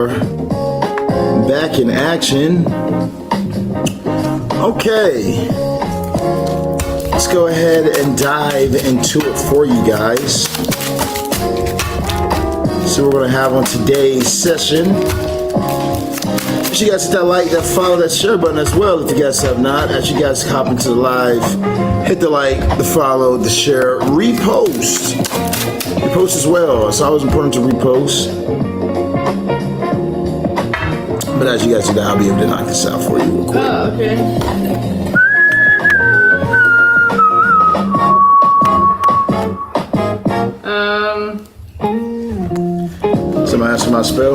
Back in action. Okay, let's go ahead and dive into it for you guys. So we're gonna have on today's session. Make sure you guys hit that like, that follow, that share button as well if you guys have not. As you guys hop into the live, hit the like, the follow, the share, repost. Repost as well. It's always important to repost. But as you guys do that, I'll be able to knock this out for you real quick. Oh, okay. Somebody ask for my spell.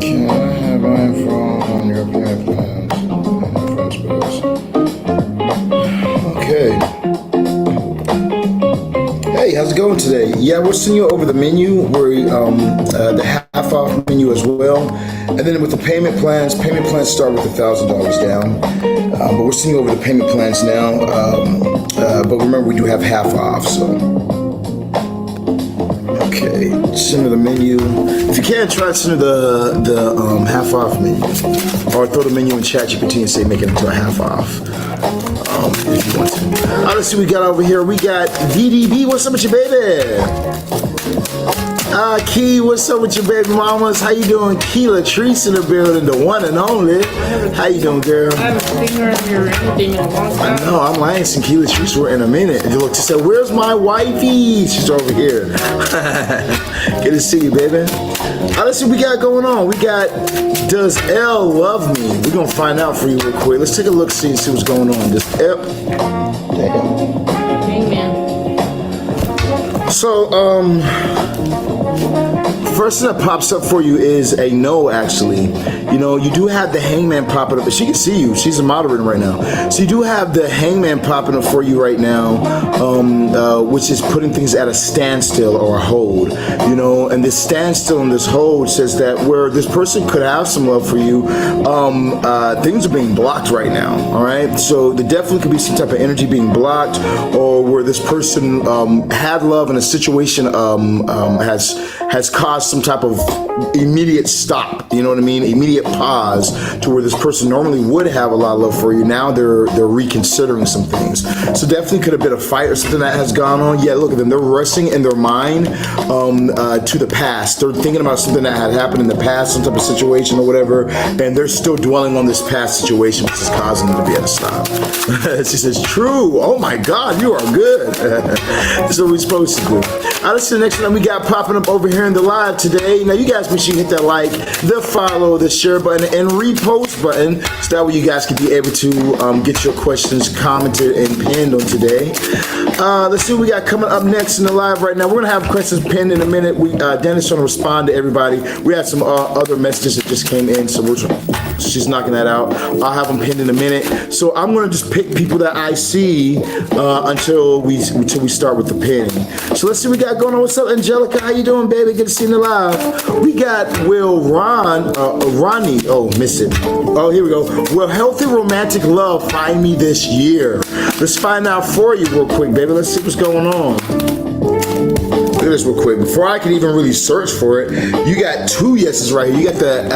Can I have info on your payment plans and friend spells? Okay. Hey, how's it going today? Yeah, we're sending you over the menu. We're the half-off menu as well. And then with the payment plans start with $1,000 down. But we're sending you over the payment plans now. But remember, we do have half off, so. Okay, center the menu. If you can, try to center the half off menu. Or throw the menu in ChatGPT and say make it into a half off. If you want to. All right, let's see what we got over here. We got VDB. What's up with your baby? Key, what's up with your baby mamas? How you doing? Key Latrice in the building, the one and only. How you doing, girl? I haven't seen her in here or anything in a long time. I know, I'm lying. Some Key Latrice for in a minute. And you look, she said, where's my wifey? She's over here. Good to see you, baby. All right, let's see what we got going on. We got, does L love me? We're going to find out for you real quick. Let's take a look, see what's going on. Does L... Damn. Amen. So, first thing that pops up for you is a no, actually. You know, you do have the hangman popping up, but she can see you. She's a moderator right now. So you do have the hangman popping up for you right now, which is putting things at a standstill or a hold. You know, and this standstill and this hold says that where this person could have some love for you, things are being blocked right now, all right? So there definitely could be some type of energy being blocked, or where this person had love and a situation has caused some type of immediate stop, you know what I mean? Immediate pause to where this person normally would have a lot of love for you. Now they're reconsidering some things. So definitely could have been a fight or something that has gone on. Yeah, look at them. They're rushing in their mind to the past. They're thinking about something that had happened in the past, some type of situation or whatever, and they're still dwelling on this past situation, which is causing them to be at a stop. She says, true. Oh my God, you are good. That's what we're supposed to do. All right, let's see the next one we got popping up over here in the live today. Now, you guys make sure you hit that like, the follow, the share button, and repost button, so that way you guys can be able to get your questions commented and pinned on today. Let's see what we got coming up next in the live right now. We're going to have questions pinned in a minute. Dennis trying to respond to everybody. We had some other messages that just came in, so she's knocking that out. I'll have them pinned in a minute. So I'm going to just pick people that I see until we start with the pinning. So let's see what we got going on. What's up, Angelica? How you doing, baby? Good to see you live. We got Ronnie. Oh, miss it. Oh, here we go. Will healthy romantic love find me this year? Let's find out for you real quick, baby. Let's see what's going on. Look at this real quick. Before I could even really search for it, you got two yeses right here. You got the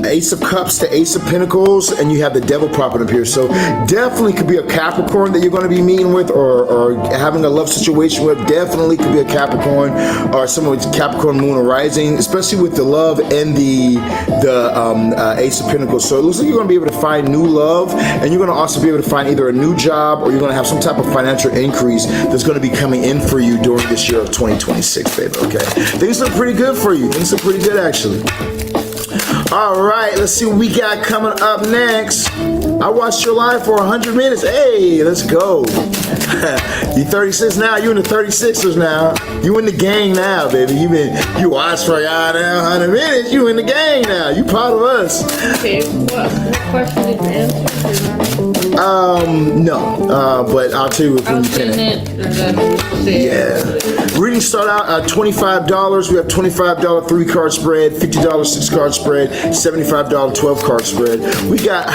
Ace of Cups, the Ace of Pentacles, and you have the Devil popping up here. So definitely could be a Capricorn that you're going to be meeting with, or having a love situation with. Definitely could be a Capricorn, or someone with Capricorn Moon or Rising, especially with the love and the Ace of Pentacles. So it looks like you're going to be able to find new love, and you're going to also be able to find either a new job, or you're going to have some type of financial increase that's going to be coming in for you during this year of 2026, baby, okay? Things look pretty good for you. Things look pretty good, actually. All right, let's see what we got coming up next. I watched your live for 100 minutes. Hey, let's go. You 36 now. You in the 36ers now. You in the gang now, baby. You watched for 100 minutes. You in the gang now. You part of us. Okay, what question did you answer? No. But I'll tell you when you pin it. Yeah. Readings start out at $25. We have $25 3-card spread, $50 6-card spread, $75 12-card spread. We got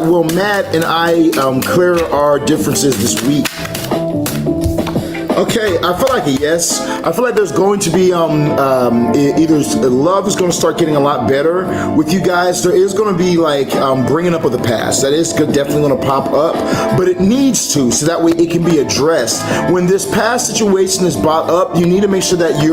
Will Matt and I clear our differences this week. Okay, I feel like a yes. I feel like there's going to be either love is going to start getting a lot better with you guys. There is going to be like bringing up of the past. That is definitely going to pop up, but it needs to, so that way it can be addressed. When this past situation is brought up, you need to make sure that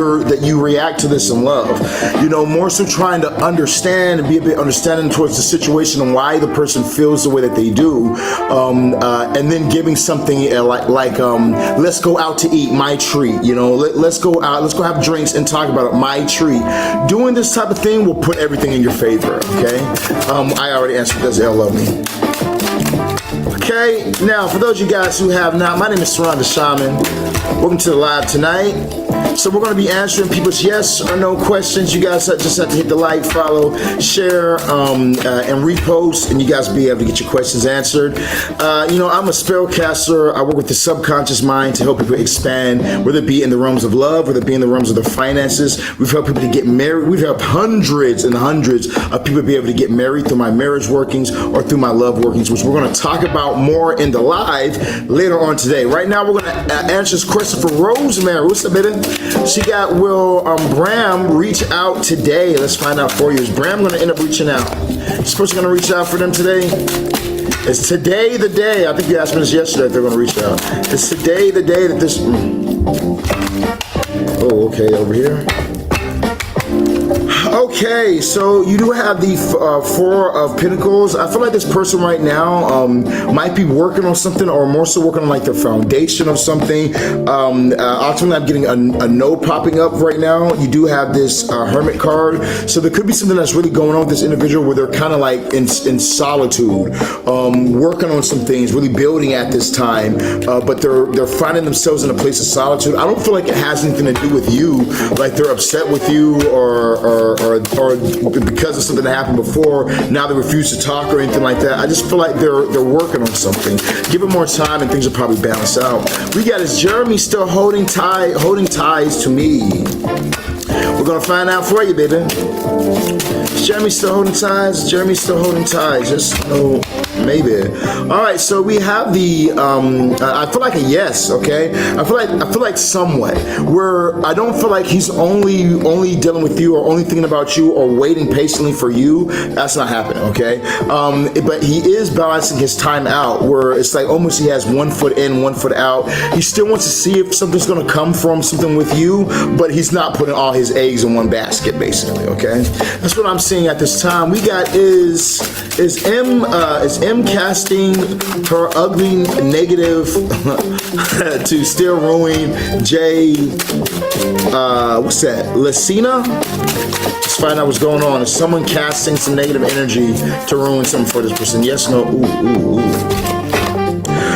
you react to this in love. You know, more so trying to understand and be a bit understanding towards the situation and why the person feels the way that they do, and then giving something like let's go out to eat, my treat. You know, let's go out, let's go have drinks and talk about it, my treat. Doing this type of thing will put everything in your favor. Okay, I already answered. Does L love me? Okay, now for those of you guys who have not, my name is Sirron the Shaman. Welcome to the live tonight. So we're going to be answering people's yes or no questions. You guys just have to hit the like, follow, share, and repost, and you guys will be able to get your questions answered. You know, I'm a spellcaster. I work with the subconscious mind to help people expand, whether it be in the realms of love, whether it be in the realms of their finances. We've helped people to get married. We've helped hundreds and hundreds of people be able to get married through my marriage workings or through my love workings, which we're going to talk about more in the live later on today. Right now, we're going to answer this question for Rosemary. What's up, baby? She got, will Bram reach out today? Let's find out for you. Is Bram going to end up reaching out? Is this person going to reach out for them today? Is today the day? I think you asked me this yesterday if they're going to reach out. Is today the day that this... Oh, okay, over here. Okay, so you do have the Four of Pentacles. I feel like this person right now might be working on something, or more so working on like the foundation of something. Ultimately, I'm getting a no popping up right now. You do have this Hermit card, so there could be something that's really going on with this individual where they're kind of like in solitude, working on some things, really building at this time, but they're finding themselves in a place of solitude. I don't feel like it has anything to do with you, like they're upset with you or because of something that happened before, now they refuse to talk or anything like that. I just feel like they're working on something. Give it more time and things will probably balance out. We got, is Jeremy still holding ties to me? We're gonna find out for you, baby. Is Jeremy still holding ties? Is Jeremy still holding ties? Just no. Maybe. All right, so we have the I feel like a yes. Okay, I feel like somewhat where I don't feel like he's only dealing with you or only thinking about you or waiting patiently for you. That's not happening. Okay, but he is balancing his time out where it's like almost he has 1 foot in, 1 foot out. He still wants to see if something's going to come from something with you, but he's not putting all his eggs in one basket, basically. Okay, that's what I'm seeing at this time. We got is M casting her ugly negative to still ruin J, what's that, Lucina? Let's find out what's going on. Is someone casting some negative energy to ruin something for this person? Yes, no, ooh.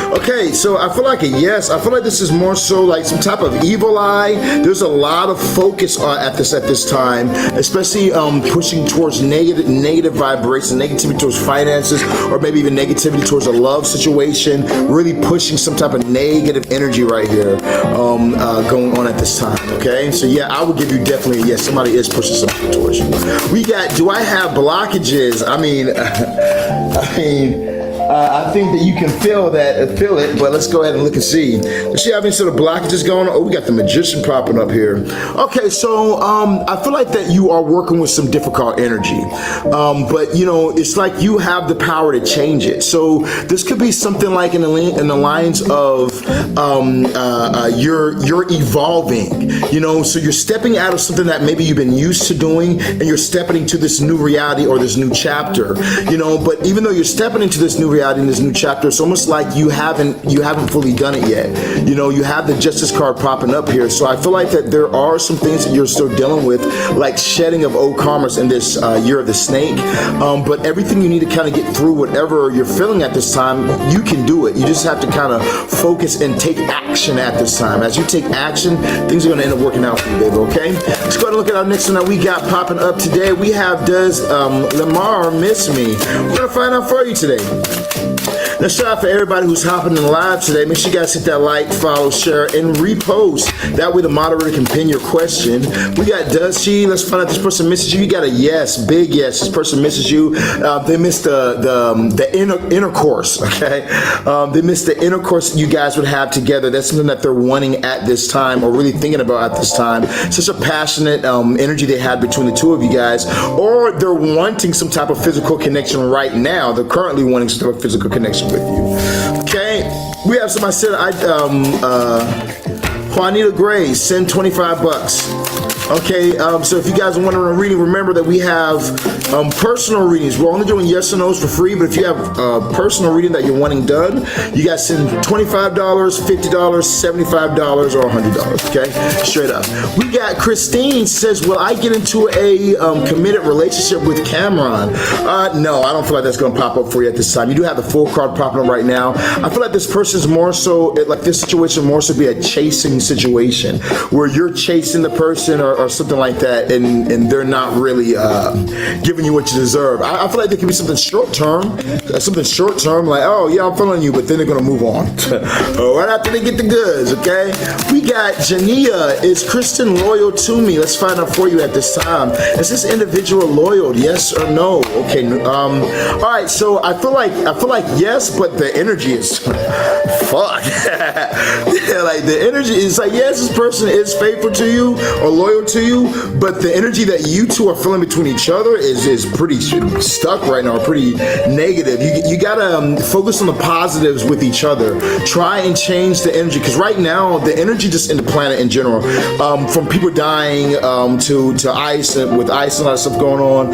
Okay, so I feel like a yes. I feel like this is more so like some type of evil eye. There's a lot of focus at this time, especially pushing towards negative vibrations, negativity towards finances, or maybe even negativity towards a love situation. Really pushing some type of negative energy right here going on at this time. Okay, so yeah, I would give you definitely a yes. Somebody is pushing something towards you. We got, do I have blockages? I mean, I think that you can feel it, but let's go ahead and look and see. Does she have any sort of blockages going on? Oh, we got the Magician popping up here. Okay, so I feel like that you are working with some difficult energy, but you know, it's like you have the power to change it. So this could be something like in the lines of you're evolving. You know, so you're stepping out of something that maybe you've been used to doing, and you're stepping into this new reality or this new chapter. You know, but even though you're stepping into this new reality in this new chapter, it's almost like you haven't fully done it yet. You know, you have the Justice card popping up here, so I feel like that there are some things that you're still dealing with, like shedding of old karmas in this year of the snake, but everything you need to kind of get through whatever you're feeling at this time, you can do it. You just have to kind of focus and take action at this time. As you take action, things are going to end up working out for you, baby. Okay, let's go ahead and look at our next one that we got popping up today. We have, does Lamar miss me? We're going to find out for you today. Now, shout out for everybody who's hopping in live today. Make sure you guys hit that like, follow, share, and repost. That way the moderator can pin your question. We got does she? Let's find out this person misses you. You got a yes, big yes. This person misses you. They missed the intercourse, okay? They missed the intercourse you guys would have together. That's something that they're wanting at this time or really thinking about at this time. Such a passionate energy they had between the two of you guys. Or they're wanting some type of physical connection right now. They're currently wanting some type of physical connection with you. Okay, we have somebody said, Juanita Gray, send 25 bucks. Okay, so if you guys are wanting a reading, remember that we have personal readings. We're only doing yes or no's for free, but if you have a personal reading that you're wanting done, you guys send $25, $50, $75, or $100, okay? Straight up. We got Christine says, will I get into a committed relationship with Cameron? No, I don't feel like that's going to pop up for you at this time. You do have the full card popping up right now. I feel like this person's more so, like this situation more so be a chasing situation, where you're chasing the person or something like that, and they're not really giving you what you deserve. I feel like there could be something short term, like, oh yeah, I'm feeling you, but then they're gonna move on right after they get the goods. Okay, we got Jania. Is Kristen loyal to me? Let's find out for you at this time. Is this individual loyal? Yes or no? Okay. All right. So I feel like yes, but the energy is fuck. Yeah, like the energy is like, yes, this person is faithful to you or loyal to you, but the energy that you two are feeling between each other is pretty stuck right now, pretty negative. You gotta focus on the positives with each other. Try and change the energy, because right now the energy just in the planet in general, from people dying to ice, and with ice and a lot of stuff going on,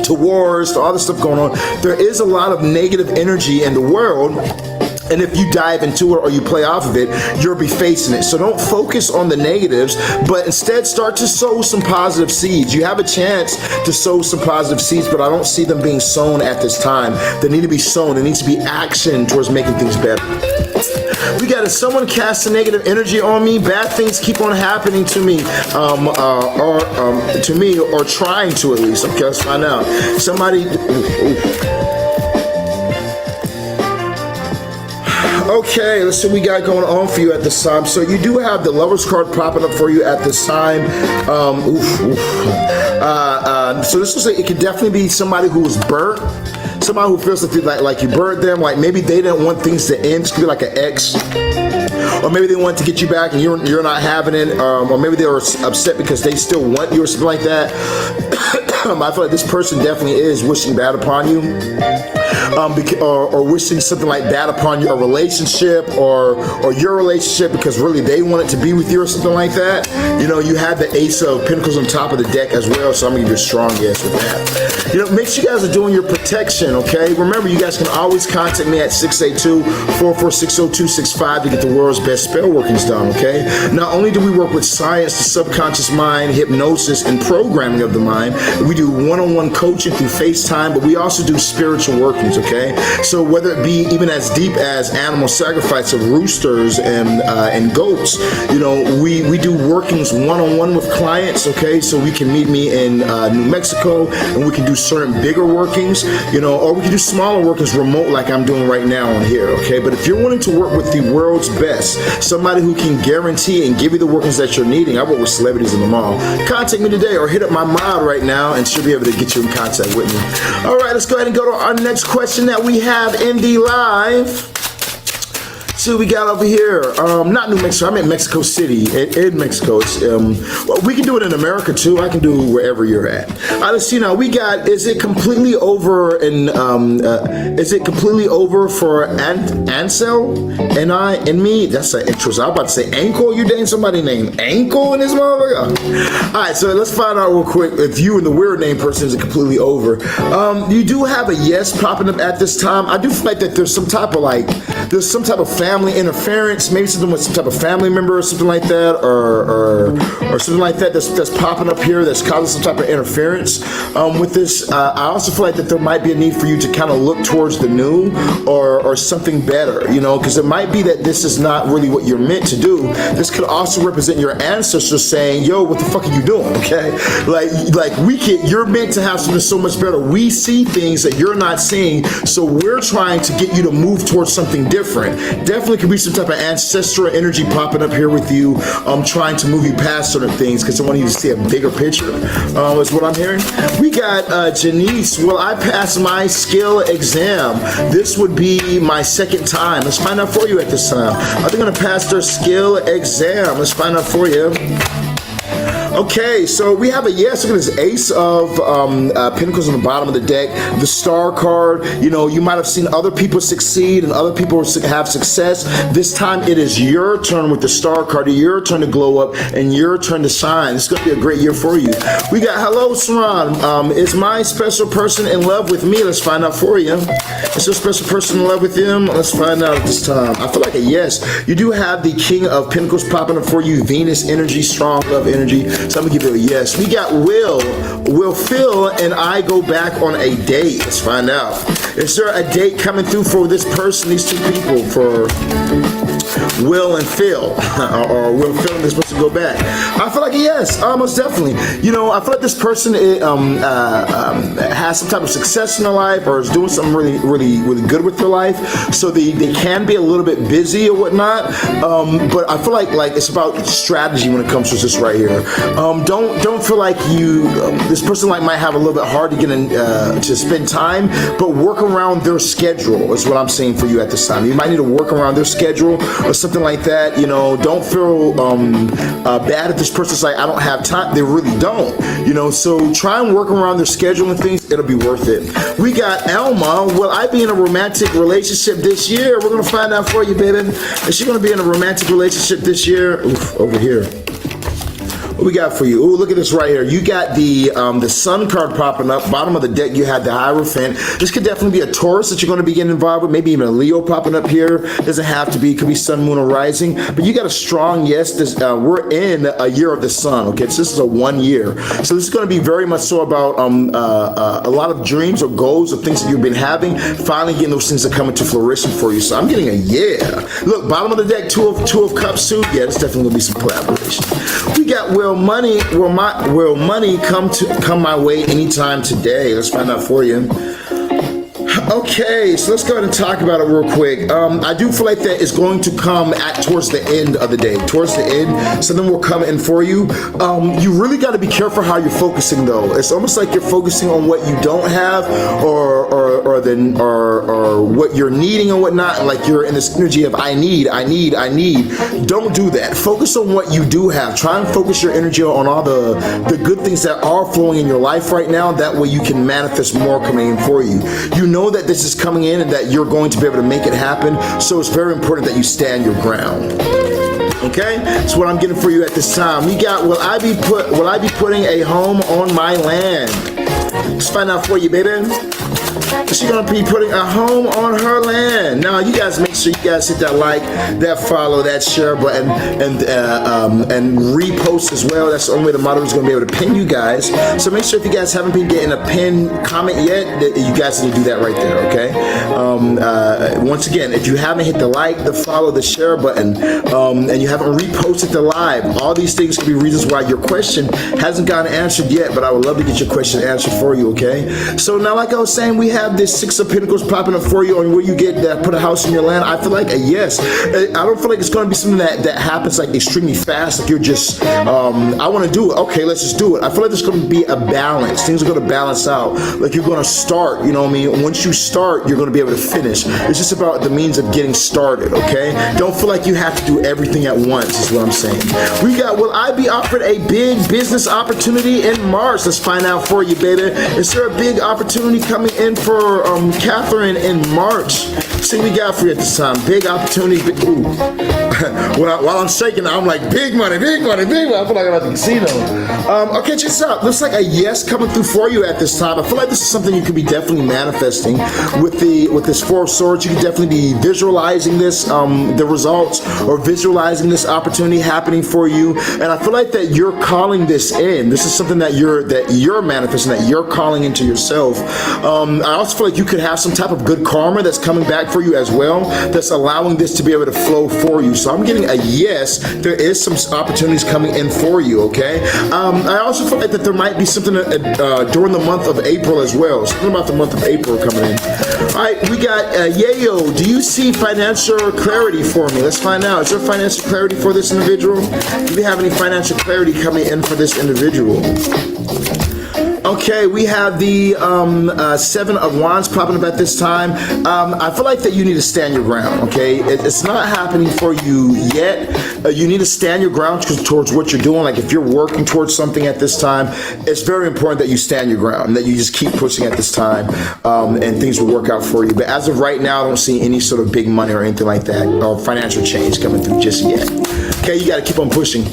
to wars, to all this stuff going on, there is a lot of negative energy in the world. And if you dive into it or you play off of it, you'll be facing it. So don't focus on the negatives, but instead start to sow some positive seeds. You have a chance to sow some positive seeds, but I don't see them being sown at this time. They need to be sown. There needs to be action towards making things better. We got, if someone casts a negative energy on me, bad things keep on happening to me, or trying to at least. Okay, let's find out. Somebody. Okay, let's see what we got going on for you at this time. So you do have the Lover's card popping up for you at this time. So this looks like it could definitely be somebody who was burnt. Somebody who feels like you burned them, like maybe they didn't want things to end. This could be like an ex. Or maybe they want to get you back and you're not having it. Or maybe they were upset because they still want you or something like that. I feel like this person definitely is wishing bad upon you. Or wishing something like that upon your relationship or your relationship, because really they wanted to be with you or something like that. You know, you have the Ace of Pentacles on top of the deck as well, so I'm gonna give you a strong yes with that. You know, make sure you guys are doing your protection, okay? Remember, you guys can always contact me at 682-446-0265 to get the world's best spell workings done, okay? Not only do we work with science, the subconscious mind, hypnosis, and programming of the mind, we do one-on-one coaching through FaceTime, but we also do spiritual workings, okay? So whether it be even as deep as animal sacrifice of roosters and goats, you know, we do workings one-on-one with clients, okay? So we can meet me in New Mexico, and we can do certain bigger workings, you know, or we can do smaller workings remote like I'm doing right now on here, okay? But if you're wanting to work with the world's best, somebody who can guarantee and give you the workings that you're needing, I work with celebrities in the mall, contact me today or hit up my mod right now and she'll be able to get you in contact with me. All right, let's go ahead and go to our next question that we have in the live. See what we got over here. Not New Mexico. I'm in Mexico City, in Mexico. It's, well, we can do it in America too. I can do it wherever you're at. All right, let's see now. We got. Is it completely over? Is it completely over for Ansel and I and me? That's an interest. I'm about to say Ankle. You dating somebody named Ankle in this motherfucker? All right, so let's find out real quick if you and the weird name person is it completely over. You do have a yes popping up at this time. I do feel like that there's some type of like there's some type of family interference, maybe something with some type of family member or something like that, or something like that that's popping up here that's causing some type of interference with this. I also feel like that there might be a need for you to kind of look towards the new or something better, you know, because it might be that this is not really what you're meant to do. This could also represent your ancestors saying, yo, what the fuck are you doing, okay? Like you're meant to have something so much better. We see things that you're not seeing, so we're trying to get you to move towards something different. Definitely could be some type of ancestral energy popping up here with you, trying to move you past certain things because I want you to see a bigger picture, is what I'm hearing. We got Janice, will I pass my skill exam? This would be my second time. Let's find out for you at this time. Are they gonna pass their skill exam? Let's find out for you. Okay, so we have a yes. Look at this ace of pentacles on the bottom of the deck. The star card, you know, you might have seen other people succeed and other people have success. This time it is your turn with the star card, your turn to glow up and your turn to shine. It's going to be a great year for you. We got, hello, Sirron. Is my special person in love with me? Let's find out for you. Is your special person in love with him? Let's find out at this time. I feel like a yes. You do have the King of Pentacles popping up for you. Venus energy, strong love energy. So I'm gonna give you a yes. We got Will Phil and I go back on a date? Let's find out. Is there a date coming through for this person, these two people, for Will and Phil, or Will Phil and this person go back? I feel like a yes, almost definitely. You know, I feel like this person has some type of success in their life or is doing something really good with their life. So they can be a little bit busy or whatnot. But I feel like it's about strategy when it comes to this right here. Don't feel like this person might have a little bit hard to get in to spend time, but work around their schedule is what I'm saying for you at this time. You might need to work around their schedule or something like that. You know, don't feel bad if this person's like, I don't have time. They really don't. You know, so try and work around their schedule and things. It'll be worth it. We got Elma. Will I be in a romantic relationship this year? We're gonna find out for you, baby. Is she gonna be in a romantic relationship this year? Oof, over here. What we got for you? Ooh, look at this right here. You got the Sun card popping up. Bottom of the deck, you had the Hierophant. This could definitely be a Taurus that you're going to be getting involved with. Maybe even a Leo popping up here. Doesn't have to be. It could be Sun, Moon, or Rising. But you got a strong yes. We're in a year of the Sun. Okay, so this is a 1 year. So this is going to be very much so about a lot of dreams or goals or things that you've been having. Finally getting those things that come into fruition for you. So I'm getting a yeah. Look, bottom of the deck, two of Cups too. Yeah, there's definitely going to be some collaboration. We got Will money come my way anytime today? Let's find out for you. Okay, so let's go ahead and talk about it real quick. I do feel like that is going to come towards the end of the day. Towards the end, something will come in for you. You really got to be careful how you're focusing, though. It's almost like you're focusing on what you don't have, or what you're needing and whatnot. Like you're in this energy of I need. Don't do that. Focus on what you do have. Try and focus your energy on all the good things that are flowing in your life right now. That way you can manifest more coming in for you. You know that this is coming in and that you're going to be able to make it happen. So it's very important that you stand your ground. Okay, that's what I'm getting for you at this time. We got, will I be putting a home on my land? Let's find out for you, baby. She's gonna be putting a home on her land. Now, you guys make sure you guys hit that like, that follow, that share button, and repost as well. That's the only way the moderator is gonna be able to pin you guys. So make sure if you guys haven't been getting a pin comment yet, that you guys need to do that right there. Okay. Once again, if you haven't hit the like, the follow, the share button, and you haven't reposted the live, all these things could be reasons why your question hasn't gotten answered yet. But I would love to get your question answered for you. Okay. So now, like I was saying, we have this Six of Pentacles popping up for you on where you get that, put a house in your land. I feel like a yes. I don't feel like it's going to be something that happens like extremely fast. Like you're just, I want to do it. Okay, let's just do it. I feel like there's going to be a balance. Things are going to balance out. Like you're going to start, you know what I mean? Once you start, you're going to be able to finish. It's just about the means of getting started, okay? Don't feel like you have to do everything at once is what I'm saying. We got, will I be offered a big business opportunity in March? Let's find out for you, baby. Is there a big opportunity coming in for Catherine in March? See what we got for you at this time. Big opportunity. Ooh. while I'm shaking, I'm like, big money, big money, big money. I feel like I'm at the casino. Okay, check this out. Looks like a yes coming through for you at this time. I feel like this is something you could be definitely manifesting with this Four of Swords. You could definitely be visualizing this, the results, or visualizing this opportunity happening for you. And I feel like that you're calling this in. This is something that you're manifesting, that you're calling into yourself. I also feel like you could have some type of good karma that's coming back for you as well, that's allowing this to be able to flow for you. So I'm getting a yes. There is some opportunities coming in for you. Okay. I also feel like that there might be something during the month of April as well. Something about the month of April coming in. All right, we got Yayo. Do you see financial clarity for me? Let's find out. Is there financial clarity for this individual? Do we have any financial clarity coming in for this individual? Okay, we have the Seven of Wands popping up at this time. I feel like that you need to stand your ground, okay? It's not happening for you yet. You need to stand your ground towards what you're doing. Like if you're working towards something at this time, it's very important that you stand your ground, and that you just keep pushing at this time, and things will work out for you. But as of right now, I don't see any sort of big money or anything like that, or financial change coming through just yet. Okay, you got to keep on pushing.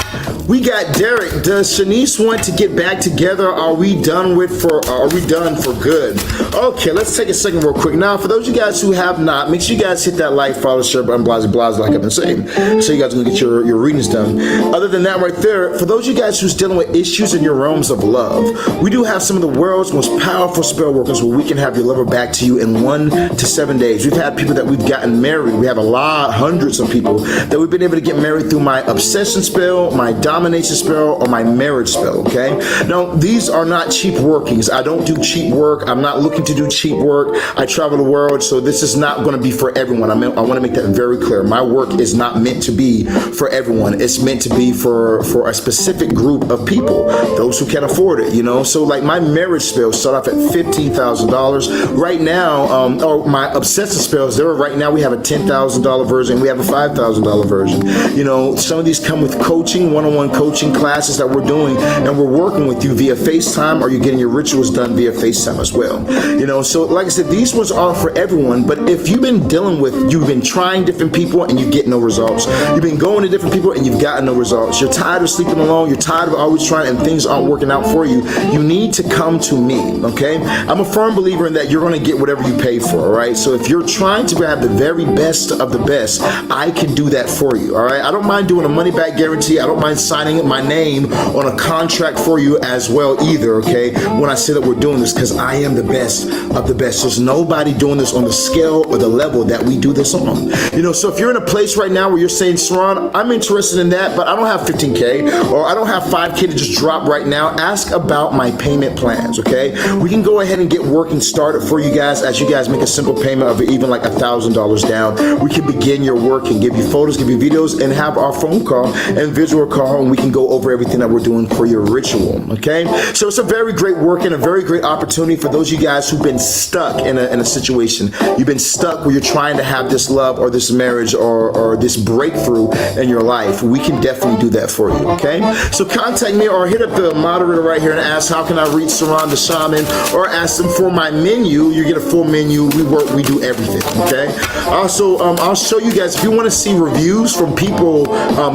We got Derek. Does Shanice want to get back together? Are we done for good? Okay, let's take a second real quick. Now, for those of you guys who have not, make sure you guys hit that like, follow, share button, blah, blah, like I've been saying, so you guys can get your readings done. Other than that right there, for those of you guys who's dealing with issues in your realms of love, we do have some of the world's most powerful spell workers where we can have your lover back to you in 1 to 7 days. We've had people that we've gotten married. We have hundreds of people that we've been able to get married through my obsession spell, my domination spell, or my marriage spell, okay? Now, these are not cheap workings. I don't do cheap work. I'm not looking to do cheap work. I travel the world, so this is not going to be for everyone. I want to make that very clear. My work is not meant to be for everyone. It's meant to be for a specific group of people, those who can afford it, you know? So like my marriage spells start off at $15,000. Right now, or my obsessive spells, right now we have a $10,000 version. We have a $5,000 version. You know, some of these come with coaching, one-on-one coaching classes that we're doing, and we're working with you via FaceTime, or you're getting your rituals done via FaceTime as well. You know, so like I said, these ones are for everyone, but if you've been you've been trying different people and you get no results, you've been going to different people and you've gotten no results, you're tired of sleeping alone, you're tired of always trying and things aren't working out for you, you need to come to me, okay? I'm a firm believer in that you're going to get whatever you pay for, all right? So if you're trying to grab the very best of the best, I can do that for you, all right? I don't mind doing a money-back guarantee. I don't mind signing my name on a contract for you as well either, okay, when I say that we're doing this, because I am the best of the best. There's nobody doing this on the scale or the level that we do this on. You know, so if you're in a place right now where you're saying, Sirron, I'm interested in that, but I don't have 15K, or I don't have 5K to just drop right now, ask about my payment plans, okay? We can go ahead and get working started for you guys as you guys make a simple payment of even like $1,000 down. We can begin your work and give you photos, give you videos, and have our phone call and visual call, and we can go over everything that we're doing for your ritual, okay? So it's a very great work and a very great opportunity for those of you guys who've been stuck in a situation. You've been stuck where you're trying to have this love or this marriage or this breakthrough in your life. We can definitely do that for you, okay? So contact me or hit up the moderator right here and ask, how can I reach Sirron the Shaman, or ask them for my menu. You get a full menu. We do everything, okay? Also, I'll show you guys, if you want to see reviews from people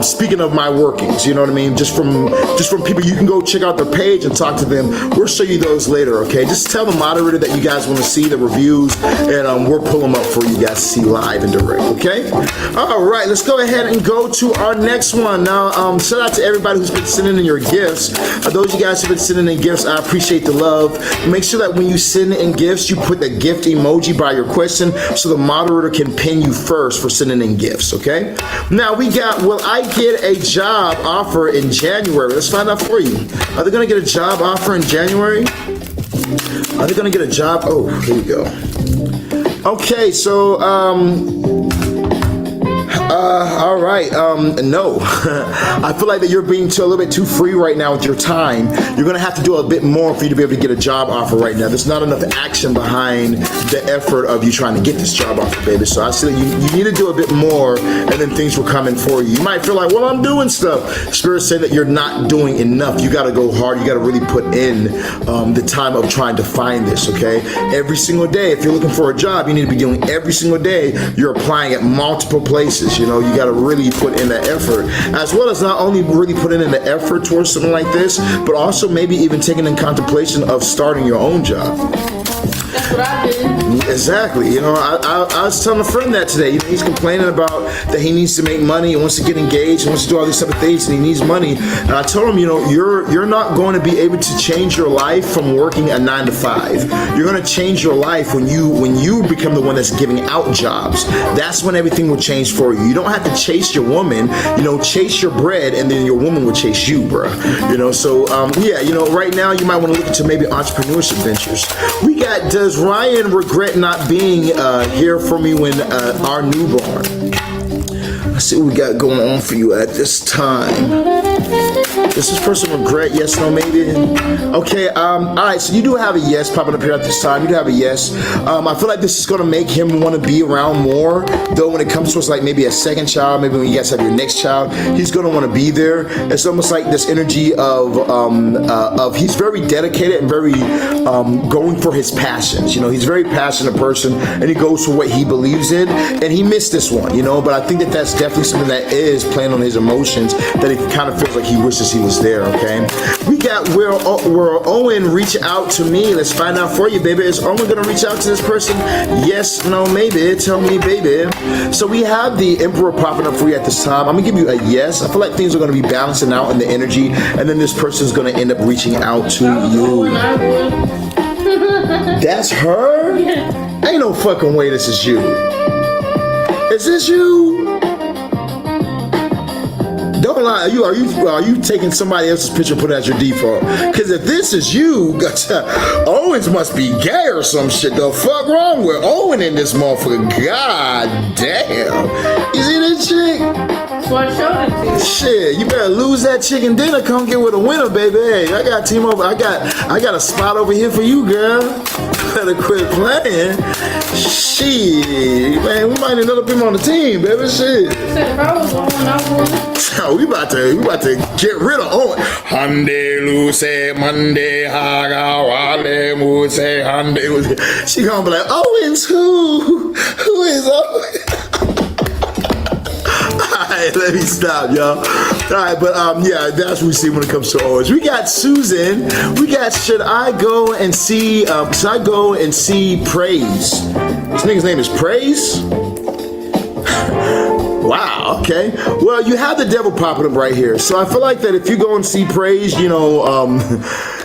speaking of my workings, you know what I mean? Just from people, you can go check out their page and talk to them. We'll show you those later, okay? Just tell the moderator that you guys want to see the reviews, and we'll pull them up for you guys to see live and direct, okay? All right, let's go ahead and go to our next one. Now, shout out to everybody who's been sending in your gifts. Those of you guys who've been sending in gifts, I appreciate the love. Make sure that when you send in gifts, you put the gift emoji by your question so the moderator can pin you first for sending in gifts, okay? Now, we got, will I get a job offer in January? Let's find out for you. Are they going to get a job offer in January? Are they going to get a job? Oh, here we go. Okay, so, all right, no. I feel like that you're being a little bit too free right now with your time. You're going to have to do a bit more for you to be able to get a job offer right now. There's not enough action behind the effort of you trying to get this job offer, baby. So I see that you need to do a bit more, and then things will come in for you. You might feel like, well, I'm doing stuff. Spirit said that you're not doing enough. You got to go hard. You got to really put in the time of trying to find this, okay? Every single day, if you're looking for a job, you need to be doing every single day. You're applying at multiple places, you know, you got to really put in the effort, as well as not only really putting in the effort towards something like this, but also maybe even taking in contemplation of starting your own job. That's what I did. Exactly. You know, I was telling a friend that today. You know, he's complaining about that he needs to make money, he wants to get engaged, he wants to do all these type of things, and he needs money. And I told him, you know, you're not going to be able to change your life from working a 9 to 5. You're going to change your life when you become the one that's giving out jobs. That's when everything will change for you. You don't have to chase your woman. You know, chase your bread, and then your woman will chase you, bro. You know, so yeah, you know, right now you might want to look into maybe entrepreneurship ventures. We got, does Ryan regret not being here for me when our newborn? Let's see what we got going on for you at this time. Does this person regret? Yes, no, maybe? Okay, all right, so you do have a yes popping up here at this time. You do have a yes. I feel like this is going to make him want to be around more, though when it comes to like maybe a second child, maybe when you guys have your next child, he's going to want to be there. It's almost like this energy of he's very dedicated and very going for his passions. You know, he's a very passionate person, and he goes for what he believes in, and he missed this one, you know, but I think that that's definitely something that is playing on his emotions, that he kind of feels like he wishes he was there. Okay, we got Will Owen reach out to me. Let's find out for you, baby. Is Owen gonna reach out to this person? Yes, no, maybe. Tell me, baby. So we have the Emperor popping up for you at this time. I'm gonna give you a yes. I feel like things are gonna be balancing out in the energy, and then this person's gonna end up reaching out to you. That's her? Yeah. Ain't no fucking way this is you. Is this you? Don't lie. Are you taking somebody else's picture and put it as your default? Because if this is you, Owens must be gay or some shit. The fuck wrong with Owen in this motherfucker? God damn. You see this chick? That's why I showed it to you. Shit, you better lose that chicken dinner. Come get with a winner, baby. Hey, I got team over. I got a spot over here for you, girl. Better quit playing. Shit, man, we might need another people on the team, baby. Shit. Said if I was on, I would. Oh, we about to get rid of Owen. Hande Luce Monday Haga Wale Muse Hande. She gonna be like, Owens who? Who is Owen? Alright, let me stop, y'all. Alright, but yeah, that's what we see when it comes to Owens. We got Susan. We got should I go and see Praise? This nigga's name is Praise? Wow, okay. Well, you have the devil popping up right here. So I feel like that if you go and see Praise, you know,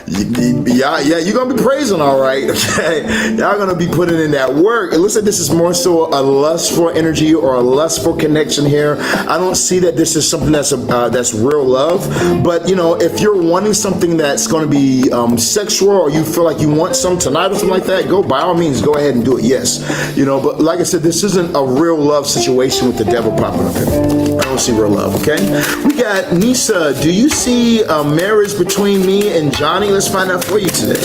yeah, you're gonna be praising, all right. Okay, y'all gonna be putting in that work. It looks like this is more so a lustful energy or a lustful connection here. I don't see that this is something that's real love. But you know, if you're wanting something that's gonna be sexual, or you feel like you want some tonight or something like that, go by all means, go ahead and do it. Yes, you know. But like I said, this isn't a real love situation with the devil popping up here. I don't see real love. Okay, we got Nisa. Do you see a marriage between me and Johnny? Let's find out for you today.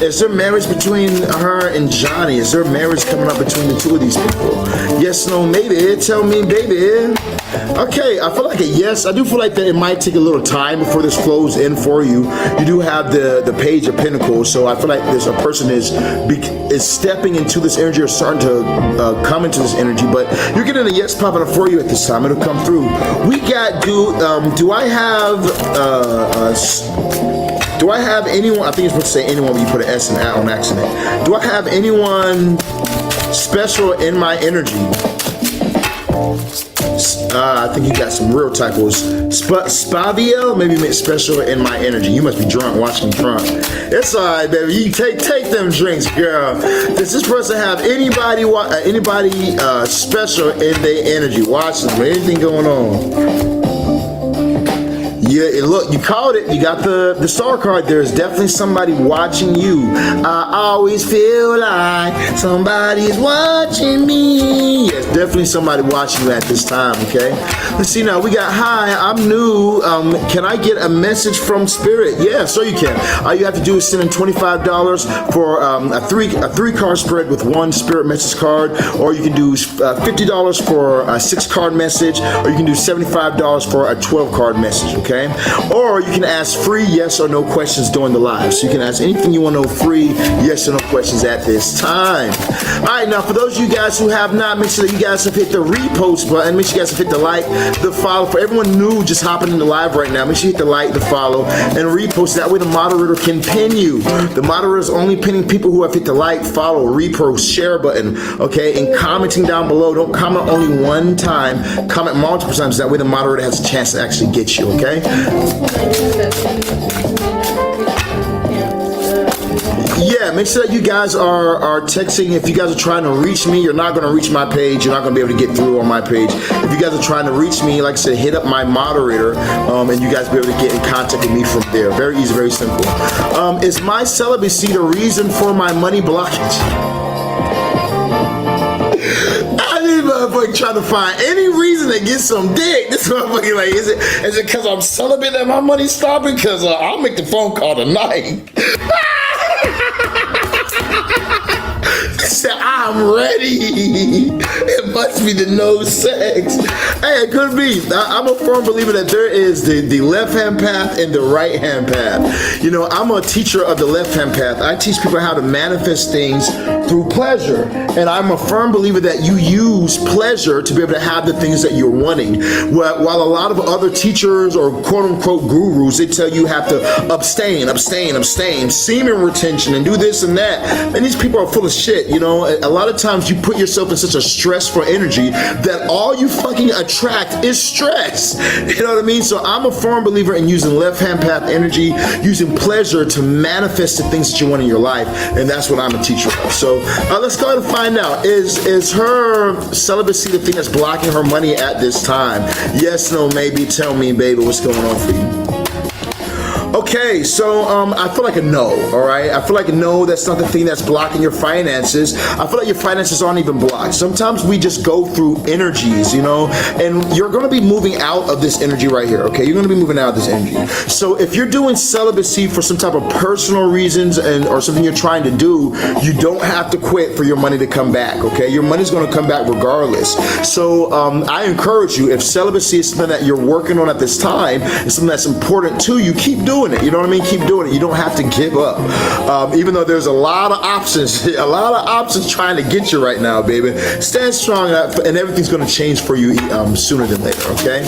Is there marriage between her and Johnny? Is there marriage coming up between the two of these people? Yes, no, maybe. Tell me, baby. Okay, I feel like a yes. I do feel like that it might take a little time before this flows in for you. You do have the Page of Pentacles, so I feel like there's a person is stepping into this energy or starting to come into this energy. But you're getting a yes popping up for you at this time. It'll come through. We got do I have anyone? I think you're supposed to say anyone when you put an S in that on accident. Do I have anyone special in my energy? I think you got some real typos. Spavia, maybe meant special in my energy. You must be drunk, watching drunk. It's alright, baby. You take them drinks, girl. Does this person have anybody special in their energy? Watch them. Anything going on? Yeah, look, you called it. You got the star card. There's definitely somebody watching you. I always feel like somebody's watching me. Yes, definitely somebody watching you at this time, okay? Let's see now. We got, hi, I'm new. Can I get a message from Spirit? Yeah, so you can. All you have to do is send in $25 for a three card spread with one Spirit message card, or you can do $50 for a 6 card message, or you can do $75 for a 12 card message, okay? okay? Or you can ask free yes or no questions during the live. So you can ask anything you want to know free, yes or no questions at this time. All right, now for those of you guys who have not, make sure that you guys have hit the repost button. Make sure you guys have hit the like, the follow. For everyone new just hopping in the live right now, make sure you hit the like, the follow, and repost. That way the moderator can pin you. The moderator is only pinning people who have hit the like, follow, repost, share button, okay? And commenting down below. Don't comment only one time. Comment multiple times. That way the moderator has a chance to actually get you, okay? Yeah, make sure that you guys are texting. If you guys are trying to reach me, you're not going to reach my page. You're not going to be able to get through on my page. If you guys are trying to reach me, like I said, hit up my moderator, and you guys be able to get in contact with me from there. Very easy, very simple. Is my celibacy the reason for my money blockage? Motherfucker trying to find any reason to get some dick. This motherfucker like, is it because I'm celibate that my money's stopping? Because I'll make the phone call tonight. Said, I'm ready. It must be the no sex. Hey, it could be. I'm a firm believer that there is the left-hand path and the right-hand path. You know, I'm a teacher of the left-hand path. I teach people how to manifest things through pleasure. And I'm a firm believer that you use pleasure to be able to have the things that you're wanting. While a lot of other teachers or quote-unquote gurus, they tell you have to abstain, semen retention, and do this and that. And these people are full of shit. You know, a lot of times you put yourself in such a stressful energy that all you fucking attract is stress. You know what I mean? So I'm a firm believer in using left-hand path energy, using pleasure to manifest the things that you want in your life, and that's what I'm a teacher of. So let's go ahead and find out. Is her celibacy the thing that's blocking her money at this time? Yes, no, maybe. Tell me, baby, what's going on for you? Okay, so I feel like a no, all right? I feel like a no, that's not the thing that's blocking your finances. I feel like your finances aren't even blocked. Sometimes we just go through energies, you know, and you're going to be moving out of this energy right here, okay? You're going to be moving out of this energy. So if you're doing celibacy for some type of personal reasons or something you're trying to do, you don't have to quit for your money to come back, okay? Your money's going to come back regardless. So I encourage you, if celibacy is something that you're working on at this time, it's something that's important to you, keep doing it. You know what I mean? Keep doing it. You don't have to give up. Even though there's a lot of options, trying to get you right now, baby. Stand strong, and everything's going to change for you sooner than later, okay?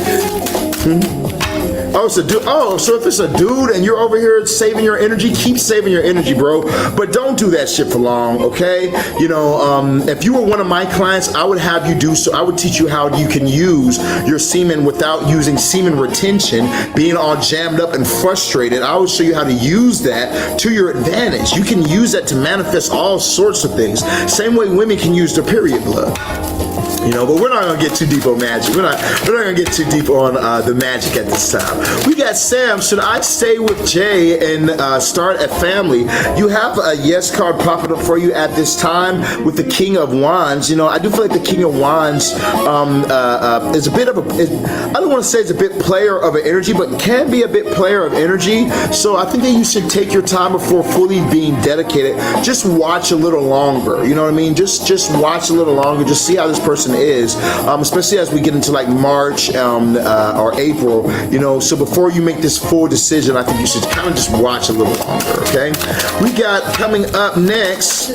Oh, it's a dude. Oh, so if it's a dude and you're over here saving your energy, keep saving your energy, bro. But don't do that shit for long, okay? You know, if you were one of my clients, I would have you do so. I would teach you how you can use your semen without using semen retention, being all jammed up and frustrated. I would show you how to use that to your advantage. You can use that to manifest all sorts of things. Same way women can use their period blood. You know, but we're not gonna get too deep on magic. We're not gonna get too deep on the magic at this time. We got Sam. Should I stay with Jay and start a family? You have a yes card popping up for you at this time with the King of Wands. You know, I do feel like the King of Wands is a bit of I don't want to say it's a bit player of an energy, but can be a bit player of energy. So I think that you should take your time before fully being dedicated. Just watch a little longer. You know what I mean? Just watch a little longer. Just see how this person is, especially as we get into like March or April, you know. So before you make this full decision, I think you should kind of just watch a little longer, okay? We got coming up next.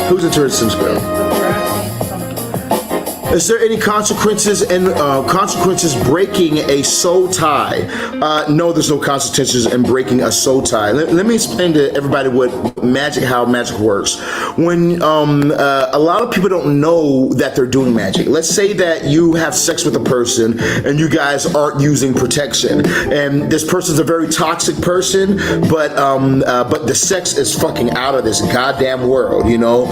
Who's interested in Square? Is there any consequences breaking a soul tie? No, there's no consequences in breaking a soul tie. Let me explain to everybody how magic works. When a lot of people don't know that they're doing magic. Let's say that you have sex with a person and you guys aren't using protection, and this person's a very toxic person, but the sex is fucking out of this goddamn world, you know.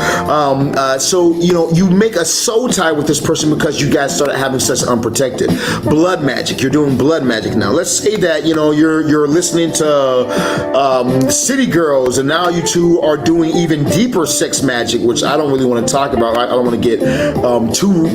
So you know, you make a soul tie with this person because you guys started having sex unprotected. Blood magic. You're doing blood magic now. Let's say that, you know, you're listening to City Girls, and now you two are doing even deeper sex magic, which I don't really want to talk about. I don't want to get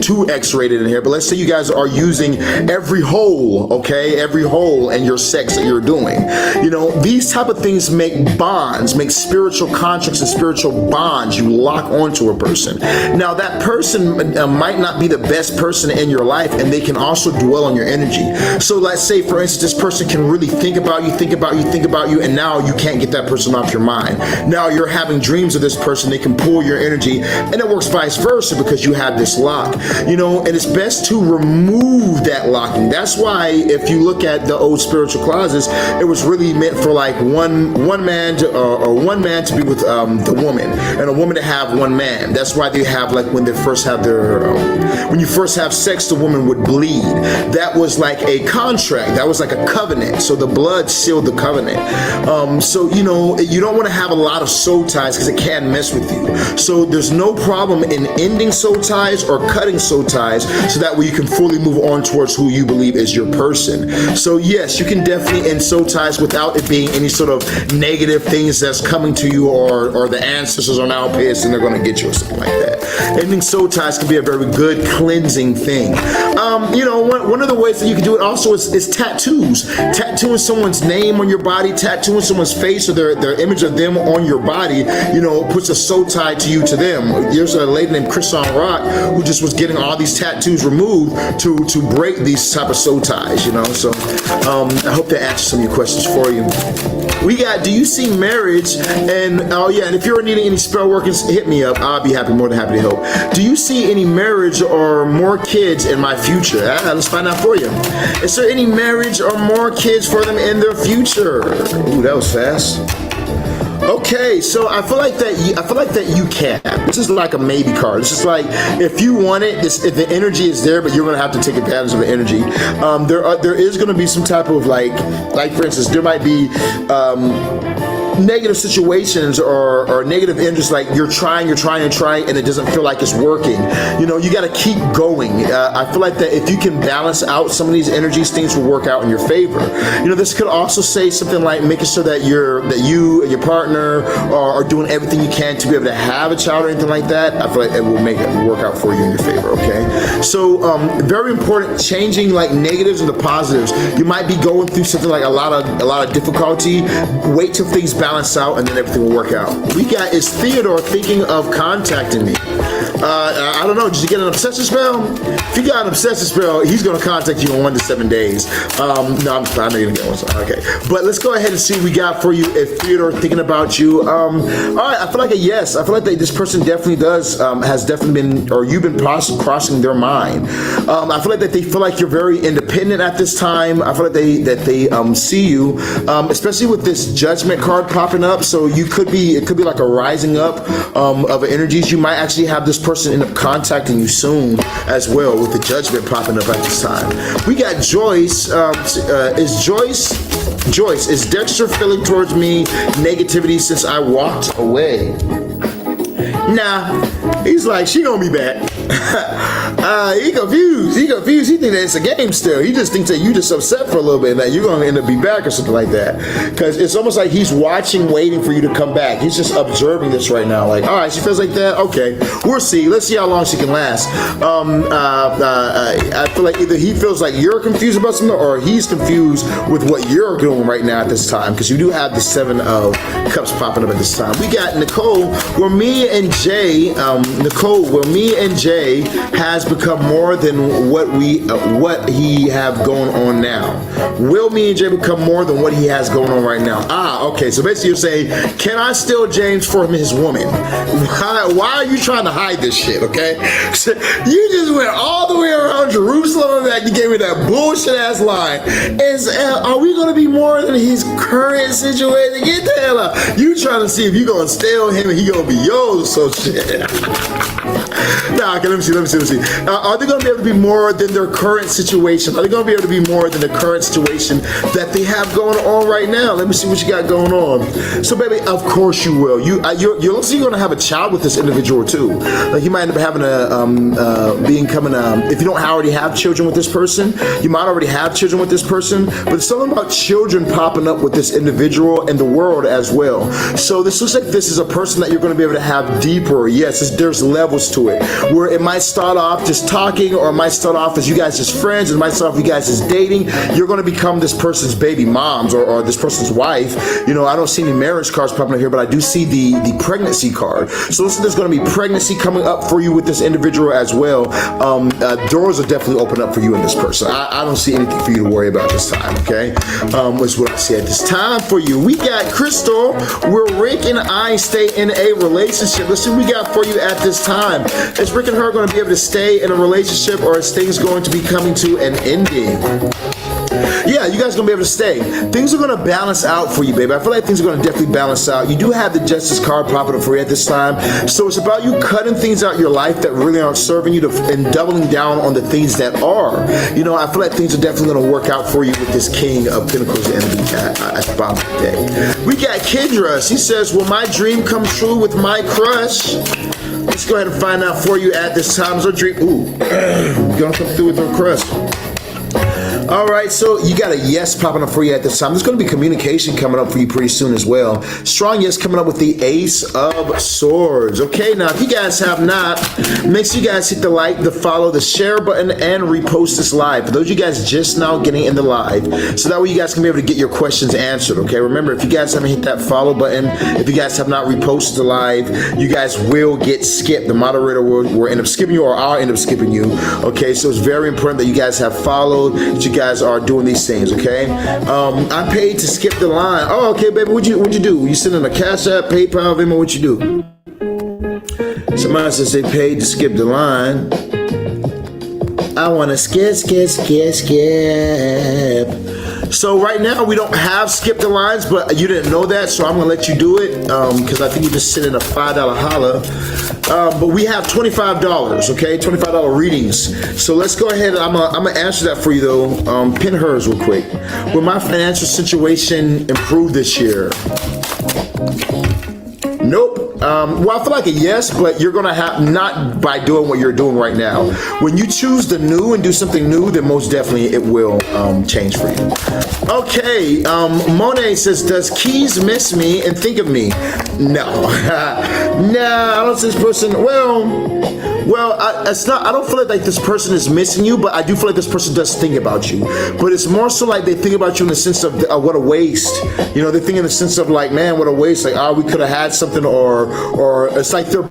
too X-rated in here, but let's say you guys are using every hole, okay? Every hole in your sex that you're doing. You know, these type of things make bonds, make spiritual contracts and spiritual bonds. You lock onto a person. Now, that person might not be be the best person in your life, and they can also dwell on your energy. So let's say, for instance, this person can really think about you, and now you can't get that person off your mind. Now you're having dreams of this person, they can pull your energy, and it works vice versa because you have this lock, you know, and it's best to remove that locking. That's why if you look at the old spiritual closets, it was really meant for like one man to be with the woman, and a woman to have one man. That's why they have, like, when they first have their when you first have sex, the woman would bleed. That was like a contract, that was like a covenant, so the blood sealed the covenant. So you know, you don't want to have a lot of soul ties because it can mess with you. So there's no problem in ending soul ties or cutting soul ties, so that way you can fully move on towards who you believe is your person. So yes, you can definitely end soul ties without it being any sort of negative things that's coming to you, or the ancestors are now pissed and they're going to get you or something like that. Ending soul ties can be a very good cleansing thing. You know, one of the ways that you can do it also is tattoos. Tattooing someone's name on your body, tattooing someone's face or their image of them on your body, you know, puts a soul tie to you to them. There's a lady named Chris on Rock who just was getting all these tattoos removed to break these type of soul ties, you know. So I hope that answers some of your questions for you. We got, do you see marriage? And oh yeah, and if you're needing any spell work, hit me up. I'll be more than happy to help. Do you see any marriage or more kids in my future? Let's find out for you. Is there any marriage or more kids for them in their future? Ooh, that was fast. Okay, so I feel like that you can. This is like a maybe card. It's just like, if you want it, if the energy is there, but you're gonna have to take advantage of the energy. There is gonna be some type of like for instance, there might be negative situations or negative interests, like you're trying and it doesn't feel like it's working. You know, you got to keep going. I feel like that if you can balance out some of these energies, things will work out in your favor. You know, this could also say something like making sure that you and your partner are doing everything you can to be able to have a child or anything like that. I feel like it will make it work out for you in your favor. Okay, so very important, changing like negatives into positives. You might be going through something like a lot of difficulty. Wait till things balance out and then everything will work out. We got, is Theodore thinking of contacting me? I don't know, did you get an obsessive spell? If you got an obsessive spell, he's going to contact you in 1 to 7 days. No, I know you're going to get one. So, okay, but let's go ahead and see what we got for you if Theodore thinking about you. All right, I feel like a yes. I feel like this person definitely does, has definitely been, or you've been crossing their mind. I feel like that they feel like you're very independent at this time. I feel like they see you, especially with this Judgment card popping up. So it could be like a rising up of energies. You might actually have this person end up contacting you soon as well, with the Judgment popping up at this time. We got Joyce. Joyce, is Dexter feeling towards me negativity since I walked away? Nah, he's like, she gonna be back. He confused. He think that it's a game still. He just thinks that you just upset for a little bit and that you're gonna end up be back or something like that. Because it's almost like he's watching, waiting for you to come back. He's just observing this right now. Like, all right, she feels like that. Okay, we'll see. Let's see how long she can last. I feel like either he feels like you're confused about something, or he's confused with what you're doing right now at this time. Because you do have the 7 of Cups popping up at this time. We got Nicole. Where me and Jay has become more than what he have going on now. Will me and Jay become more than what he has going on right now? Okay, so basically you're saying, can I steal James from his woman? Why are you trying to hide this shit, okay? So you just went all the way around Jerusalem and back. You gave me that bullshit ass line. Are we gonna be more than his current situation? Get the hell out. You trying to see if you gonna steal him and he gonna be yours, so shit. Nah, okay, let me see. Are they going to be able to be more than their current situation? Are they going to be able to be more than the current situation that they have going on right now? Let me see what you got going on. So, baby, of course you will. You're also going to have a child with this individual too. Like, you might end up having if you don't already have children with this person, you might already have children with this person. But it's something about children popping up with this individual and the world as well. So this looks like this is a person that you're going to be able to have deeper. Yes, there's levels to it, where it might start off off just talking, or it might start off as you guys as friends, it might start off you guys as dating. You're going to become this person's baby moms, or this person's wife. You know, I don't see any marriage cards popping up here, but I do see the pregnancy card. So listen, there's going to be pregnancy coming up for you with this individual as well. Doors are definitely open up for you and this person. I don't see anything for you to worry about this time, okay? Is what I see at this time for you. We got Crystal, where Rick and I stay in a relationship. Let's see what we got for you at this time. Is Rick and her going to be able to stay in a relationship, or is things going to be coming to an ending? Yeah, you guys are going to be able to stay. Things are going to balance out for you, baby. I feel like things are going to definitely balance out. You do have the Justice card popping up for you at this time. So it's about you cutting things out in your life that really aren't serving you and doubling down on the things that are. You know, I feel like things are definitely going to work out for you with this King of Pentacles energy at the bottom of the day. We got Kendra. She says, will my dream come true with my crush? Let's go ahead and find out for you at this time. Is her dream, gonna come through with her crush? All right, so you got a yes popping up for you at this time. There's going to be communication coming up for you pretty soon as well. Strong yes coming up with the Ace of Swords. Okay, now if you guys have not, make sure you guys hit the like, the follow, the share button, and repost this live. For those of you guys just now getting in the live, so that way you guys can be able to get your questions answered, okay? Remember, if you guys haven't hit that follow button, if you guys have not reposted the live, you guys will get skipped. The moderator will end up skipping you, or I'll end up skipping you, okay? So it's very important that you guys have followed, that you guys are doing these things, okay? I'm paid to skip the line. Oh, okay, baby, what'd you do? You sending a Cash App, PayPal, Venmo, what you do? Somebody says they paid to skip the line. I want to skip. So right now we don't have skip the lines, but you didn't know that, so I'm gonna let you do it because I think you just sent in a $5 holla. But we have $25, okay? $25 readings. So let's go ahead. I'm gonna answer that for you though. Pin hers real quick. Will my financial situation improve this year? Nope. Well, I feel like a yes, but you're going to have, not by doing what you're doing right now. When you choose the new and do something new, then most definitely it will change for you. Okay, Monet says, does Keys miss me and think of me? No. Nah, I don't see this person. Well, it's not. I don't feel like this person is missing you, but I do feel like this person does think about you. But it's more so like they think about you in the sense of what a waste. You know, they think in the sense of like, man, what a waste. Like, we could have had something, or it's like they're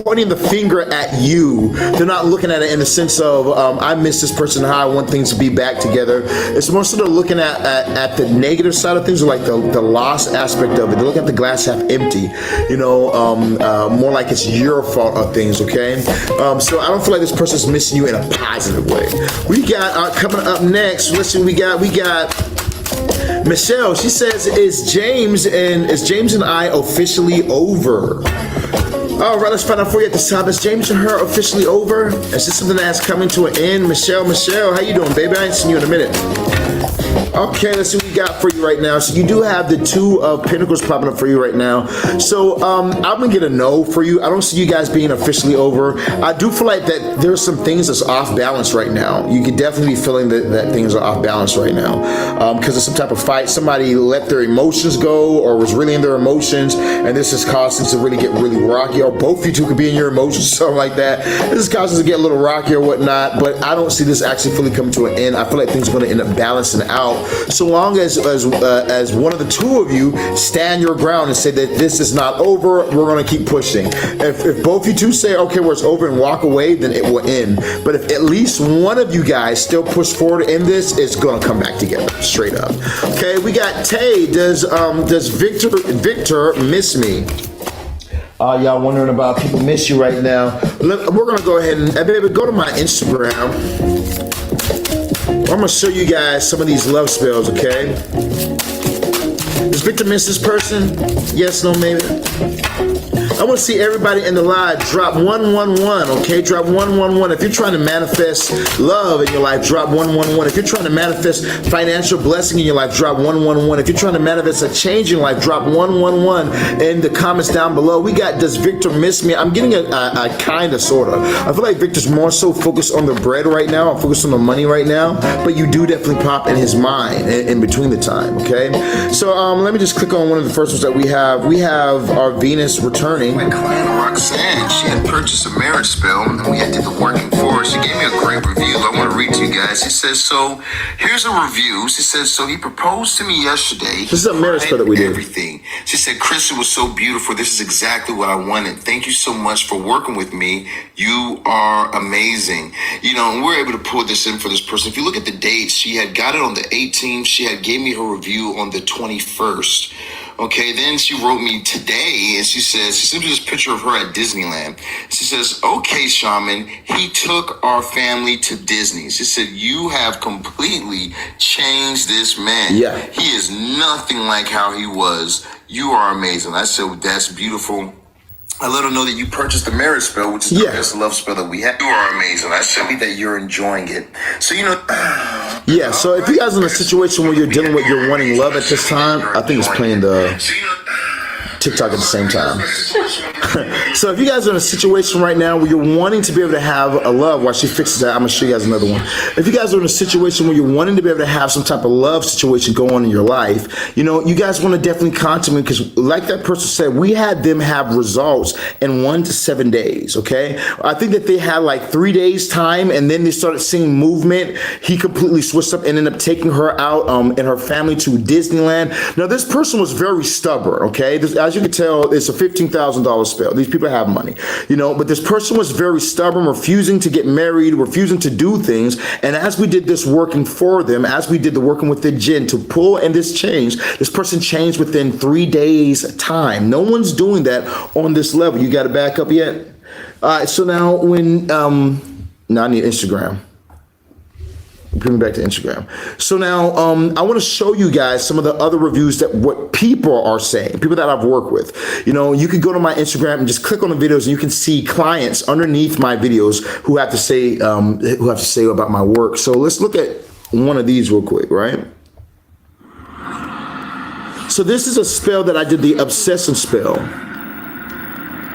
pointing the finger at you. They're not looking at it in the sense of I miss this person, how I want things to be back together. It's more so they're looking at the negative side of things, or like the loss aspect of it. They're looking at the glass half empty, you know, more like it's your fault of things, okay? So I don't feel like this person's missing you in a positive way. We got coming up next, listen, we got Michelle. She says, is James and I officially over? All right, let's find out for you at this time. Is James and her officially over? Is this something that's coming to an end? Michelle, how you doing, baby? I ain't seen you in a minute. Okay, let's see what we got for you right now. So you do have the Two of Pentacles popping up for you right now. So I'm gonna get a no for you. I don't see you guys being officially over. I do feel like that there's some things that's off balance right now. You could definitely be feeling that things are off balance right now because of some type of fight. Somebody let their emotions go or was really in their emotions, and this is causing to really get really rocky. Or both of you two could be in your emotions, something like that. This is causing to get a little rocky or whatnot. But I don't see this actually fully coming to an end. I feel like things are going to end up balancing out. So long as one of the two of you stand your ground and say that this is not over, we're going to keep pushing. If both of you two say, okay, well, it's over and walk away, then it will end. But if at least one of you guys still push forward in this, it's going to come back together, straight up. Okay, we got Tay. Does Victor miss me? Y'all wondering about people miss you right now. We're going to go ahead and baby, go to my Instagram. I'm going to show you guys some of these love spells, okay? Does Victor miss this person? Yes, no, maybe? I want to see everybody in the live drop 111, okay? Drop 111. If you're trying to manifest love in your life, drop 111. If you're trying to manifest financial blessing in your life, drop 111. If you're trying to manifest a change in your life, drop 111 in the comments down below. We got, does Victor miss me? I'm getting a kind of, sort of. I feel like Victor's more so focused on the bread right now. I'm focused on the money right now. But you do definitely pop in his mind in between the time, okay? So let me just click on one of the first ones that we have. We have our Venus returning. okay? My client Roxanne, she had purchased a marriage spell, and we had did the working for her. She gave me a great review. I want to read to you guys. She says, so here's a review. She says, so he proposed to me yesterday. This is a marriage spell that we did. Everything. She said, Chris, it was so beautiful. This is exactly what I wanted. Thank you so much for working with me. You are amazing. You know, and we're able to pull this in for this person. If you look at the dates, she had got it on the 18th. She had gave me her review on the 21st. Okay, then she wrote me today, and she says, she sent me this picture of her at Disneyland. She says, okay, Shaman, he took our family to Disney. She said, you have completely changed this man. Yeah. He is nothing like how he was. You are amazing. I said, that's beautiful. I let her know that you purchased the marriage spell, which is the best love spell that we have. You are amazing. I said that you're enjoying it. So, you know. Yeah, so if you guys are in a situation where you're dealing with you're wanting love at this time, I think it's playing the TikTok at the same time. So if you guys are in a situation right now where you're wanting to be able to have a love, while she fixes that, I'm going to show you guys another one. If you guys are in a situation where you're wanting to be able to have some type of love situation go on in your life, you know, you guys want to definitely contact me because like that person said, we had them have results in 1 to 7 days, okay? I think that they had like 3 days time and then they started seeing movement. He completely switched up and ended up taking her out and her family to Disneyland. Now, this person was very stubborn, okay? As you can tell, it's a $15,000 spell. These people have money, you know, but this person was very stubborn, refusing to get married, refusing to do things. And as we did this working for them, as we did the working with the jinn to pull and this change, this person changed within 3 days time. No one's doing that on this level. You got to back up yet? All right. So now when, now I need Instagram. Bring me back to Instagram. So now I want to show you guys some of the other reviews that what people are saying, people that I've worked with. You know, you can go to my Instagram and just click on the videos and you can see clients underneath my videos who have to say about my work. So let's look at one of these real quick, right? So this is a spell that I did, the obsession spell.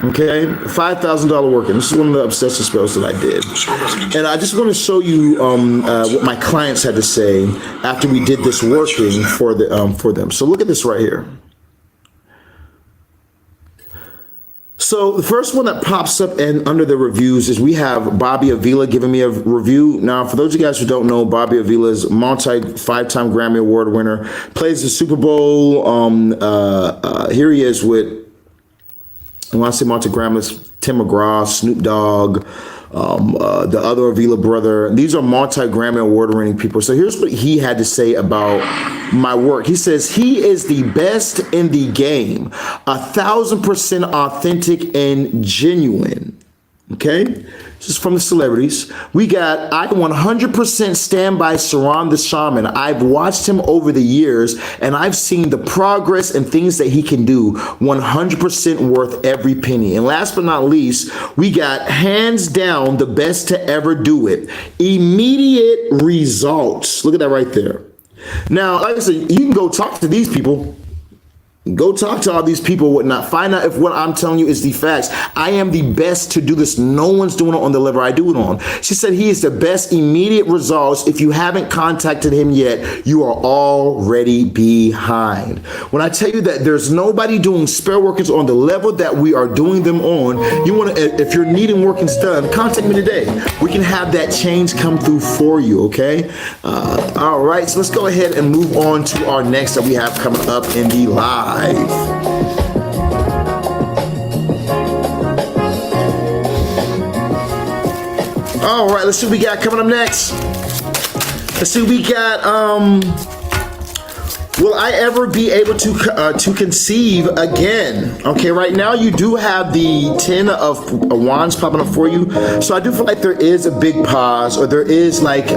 Okay, $5,000 working. This is one of the obsession spells that I did. And I just want to show you what my clients had to say after we did this working for them. So look at this right here. So the first one that pops up and under the reviews is we have Bobby Avila giving me a review. Now, for those of you guys who don't know, Bobby Avila is a five-time Grammy Award winner, plays the Super Bowl. Here he is with, when I say multi-Grammys, Tim McGraw, Snoop Dogg, the other Avila brother. These are multi-Grammy award-winning people. So here's what he had to say about my work. He says, he is the best in the game, 1,000% authentic and genuine. Okay, this is from the celebrities. We got, I 100% stand by Sirron the Shaman. I've watched him over the years and I've seen the progress and things that he can do. 100% worth every penny. And last but not least, we got hands down the best to ever do it. Immediate results. Look at that right there. Now, like I said, you can go talk to these people. Go talk to all these people, whatnot. Find out if what I'm telling you is the facts. I am the best to do this. No one's doing it on the level I do it on. She said he is the best immediate results. If you haven't contacted him yet, you are already behind. When I tell you that there's nobody doing spell workings on the level that we are doing them on, you want to, if you're needing workings done, contact me today. We can have that change come through for you, okay? All right, so let's go ahead and move on to our next that we have coming up in the live. All right, let's see what we got coming up next. Let's see what we got. Will I ever be able to conceive again? Okay, right now you do have the 10 of wands popping up for you. So I do feel like there is a big pause, or there is like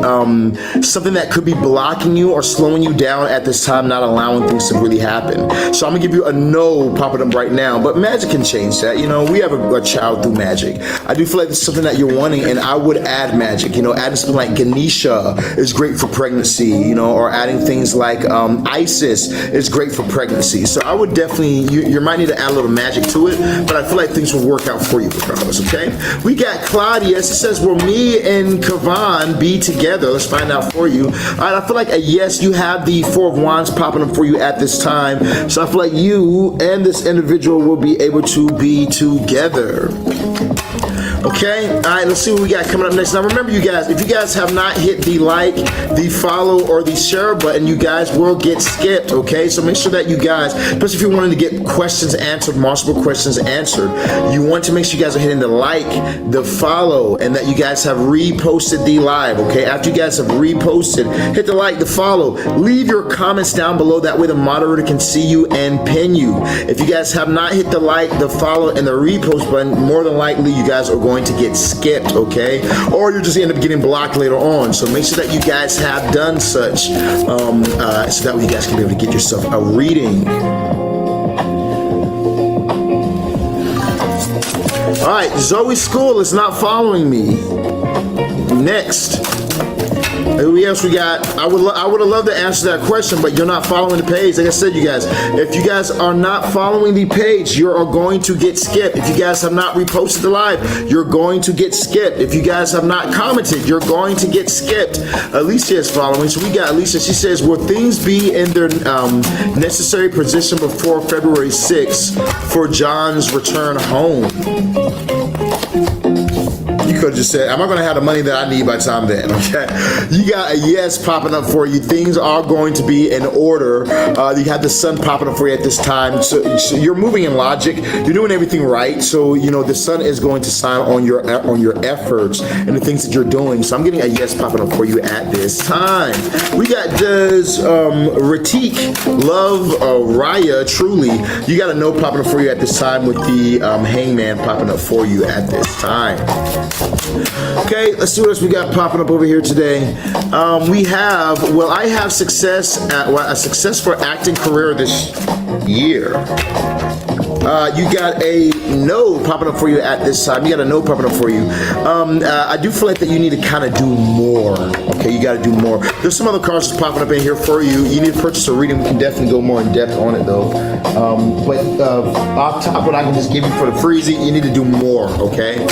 something that could be blocking you or slowing you down at this time, not allowing things to really happen. So I'm gonna give you a no popping up right now, but magic can change that. You know, we have a child through magic. I do feel like it's something that you're wanting, and I would add magic. You know, adding something like Ganesha is great for pregnancy, you know, or adding things like ice HEXES is great for pregnancy. So I would definitely, you might need to add a little magic to it, but I feel like things will work out for you regardless, okay? We got Claudia. It says, will me and Kavan be together? Let's find out for you. All right, I feel like a yes. You have the Four of Wands popping up for you at this time. So I feel like you and this individual will be able to be together. Okay, all right, let's see what we got coming up next. Now remember, you guys, if you guys have not hit the like, the follow, or the share button, you guys will get skipped, okay? So make sure that you guys, especially if you're wanting to get questions answered, multiple questions answered, you want to make sure you guys are hitting the like, the follow, and that you guys have reposted the live, okay? After you guys have reposted, hit the like, the follow, leave your comments down below. That way the moderator can see you and pin you. If you guys have not hit the like, the follow, and the repost button, more than likely you guys are going to get skipped, okay? Or you'll just end up getting blocked later on. So make sure that you guys have done such, so that way you guys can be able to get yourself a reading. All right, Zoe School is not following me. Next. Who else we got? I would have loved to answer that question, but you're not following the page. Like I said, you guys, if you guys are not following the page, you are going to get skipped. If you guys have not reposted the live, you're going to get skipped. If you guys have not commented, you're going to get skipped. Alicia is following. So we got Alicia. She says, will things be in their necessary position before February 6th for John's return home? You could have just said, am I going to have the money that I need by the time then? Okay. You got a yes popping up for you. Things are going to be in order. You have the sun popping up for you at this time. So you're moving in logic. You're doing everything right. So, you know, the sun is going to shine on your efforts and the things that you're doing. So I'm getting a yes popping up for you at this time. We got does Ratik love Raya truly? You got a no popping up for you at this time with the hangman popping up for you at this time. Okay, let's see what else we got popping up over here today. We have, well, I have success at a successful acting career this year. You got a no popping up for you at this time. You got a no popping up for you. I do feel like that you need to kind of do more. Okay, you got to do more. There's some other cards that's popping up in here for you. You need to purchase a reading. We can definitely go more in depth on it though. But off top, what I can just give you for the freezy, you need to do more. Okay.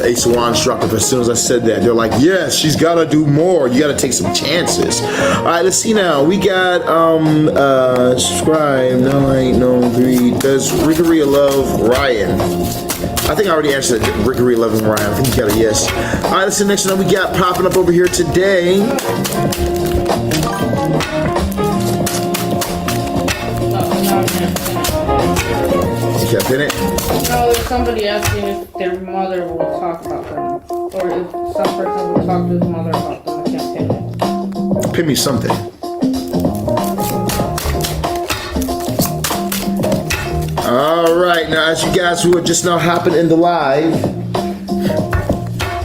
Ace of Wands dropped up as soon as I said that. They're like, yes, she's got to do more. You got to take some chances. All right, let's see now. We got subscribe. No, 3. Does Rickeria love Ryan? I think I already answered that. Rickeria loving Ryan. I think you got a yes. All right, let's see the next one we got popping up over here today. You kept in it? No, it's somebody asking if their mother will talk about them. Or if some person will talk to his mother about them. I can't pin it. Pin me something. All right, now as you guys who are just now hopping in the live,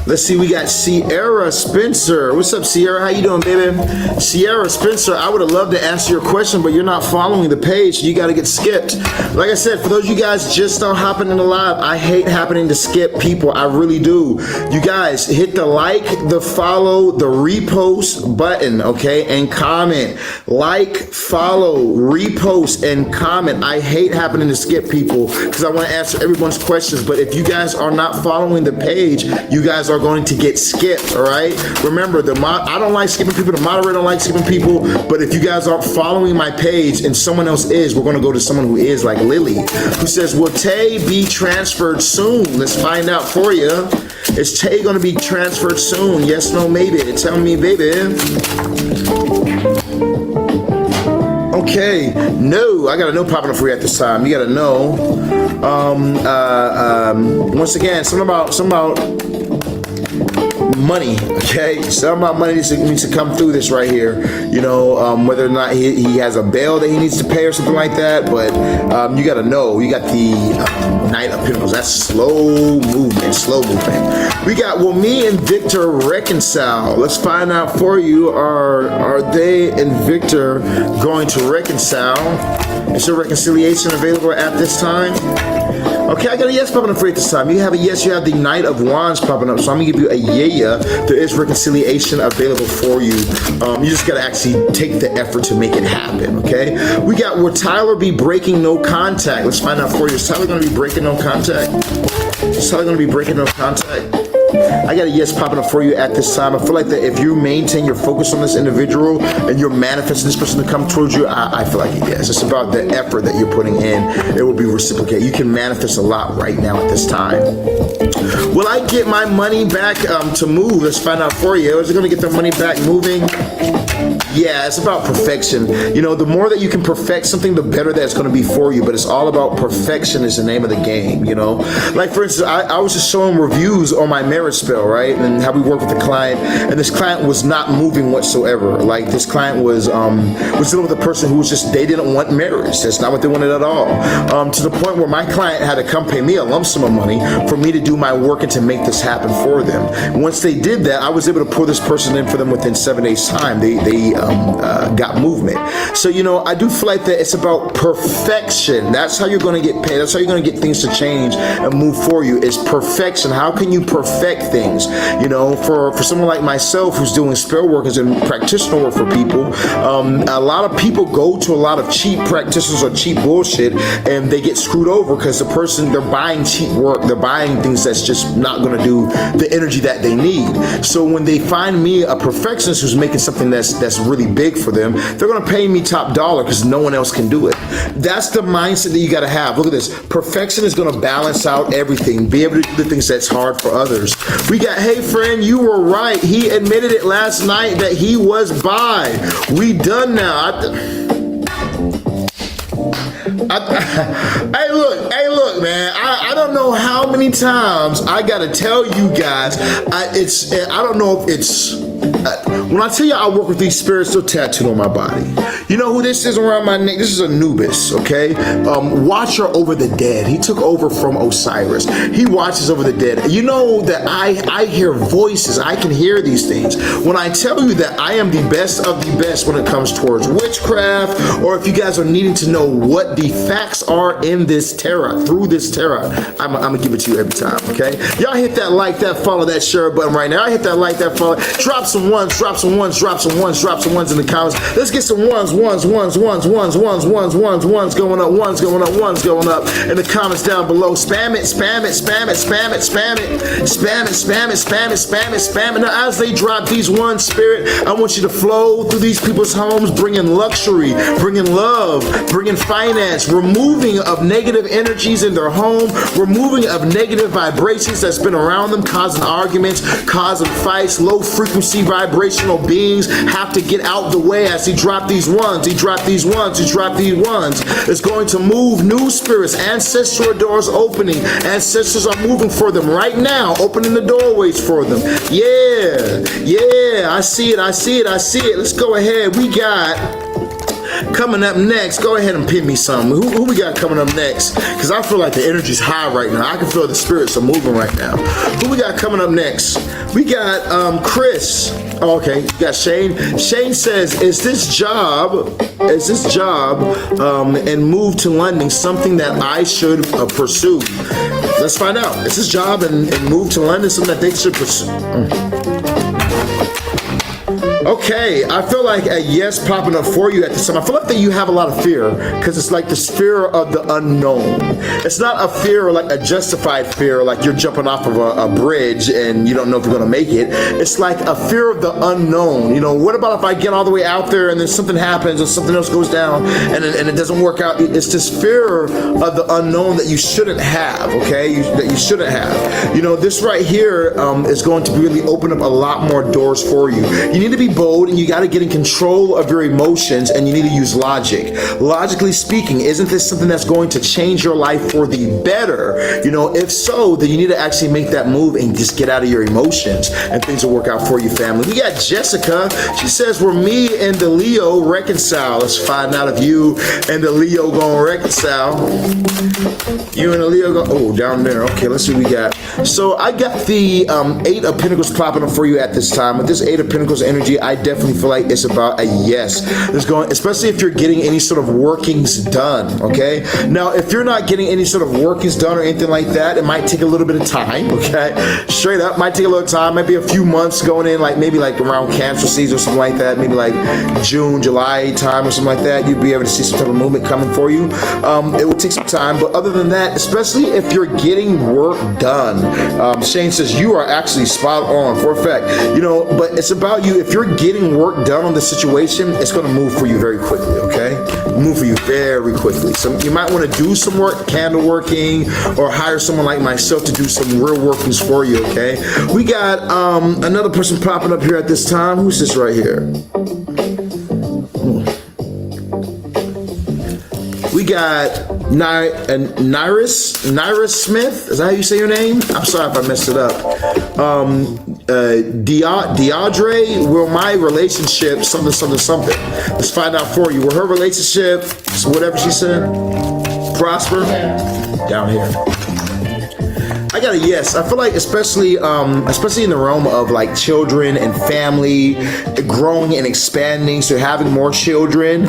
let's see, we got Sierra Spencer. What's up, Sierra? How you doing, baby? Sierra Spencer, I would have loved to answer your question, but you're not following the page, so you got to get skipped. Like I said, for those of you guys just now hopping in the live, I hate happening to skip people. I really do. You guys, hit the like, the follow, the repost button, okay? And comment. Like, follow, repost, and comment. I hate happening to skip people because I want to answer everyone's questions, but if you guys are not following the page, you guys are going to get skipped, all right? Remember, I don't like skipping people, the moderator don't like skipping people, but if you guys aren't following my page and someone else is, we're going to go to someone who is, like Lily, who says, will Tay be transferred soon? Let's find out for you. Is Tay going to be transferred soon? Yes, no, maybe. Tell me, baby. Okay, no, I got a no popping up for you at this time. You got a no. Once again, something about money, okay? Something about money needs to come through this right here. You know, whether or not he has a bail that he needs to pay or something like that, but you got to know. You got the Knight of Pentacles. That's slow movement. We got, will me and Victor reconcile? Let's find out for you. Are they and Victor going to reconcile? Is there reconciliation available at this time? Okay, I got a yes popping up for you this time. You have a yes, you have the Knight of Wands popping up. So I'm going to give you a yeah. There is reconciliation available for you. You just got to actually take the effort to make it happen, okay? We got, will Tyler be breaking no contact? Let's find out for you. Is Tyler going to be breaking no contact? Is Tyler going to be breaking no contact? I got a yes popping up for you at this time. I feel like that if you maintain your focus on this individual and you're manifesting this person to come towards you, I feel like a yes. It's about the effort that you're putting in. It will be reciprocated. You can manifest a lot right now at this time. Will I get my money back to move? Let's find out for you. Is it going to get their money back moving? Yeah, it's about perfection. You know, the more that you can perfect something, the better that's going to be for you. But it's all about perfection is the name of the game, you know? Like, for instance, I was just showing reviews on my marriage spell, right? And how we work with the client. And this client was not moving whatsoever. Like, this client was dealing with a person who was just, they didn't want marriage. That's not what they wanted at all. To the point where my client had to come pay me a lump sum of money for me to do my work and to make this happen for them. Once they did that, I was able to pull this person in for them within 7 days' time. They got movement. So, you know, I do feel like that it's about perfection. That's how you're going to get paid. That's how you're going to get things to change and move for you, is perfection. How can you perfect things? You know, for someone like myself who's doing spell work and practitioner work for people, a lot of people go to a lot of cheap practitioners or cheap bullshit and they get screwed over because the person, they're buying cheap work. They're buying things that's just not going to do the energy that they need. So when they find me, a perfectionist who's making something that's really big for them, they're going to pay me top dollar because no one else can do it. That's the mindset that you got to have. Look at this. Perfection is going to balance out everything. Be able to do the things that's hard for others. We got, hey friend, you were right. He admitted it last night that he was bi. We done now. Hey look, man. I don't know how many times I gotta tell you guys. I don't know if it's. When I tell you I work with these spirits still tattooed on my body. You know who this is around my neck? This is Anubis, okay? Watcher over the dead. He took over from Osiris. He watches over the dead. You know that I hear voices. I can hear these things. When I tell you that I am the best of the best when it comes towards witchcraft, or if you guys are needing to know what the facts are in this tarot, through this tarot, I'm gonna give it to you every time, okay? Y'all hit that like, that follow, that share button right now. I hit that like, that follow. Drop some ones, drop some ones, drop some ones, drop some ones in the comments. Let's get some ones going up, ones going up in the comments down below. Spam it. Now as they drop these ones, spirit, I want you to flow through these people's homes, bringing luxury, bringing love, bringing finance, removing of negative energies in their home, removing of negative vibrations that's been around them, causing arguments, causing fights. Low frequency vibrational beings have to get out the way as he drop these ones. He drop these ones. It's going to move new spirits. Ancestral doors opening. Ancestors are moving for them right now, opening the doorways for them. Yeah, I see it. Let's go ahead. We got coming up next. Go ahead and pin me some. Who we got coming up next? Because I feel like the energy's high right now. I can feel the spirits are moving right now. Who we got coming up next? We got Chris. Oh, okay, you got Shane. Shane says, is this job and move to London something that I should pursue? Let's find out. Is this job and move to London something that they should pursue? Okay, I feel like a yes popping up for you at this time. I feel like that you have a lot of fear because it's like this fear of the unknown. It's not a fear like a justified fear, like you're jumping off of a bridge and you don't know if you're going to make it. It's like a fear of the unknown. You know, what about if I get all the way out there and then something happens or something else goes down and it doesn't work out? It's this fear of the unknown that you shouldn't have, okay? That you shouldn't have. You know, this right here is going to really open up a lot more doors for you. You need to be bold and you got to get in control of your emotions and you need to use logic. Logically speaking, isn't this something that's going to change your life for the better? You know, if so, then you need to actually make that move and just get out of your emotions and things will work out for you, family. We got Jessica. She says, were me and the Leo reconcile? Let's find out if you and the Leo gonna reconcile. You and the Leo go, oh, down there. Okay, let's see what we got. So I got the 8 of Pentacles popping up for you at this time. With this 8 of Pentacles energy, I definitely feel like it's about a yes. There's going, especially if you're getting any sort of workings done, okay? Now, if you're not getting any sort of workings done or anything like that, it might take a little bit of time, okay? Straight up, might take a little time, might be a few months going in, like maybe like around Cancer season or something like that, maybe like June, July time or something like that, you'd be able to see some type of movement coming for you. It would take some time, but other than that, especially if you're getting work done, Shane says you are actually spot on for a fact, you know, but it's about you. If you're getting work done on the situation, it's going to move for you very quickly, okay? Move for you very quickly. So you might want to do some work, candle working, or hire someone like myself to do some real workings for you, okay? We got another person popping up here at this time. Who's this right here? We got Nyrus Smith. Is that how you say your name? I'm sorry if I messed it up. Deandre, will my relationship something? Let's find out for you. Will her relationship, whatever she said, prosper? Down here. I got a yes. I feel like especially in the realm of like children and family, growing and expanding, so having more children,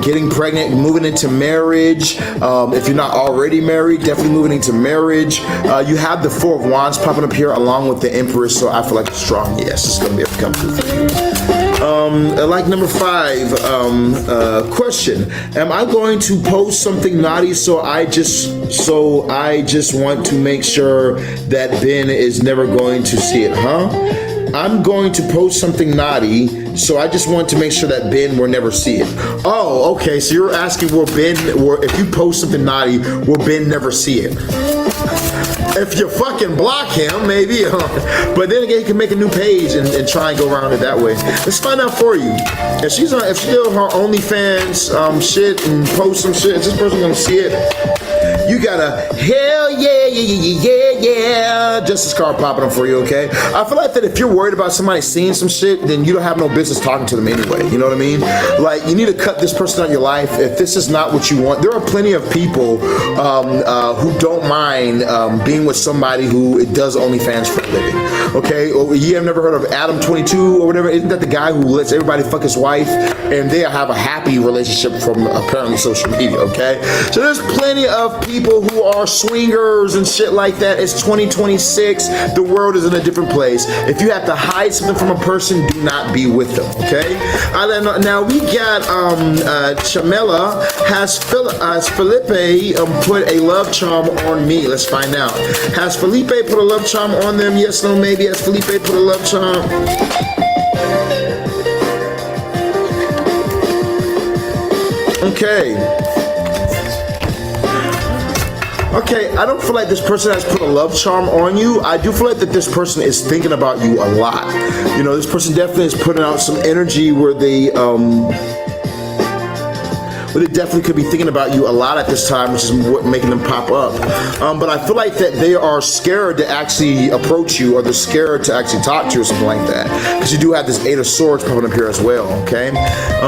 getting pregnant, moving into marriage. If you're not already married, definitely moving into marriage. You have the Four of Wands popping up here along with the Empress, so I feel like a strong yes. It's gonna be able to come through for you. Like number 5, question: am I going to post something naughty so I just want to make sure that Ben is never going to see it, huh? I'm going to post something naughty, so I just want to make sure that Ben will never see it. Oh, okay, so you're asking if you post something naughty, will Ben never see it? If you fucking block him, maybe. But then again, you can make a new page and try and go around it that way. Let's find out for you. If she does her OnlyFans shit and post some shit, is this person gonna see it? You got a hell yeah, Justice card popping up for you, okay? I feel like that if you're worried about somebody seeing some shit, then you don't have no business talking to them anyway. You know what I mean? Like, you need to cut this person out of your life. If this is not what you want, there are plenty of people who don't mind being with somebody who does OnlyFans for a living, okay? Or you have never heard of Adam 22 or whatever? Isn't that the guy who lets everybody fuck his wife and they have a happy relationship from apparently social media, okay? So there's plenty of people who are swingers and shit like that. It's 2026. The world is in a different place. If you have to hide something from a person, do not be with them, okay? Now we got Chamela. Has Felipe put a love charm on me? Let's find out. Has Felipe put a love charm on them? Yes, no, maybe. Has Felipe put a love charm? Okay, I don't feel like this person has put a love charm on you. I do feel like that this person is thinking about you a lot. You know, this person definitely is putting out some energy where they definitely could be thinking about you a lot at this time, which is what making them pop up. But I feel like that they are scared to actually approach you, or they're scared to actually talk to you or something like that. Because you do have this 8 of Swords popping up here as well, okay?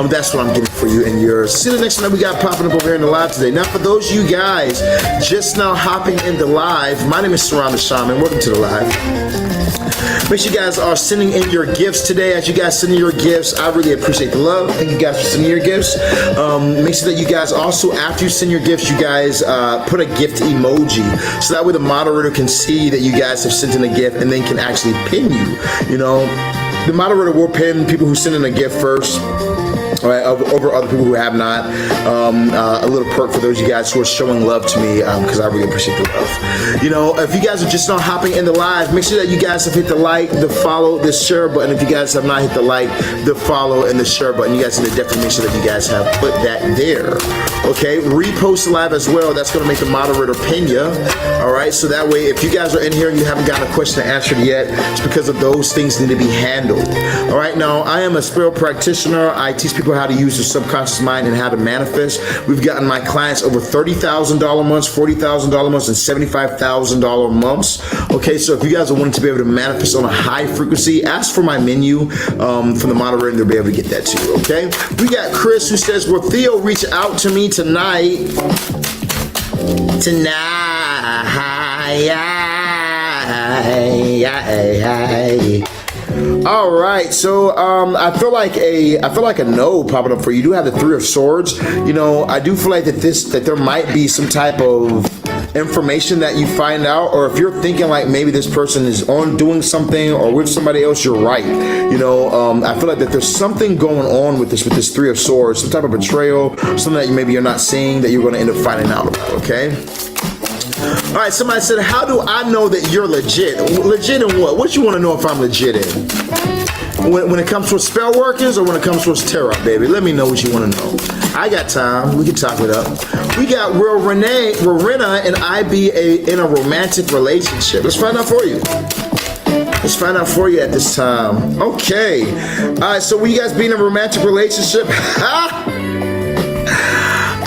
That's what I'm getting for you and yours. See the next one that we got popping up over here in the live today. Now, for those of you guys just now hopping in the live, my name is Sirron the Shaman. Welcome to the live. Make sure you guys are sending in your gifts today. As you guys send in your gifts, I really appreciate the love. Thank you guys for sending your gifts. Make sure that you guys also, after you send your gifts, you guys put a gift emoji, so that way the moderator can see that you guys have sent in a gift and then can actually pin you. You know, the moderator will pin people who send in a gift first. All right, over other people who have not. A little perk for those of you guys who are showing love to me, because I really appreciate the love. You know, if you guys are just now hopping in the live, make sure that you guys have hit the like, the follow, the share button. If you guys have not hit the like, the follow, and the share button, you guys need to definitely make sure that you guys have put that there. Okay, repost the live as well. That's going to make the moderator pin you. All right, so that way, if you guys are in here and you haven't gotten a question answered yet, it's because of those things need to be handled. All right, now I am a spiritual practitioner. I teach people how to use their subconscious mind and how to manifest. We've gotten my clients over $30,000 months, $40,000 months, and $75,000 months. Okay, so if you guys are wanting to be able to manifest on a high frequency, ask for my menu from the moderator and they'll be able to get that to you, okay? We got Chris who says, will Theo reach out to me tonight? All right, so I feel like a no popping up for you. You do have the Three of Swords. You know, I do feel like that there might be some type of information that you find out, or if you're thinking like maybe this person is on doing something or with somebody else, you're right. You know, I feel like that there's something going on with this Three of Swords, some type of betrayal, something that maybe you're not seeing that you're going to end up finding out about. Okay. All right, somebody said, how do I know that you're legit? Legit in what? What you want to know if I'm legit in? When it comes to spell workings or when it comes to tarot, baby? Let me know what you want to know. I got time. We can talk it up. We got, will Rena and I be in a romantic relationship? Let's find out for you. Let's find out for you at this time. Okay. All right, so will you guys be in a romantic relationship?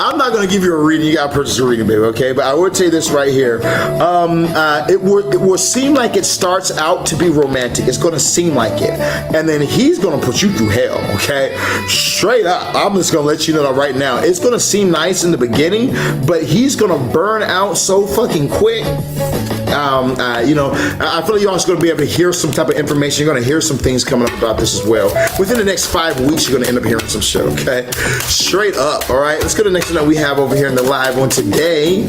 I'm not going to give you a reading. You got to purchase a reading, baby, okay? But I will tell you this right here. It will seem like it starts out to be romantic. It's going to seem like it. And then he's going to put you through hell, okay? Straight up. I'm just going to let you know that right now. It's going to seem nice in the beginning, but he's going to burn out so fucking quick. You know, I feel like you're also going to be able to hear some type of information. You're going to hear some things coming up about this as well. Within the next 5 weeks, you're going to end up hearing some shit, okay? Straight up, all right? Let's go to the next one that we have over here in the live one today.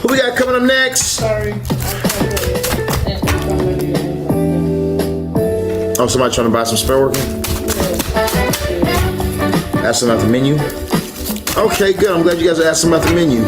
Who we got coming up next? Sorry. Oh, somebody trying to buy some spell working? Asking about the menu? Okay, good. I'm glad you guys are asking about the menu.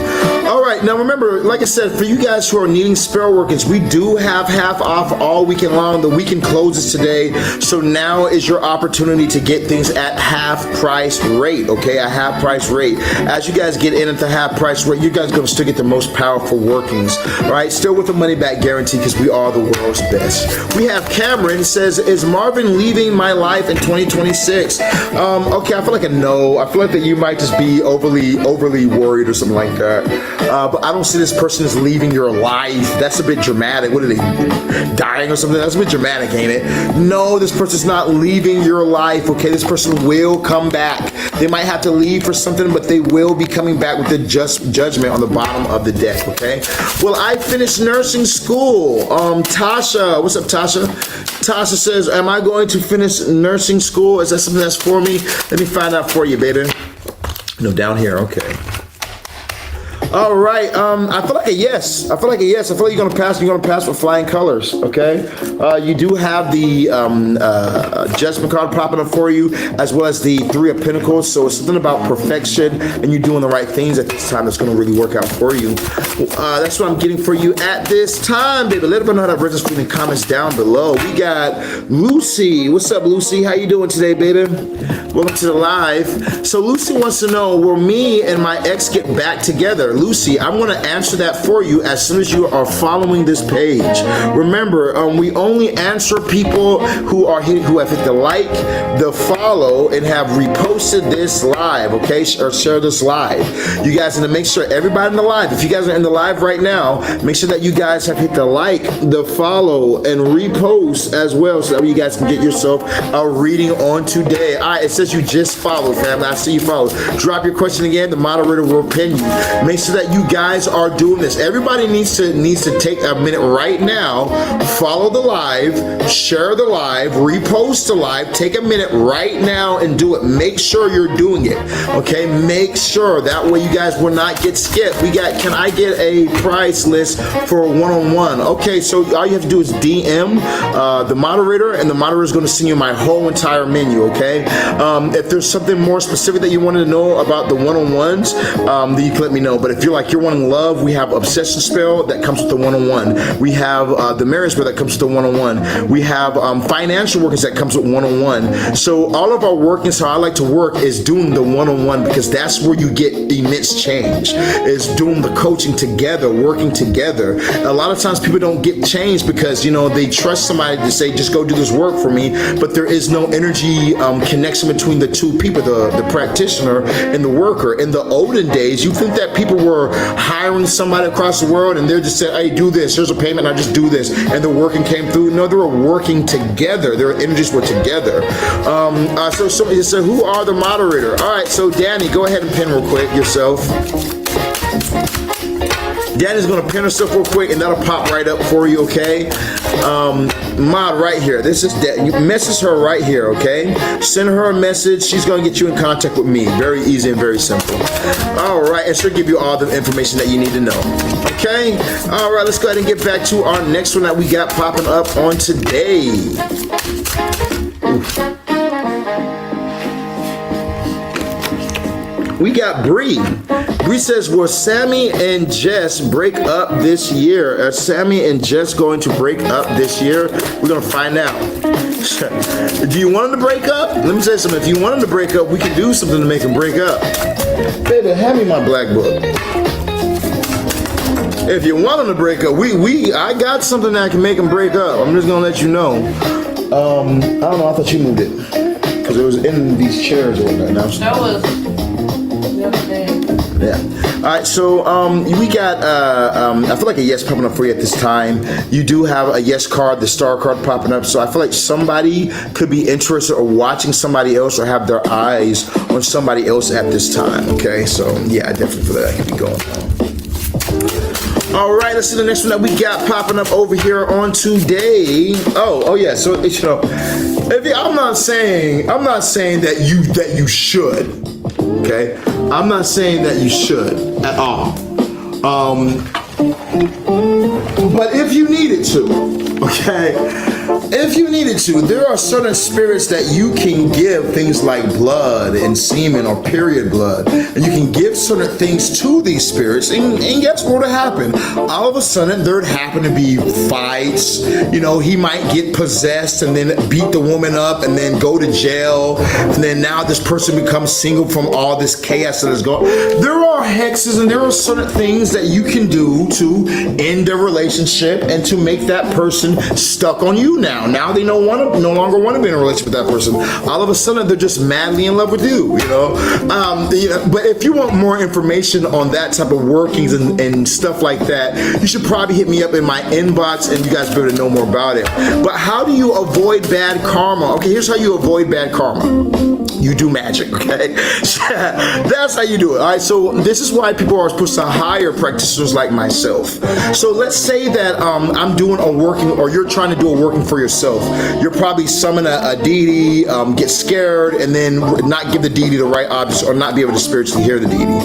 All right, now remember, like I said, for you guys who are needing spell workings, we do have half off all weekend long. The weekend closes today, so now is your opportunity to get things at half price rate, okay? A half price rate. As you guys get in at the half price rate, you guys are going to still get the most powerful workings, all right? Still with the money back guarantee because we are the world's best. We have Cameron says, is Marvin leaving my life in 2026? Okay, I feel like a no. I feel like that you might just be overly worried or something like that. But I don't see this person as leaving your life. That's a bit dramatic. What are they, dying or something? That's a bit dramatic, ain't it? No, this person's not leaving your life, okay? This person will come back. They might have to leave for something, but they will be coming back with the just judgment on the bottom of the deck, okay? Well, I finished nursing school. Tasha, what's up, Tasha? Tasha says, am I going to finish nursing school? Is that something that's for me? Let me find out for you, baby. No, down here, okay. All right, I feel like a yes. I feel like you're gonna pass. You're gonna pass with flying colors. Okay. You do have the Judgment card popping up for you, as well as the Three of Pentacles. So it's something about perfection, and you're doing the right things at this time. That's gonna really work out for you. That's what I'm getting for you at this time, baby. Let me know how that registered in the comments down below. We got Lucy. What's up, Lucy? How you doing today, baby? Welcome to the live. So Lucy wants to know, will me and my ex get back together? Lucy, I'm going to answer that for you as soon as you are following this page. Remember, we only answer people who have hit the like, the follow, and have reposted this live, okay, or share this live. You guys need to make sure everybody in the live, if you guys are in the live right now, make sure that you guys have hit the like, the follow, and repost as well, so that you guys can get yourself a reading on today. All right, it says you just followed, family. I see you followed. Drop your question again. The moderator will pin you. Make sure that you guys are doing this. Everybody needs to take a minute right now, follow the live, share the live, repost the live. Take a minute right now and do it. Make sure you're doing it, okay? Make sure. That way you guys will not get skipped. We got, can I get a price list for a one-on-one? Okay, so all you have to do is DM the moderator, and the moderator is going to send you my whole entire menu, okay? If there's something more specific that you wanted to know about the one-on-ones, then you can let me know. But if you're like, you're wanting love, we have obsession spell that comes with the one-on-one. We have the marriage spell that comes with the one-on-one. We have financial workings that comes with one-on-one. So all of our workings, how I like to work, is doing the one-on-one, because that's where you get immense change, is doing the coaching together, working together. A lot of times people don't get change because, you know, they trust somebody to say, just go do this work for me, but there is no energy connection between the two people, the practitioner and the worker. In the olden days, you think that people were hiring somebody across the world and they're just saying, hey, do this, here's a payment, I just do this, and the working came through. No, they were working together. Their energies were together. So somebody said, who are the moderator? All right, so Danny, go ahead and pin real quick yourself. Danny's gonna pin herself real quick and that'll pop right up for you, okay? Mod right here. This is that. You message her right here, okay? Send her a message. She's gonna get you in contact with me. Very easy and very simple. All right, and she'll give you all the information that you need to know. Okay? All right, let's go ahead and get back to our next one that we got popping up on today. Oof. We got Bree. Bree says, will Sammy and Jess break up this year? Are Sammy and Jess going to break up this year? We're going to find out. Do you want them to break up? Let me say something. If you want them to break up, we can do something to make them break up. Baby, hand me my black book. If you want them to break up, I got something that can make them break up. I'm just going to let you know. I don't know. I thought you moved it. Because it was in these chairs over there. That was... Yeah. All right. So we got. I feel like a yes popping up for you at this time. You do have a yes card, the star card popping up. So I feel like somebody could be interested or watching somebody else or have their eyes on somebody else at this time. Okay. So yeah, I definitely feel that could be going on. All right. Let's see the next one that we got popping up over here on today. Oh yeah. So I'm not saying that you should. Okay, I'm not saying that you should at all. But if you needed to, okay, if you needed to, there are certain spirits that you can give things like blood and semen or period blood, and you can give certain things to these spirits, and guess what would happen? All of a sudden, there'd happen to be fights. You know, he might get possessed and then beat the woman up and then go to jail, and then now this person becomes single from all this chaos that is going. There are hexes and there are certain things that you can do to end a relationship and to make that person stuck on you now. Now they no longer want to be in a relationship with that person. All of a sudden, they're just madly in love with you, you know? But if you want more information on that type of workings and stuff like that, you should probably hit me up in my inbox and you guys be able to know more about it. But how do you avoid bad karma? Okay, here's how you avoid bad karma. You do magic, okay? That's how you do it, all right? So this is why people are supposed to hire practitioners like myself. So let's say that I'm doing a working, or you're trying to do a working for yourself. You're probably summon a deity, get scared, and then not give the deity the right objects, or not be able to spiritually hear the deity.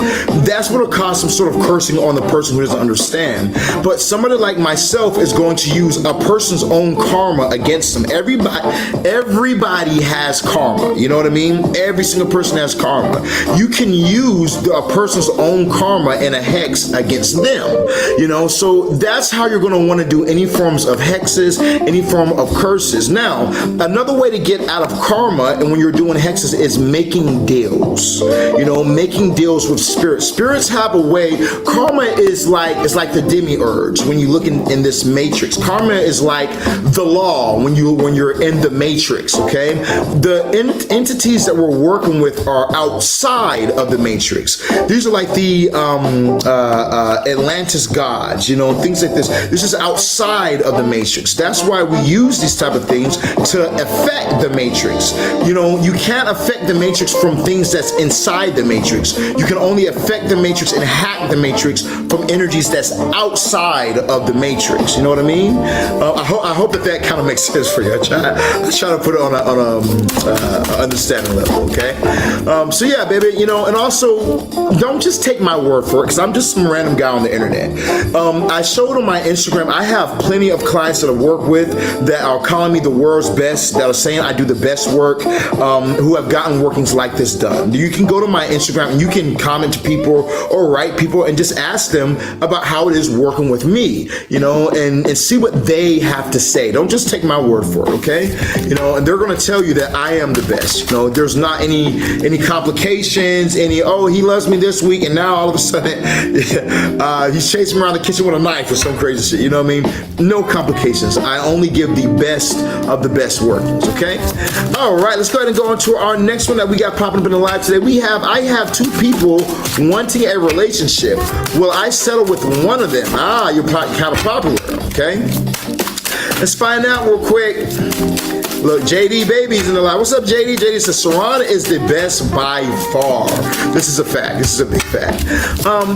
That's what will cause some sort of cursing on the person who doesn't understand. But somebody like myself is going to use a person's own karma against them. Everybody has karma, you know what I mean? Every single person has karma. You can use a person's own karma in a hex against them, you know? So that's how you're going to want to do any forms of hexes, any form of curses. Now, another way to get out of karma and when you're doing hexes is making deals, you know, making deals with spirits. Spirits have a way. Karma is like, it's like the demiurge when you look in this matrix. Karma is like the law when you're in the matrix, okay? The entities that we're working with are outside of the matrix. These are like the Atlantis gods, you know, things like this. This is outside of the matrix. That's why we use these type of things to affect the matrix. You know, you can't affect the matrix from things that's inside the matrix. You can only affect the matrix and hack the matrix from energies that's outside of the matrix. You know what I mean? I hope that kind of makes sense for you. I try to put it on a understanding level, okay? So yeah, baby, you know, and also don't just take my word for it, because I'm just some random guy on the internet. I showed on my Instagram, I have plenty of clients that I work with that are calling me the world's best, that are saying I do the best work, who have gotten workings like this done. You can go to my Instagram and you can comment to people or write people and just ask them about how it is working with me, you know, and see what they have to say. Don't just take my word for it, okay? You know, and they're going to tell you that I am the best. You know, there's not any complications, oh, he loves me this week and now all of a sudden he's chasing me around the kitchen with a knife or some crazy shit, you know what I mean? No complications. I only give the best of the best workings, okay? All right, let's go ahead and go on to our next one that we got popping up in the live today. I have two people wanting a relationship. Will I settle with one of them? You're kind of popular, okay? Let's find out real quick. Look, JD Baby's in the live. What's up, JD? JD says Sirron is the best by far. This is a fact. This is a big fact.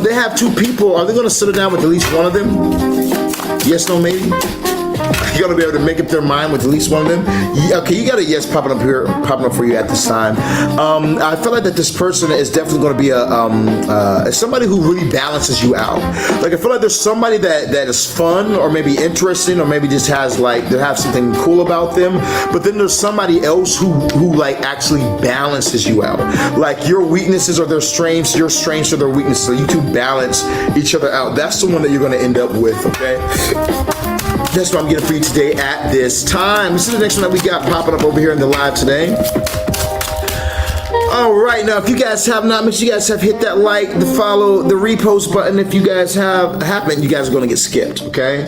They have 2 people. Are they going to settle down with at least one of them? Yes, no, maybe? You're gonna be able to make up their mind with at least one of them. Okay, you got a yes popping up here, popping up for you at this time. I feel like that this person is definitely going to be somebody who really balances you out. Like I feel like there's somebody that is fun or maybe interesting or maybe just has like they have something cool about them. But then there's somebody else who like actually balances you out. Like your weaknesses are their strengths, your strengths are their weaknesses. So you two balance each other out. That's the one that you're going to end up with. Okay. That's what I'm getting for you today at this time. This is the next one that we got popping up over here in the live today. All right, now if you guys have not, make sure you guys have hit that like, the follow, the repost button. If you guys haven't, you guys are going to get skipped, okay?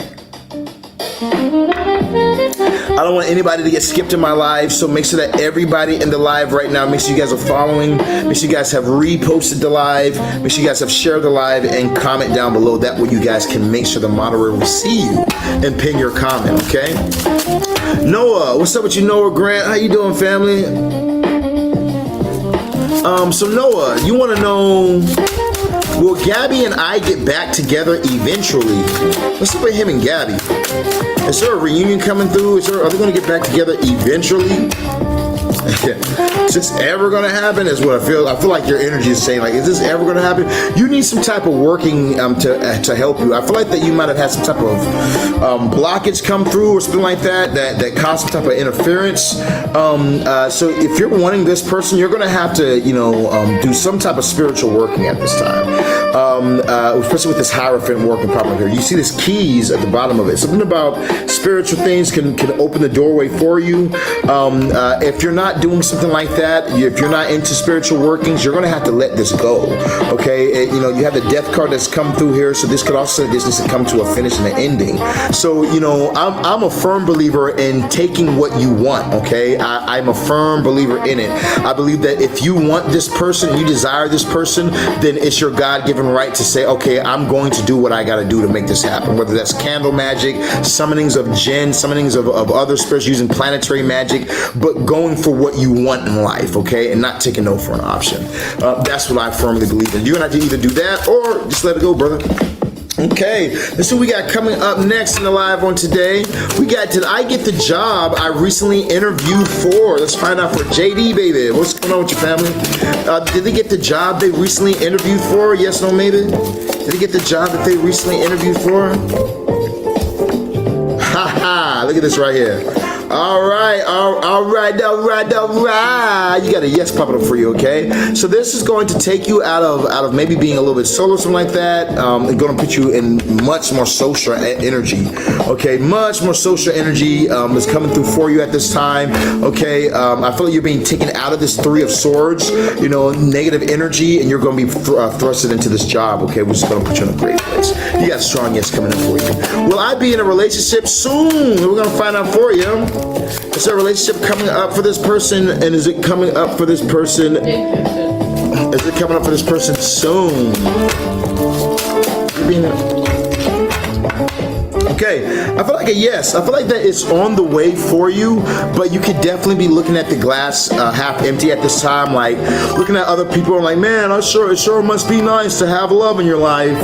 I don't want anybody to get skipped in my live, so make sure that everybody in the live right now, make sure you guys are following, make sure you guys have reposted the live, make sure you guys have shared the live, and comment down below. That way you guys can make sure the moderator will see you and pin your comment, okay? Noah, what's up with you, Noah Grant? How you doing, family? So Noah, you want to know, will Gabby and I get back together eventually? What's up with him and Gabby? Is there a reunion coming through? Are they going to get back together eventually? Is this ever going to happen? Is what I feel. I feel like your energy is saying, like, is this ever going to happen? You need some type of working to help you. I feel like that you might have had some type of blockage come through or something like that caused some type of interference. So if you're wanting this person, you're going to have to, do some type of spiritual working at this time. Especially with this Hierophant working properly here. You see this keys at the bottom of it. Something about spiritual things can open the doorway for you. If you're not doing something like that, if you're not into spiritual workings, you're going to have to let this go. Okay, you have the death card that's come through here, so this could also this needs to come to a finish and an ending. So I'm a firm believer in taking what you want. Okay, I'm a firm believer in it. I believe that if you want this person, you desire this person, then it's your God-given right to say, okay, I'm going to do what I got to do to make this happen. Whether that's candle magic, summonings of jinn, summonings of other spirits using planetary magic, but going for what you want in life, okay, and not taking no for an option. That's what I firmly believe in. You're gonna have to either do that or just let it go, brother. Okay, let's see what we got coming up next in the live on today. We got, did I get the job I recently interviewed for? Let's find out for JD, baby. What's going on with your family? Did they get the job they recently interviewed for? Yes, no, maybe? Did they get the job that they recently interviewed for? Ha ha, look at this right here. All right. You got a yes popping up for you, okay? So this is going to take you out of maybe being a little bit solo or something like that, and going to put you in much more social energy, okay? Much more social energy is coming through for you at this time, okay? I feel like you're being taken out of this 3 of Swords, negative energy, and you're going to be thrusted into this job, okay? Which is going to put you in a great place. You got strong yes coming in for you. Will I be in a relationship soon? We're going to find out for you. Is there a relationship coming up for this person, and is it coming up for this person? Is it coming up for this person soon? Okay, I feel like a yes. I feel like that it's on the way for you, but you could definitely be looking at the glass half empty at this time, like looking at other people and like, man, it sure must be nice to have love in your life.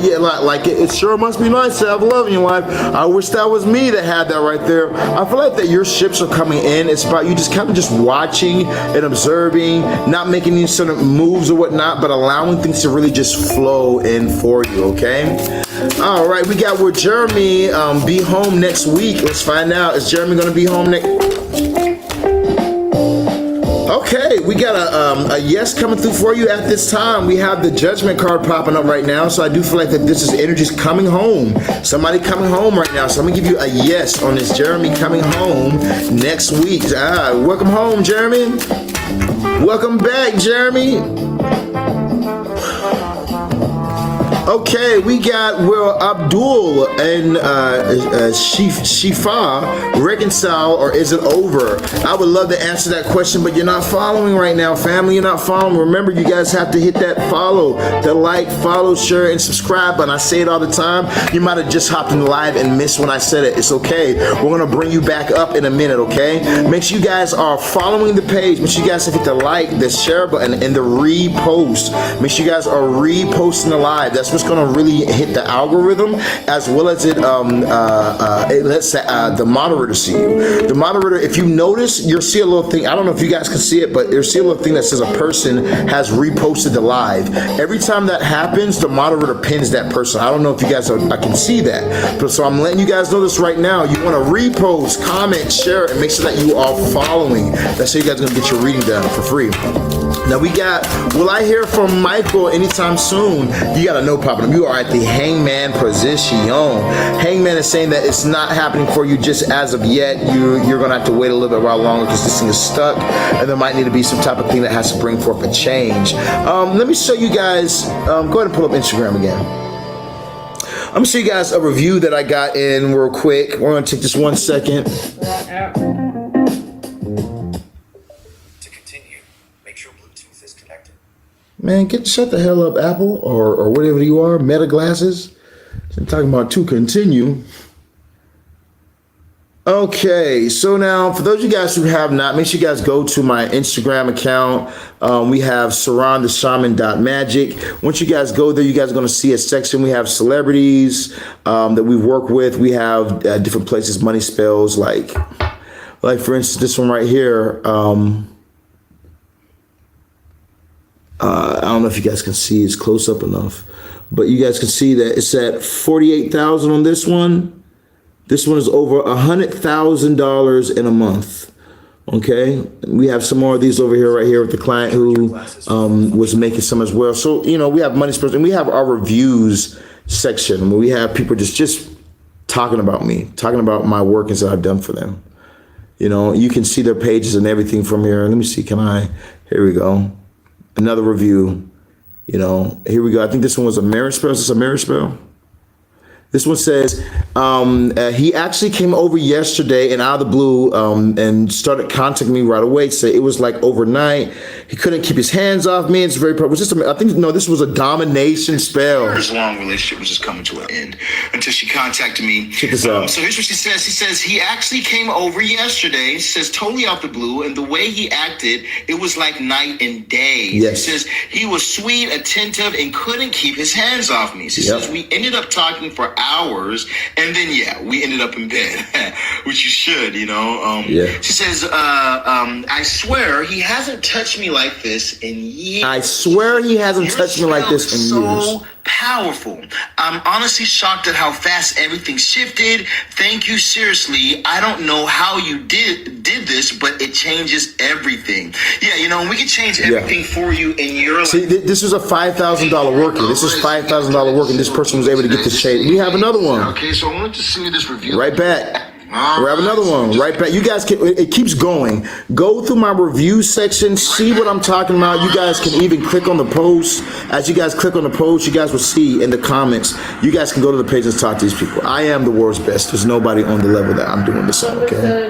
Yeah, like it sure must be nice to have love in your life. I wish that was me that had that right there. I feel like that your ships are coming in. It's about you just kind of just watching and observing, not making any sort of moves or whatnot, but allowing things to really just flow in for you, okay? All right, we got will Jeremy be home next week? Let's find out. Is Jeremy going to be home next? Okay, we got a yes coming through for you at this time. We have the Judgment card popping up right now, so I do feel like that this is energies coming home. Somebody coming home right now, so I'm gonna give you a yes on this Jeremy coming home next week. Welcome home, Jeremy. Welcome back, Jeremy. Okay, we got Abdul and Shifa reconcile, or is it over? I would love to answer that question, but you're not following right now, family. You're not following. Remember, you guys have to hit that follow, the like, follow, share, and subscribe button. I say it all the time. You might have just hopped in live and missed when I said it. It's okay. We're gonna bring you back up in a minute, okay? Make sure you guys are following the page. Make sure you guys hit the like, the share button, and the repost. Make sure you guys are reposting the live. That's what's gonna really hit the algorithm, as well as it lets the moderator see you. The moderator, if you notice, you'll see a little thing. I don't know if you guys can see it, but you'll see a little thing that says a person has reposted the live. Every time that happens, the moderator pins that person. I don't know if you guys I can see that, but so I'm letting you guys know this right now. You want to repost, comment, share, and make sure that you are following. That's how you guys are gonna get your reading done for free. Now we got, will I hear from Michael anytime soon? You got a no problem. You are at the hangman position. Hangman is saying that it's not happening for you just as of yet. You're going to have to wait a little bit while longer because this thing is stuck, and there might need to be some type of thing that has to bring forth a change. Let me show you guys, go ahead and pull up Instagram again. I'm going to show you guys a review that I got in real quick. We're going to take this 1 second. Man, shut the hell up, Apple, or whatever you are, Meta glasses. I'm talking about to continue. Okay, so now for those of you guys who have not, make sure you guys go to my Instagram account. We have Sirron the Shaman.magic. Once you guys go there, you guys are going to see a section. We have celebrities that we work with. We have different places, money spells, like for instance, this one right here. I don't know if you guys can see, it's close up enough, but you guys can see that it's at 48,000 on this one. This one is over $100,000 in a month. Okay, we have some more of these over here, right here with the client who was making some as well. So, you know, we have money spurs, and we have our reviews section where we have people just talking about me, talking about my workings that I've done for them. You know, you can see their pages and everything from here. Let me see, here we go. Another review, you know, here we go. I think this one was a marriage spell. Is this a marriage spell? This one says, he actually came over yesterday and out of the blue and started contacting me right away. So it was like overnight. He couldn't keep his hands off me. It's very probably just, I think, no, this was a domination spell. His long relationship was just coming to an end until she contacted me. Check this out. So here's what she says. She says, he actually came over yesterday. She says, totally out the blue. And the way he acted, it was like night and day. Yes. She says, he was sweet, attentive, and couldn't keep his hands off me. She says, we ended up talking for hours, and then we ended up in bed, which you should, you know. She says, I swear he hasn't touched me like this in years. I swear he hasn't touched me like this in years. So powerful. I'm honestly shocked at how fast everything shifted. Thank you, seriously. I don't know how you did this, but it changes everything. Yeah, you know, we can change everything for you in your life. See, this was a $5,000 working. This is $5,000 working. This person was able to get this shade. We have another one. Okay, so I wanted to send you this review. Right back. We have another one right back. You guys can, it keeps going. Go through my review section, see what I'm talking about. You guys can even click on the post. As you guys click on the post, you guys will see in the comments. You guys can go to the page and talk to these people. I am the world's best. There's nobody on the level that I'm doing this on, okay?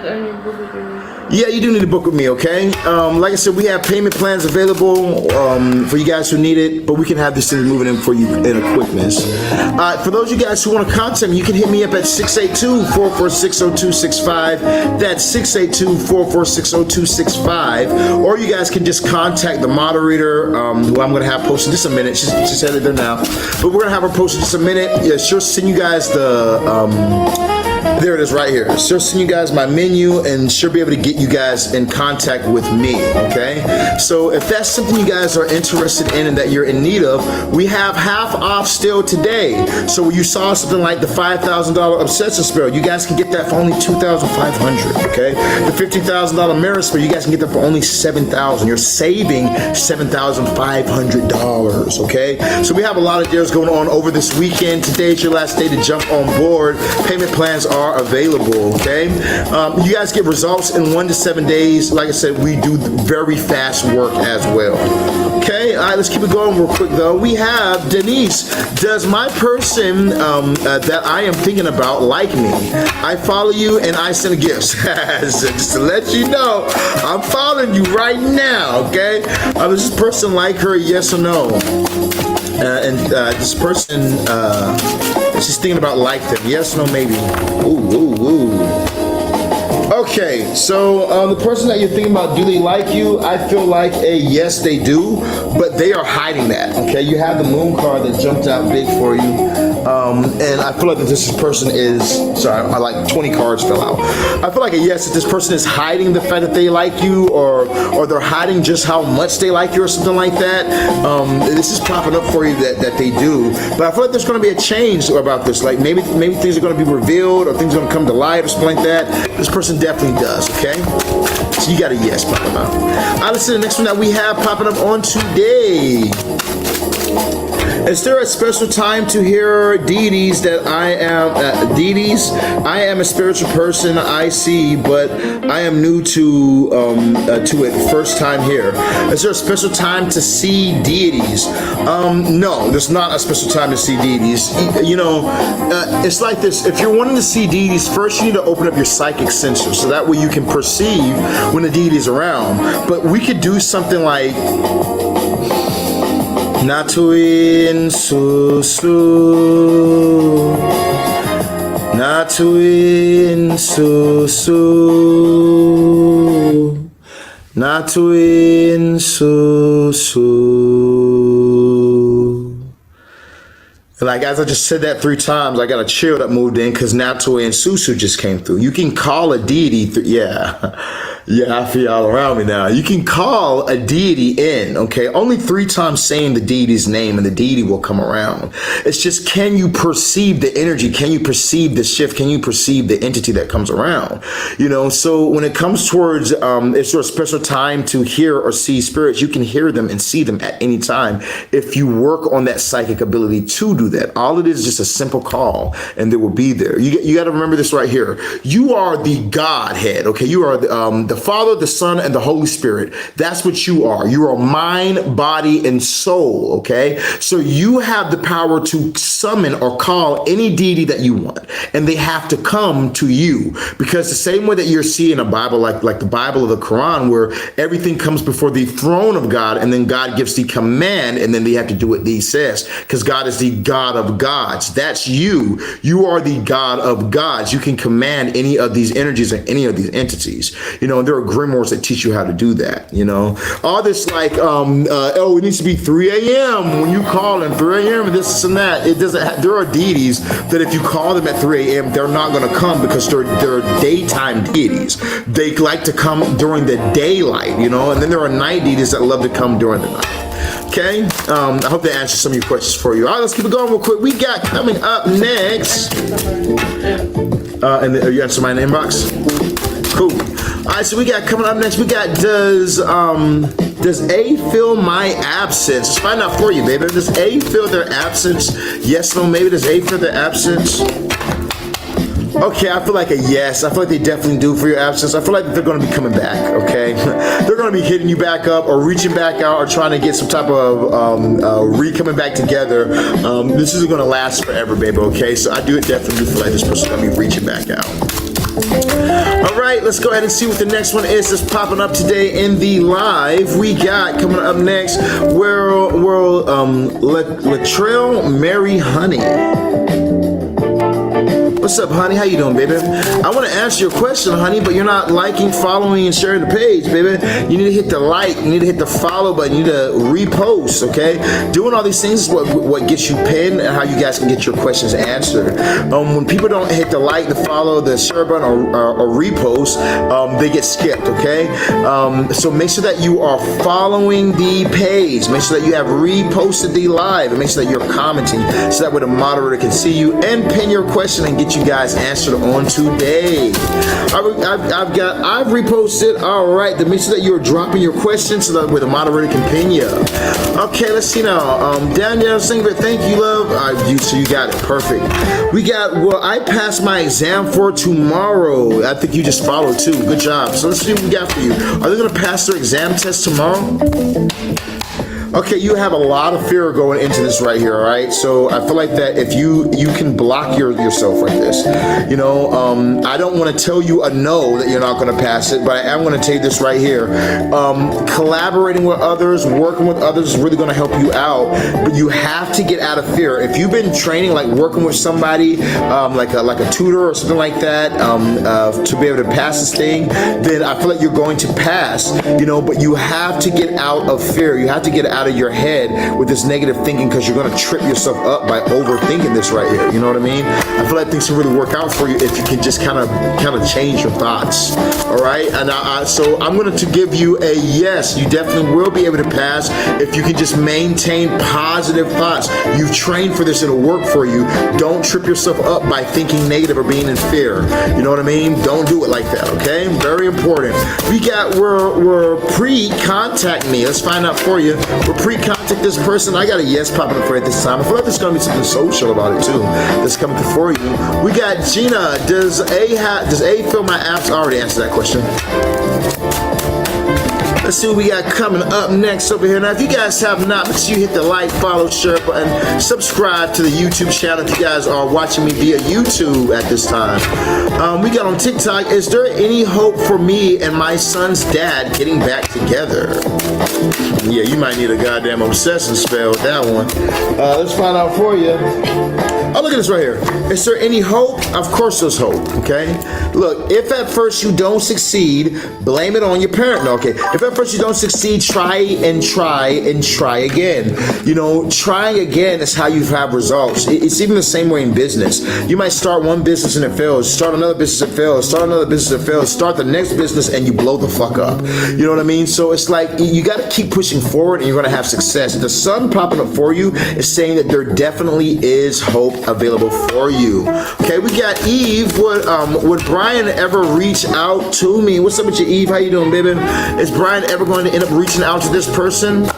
Yeah, you do need to book with me, okay? Like I said, we have payment plans available for you guys who need it, but we can have this thing moving in for you in a quickness. For those of you guys who want to contact me, you can hit me up at 682-446-0265. That's 682-446-0265. Or you guys can just contact the moderator, who I'm going to have posted just a minute. She's headed there now. But we're going to have her posted just a minute. Yeah, she'll send you guys the... there it is right here. She'll send you guys my menu, and she'll be able to get you guys in contact with me, okay? So if that's something you guys are interested in and that you're in need of, we have half off still today. So you saw something like the $5,000 obsession spell, you guys can get that for only $2,500, okay? The $50,000 mirror spell, you guys can get that for only $7,000. You're saving $7,500, okay? So we have a lot of deals going on over this weekend. Today's your last day to jump on board. Payment plans are are available, okay? You guys get results in 1 to 7 days. Like I said, we do very fast work as well. Okay, all right, let's keep it going real quick though. We have Denise. Does my person that I am thinking about like me? I follow you and I send gifts. So just to let you know, I'm following you right now, okay? Does this person like her, yes or no? This person, she's thinking about like them, yes, no, maybe. Ooh, ooh, ooh. Okay, so the person that you're thinking about, do they like you? I feel like a yes, they do, but they are hiding that, okay? You have the moon card that jumped out big for you, and I feel like that this person is, sorry, I like 20 cards fell out. I feel like a yes, that this person is hiding the fact that they like you, or they're hiding just how much they like you or something like that. This is popping up for you that they do, but I feel like there's going to be a change about this. Like maybe things are going to be revealed, or things are going to come to light or something like that. This person definitely does, okay? So you got a yes popping up. All right, let's see the next one that we have popping up on today. Is there a special time to hear deities that I am, deities? I am a spiritual person, I see, but I am new to it, first time here. Is there a special time to see deities? No, there's not a special time to see deities. You know, it's like this. If you're wanting to see deities, first you need to open up your psychic sensors, so that way you can perceive when the deity is around. But we could do something like, Natuin susu, Natuin susu, Natuin susu. Like, as I just said that 3 times, I got a chill that moved in because Natuin susu just came through. You can call a deity through, yeah. Yeah, I feel all around me now. You can call a deity in, okay? Only 3 times saying the deity's name and the deity will come around. It's just, can you perceive the energy? Can you perceive the shift? Can you perceive the entity that comes around? You know, so when it comes towards, is there a special time to hear or see spirits? You can hear them and see them at any time if you work on that psychic ability to do that. All it is just a simple call and they will be there. You got to remember this right here. You are the Godhead, okay? You are the Father, the Son, and the Holy Spirit. That's what you are. You are mind, body, and soul, okay? So you have the power to summon or call any deity that you want, and they have to come to you, because the same way that you're seeing a Bible, like the Bible of the Quran, where everything comes before the throne of God, and then God gives the command, and then they have to do what He says, because God is the God of gods. That's you. You are the God of gods. You can command any of these energies and any of these entities. You know, there are grimoires that teach you how to do that, you know. All this like, oh, it needs to be 3 a.m. when you call in 3 a.m. and this and that. It doesn't, there are deities that if you call them at 3 a.m., they're not going to come because they're daytime deities. They like to come during the daylight, you know, and then there are night deities that love to come during the night. Okay, I hope that answers some of your questions for you. All right, let's keep it going real quick. We got coming up next. And you answer mine in the inbox? Cool. All right, so we got coming up next. We got does A feel my absence? Let's find out for you, baby. Does A feel their absence? Yes, no, maybe. Does A feel their absence? Okay, I feel like a yes. I feel like they definitely do for your absence. I feel like they're going to be coming back, okay? They're going to be hitting you back up or reaching back out or trying to get some type of coming back together. This isn't going to last forever, baby, okay? So I do definitely feel like this person's going to be reaching back out. All right, let's go ahead and see what the next one is that's popping up today in the live. We got coming up next, Latrell Mary Honey. What's up, honey? How you doing, baby? I want to answer your question, honey, but you're not liking, following, and sharing the page, baby. You need to hit the like, you need to hit the follow button, you need to repost, okay? Doing all these things is what gets you pinned and how you guys can get your questions answered. When people don't hit the like, the follow, the share button, or repost, they get skipped, okay? So make sure that you are following the page. Make sure that you have reposted the live, and make sure that you're commenting so that way the moderator can see you and pin your question and get get you guys answered on today. I've reposted. All right, to make sure that you're dropping your questions so that where the moderator can pin you. Okay, let's see now. Danielle Singer, thank you, love. So you got it. Perfect. We got, well, I passed my exam for tomorrow. I think you just followed too. Good job. So let's see what we got for you. Are they going to pass their exam test tomorrow? Okay, you have a lot of fear going into this right here, all right? So I feel like that if you can block yourself like this. You know, I don't want to tell you a no that you're not going to pass it, but I am going to tell you this right here. Collaborating with others, working with others is really going to help you out, but you have to get out of fear. If you've been training, like working with somebody, like a tutor or something like that, to be able to pass this thing, then I feel like you're going to pass, you know, but you have to get out of fear. You have to get out of your head with this negative thinking, because you're going to trip yourself up by overthinking this right here. You know what I mean? I feel like things can really work out for you if you can just kind of change your thoughts. All right, and so I'm going to give you a yes. You definitely will be able to pass if you can just maintain positive thoughts. You've trained for this; it'll work for you. Don't trip yourself up by thinking negative or being in fear. You know what I mean? Don't do it like that. Okay, very important. We're pre-contact me. Let's find out for you. We're pre-contact this person. I got a yes popping up for it this time. I feel like there's going to be something social about it too that's coming for you. We got Gina. Does A fill my apps? I already answered that question. Let's see what we got coming up next over here. Now, if you guys have not, make sure you hit the like, follow, share button, subscribe to the YouTube channel if you guys are watching me via YouTube at this time. We got on TikTok. Is there any hope for me and my son's dad getting back together? Yeah, you might need a goddamn obsession spell with that one. Let's find out for you. Oh, look at this right here. Is there any hope? Of course there's hope, okay? Look, if at first you don't succeed, blame it on your parent. No, okay. If at first you don't succeed, try and try and try again. You know, trying again is how you have results. It's even the same way in business. You might start one business and it fails, start another business and fails, start another business and fails, start the next business and you blow the fuck up. You know what I mean? So it's like you got to keep pushing forward and you're going to have success. The sun popping up for you is saying that there definitely is hope available for you. Okay, we got Eve. Would Brian ever reach out to me? What's up with you, Eve? How you doing, baby? Is Brian ever going to end up reaching out to this person?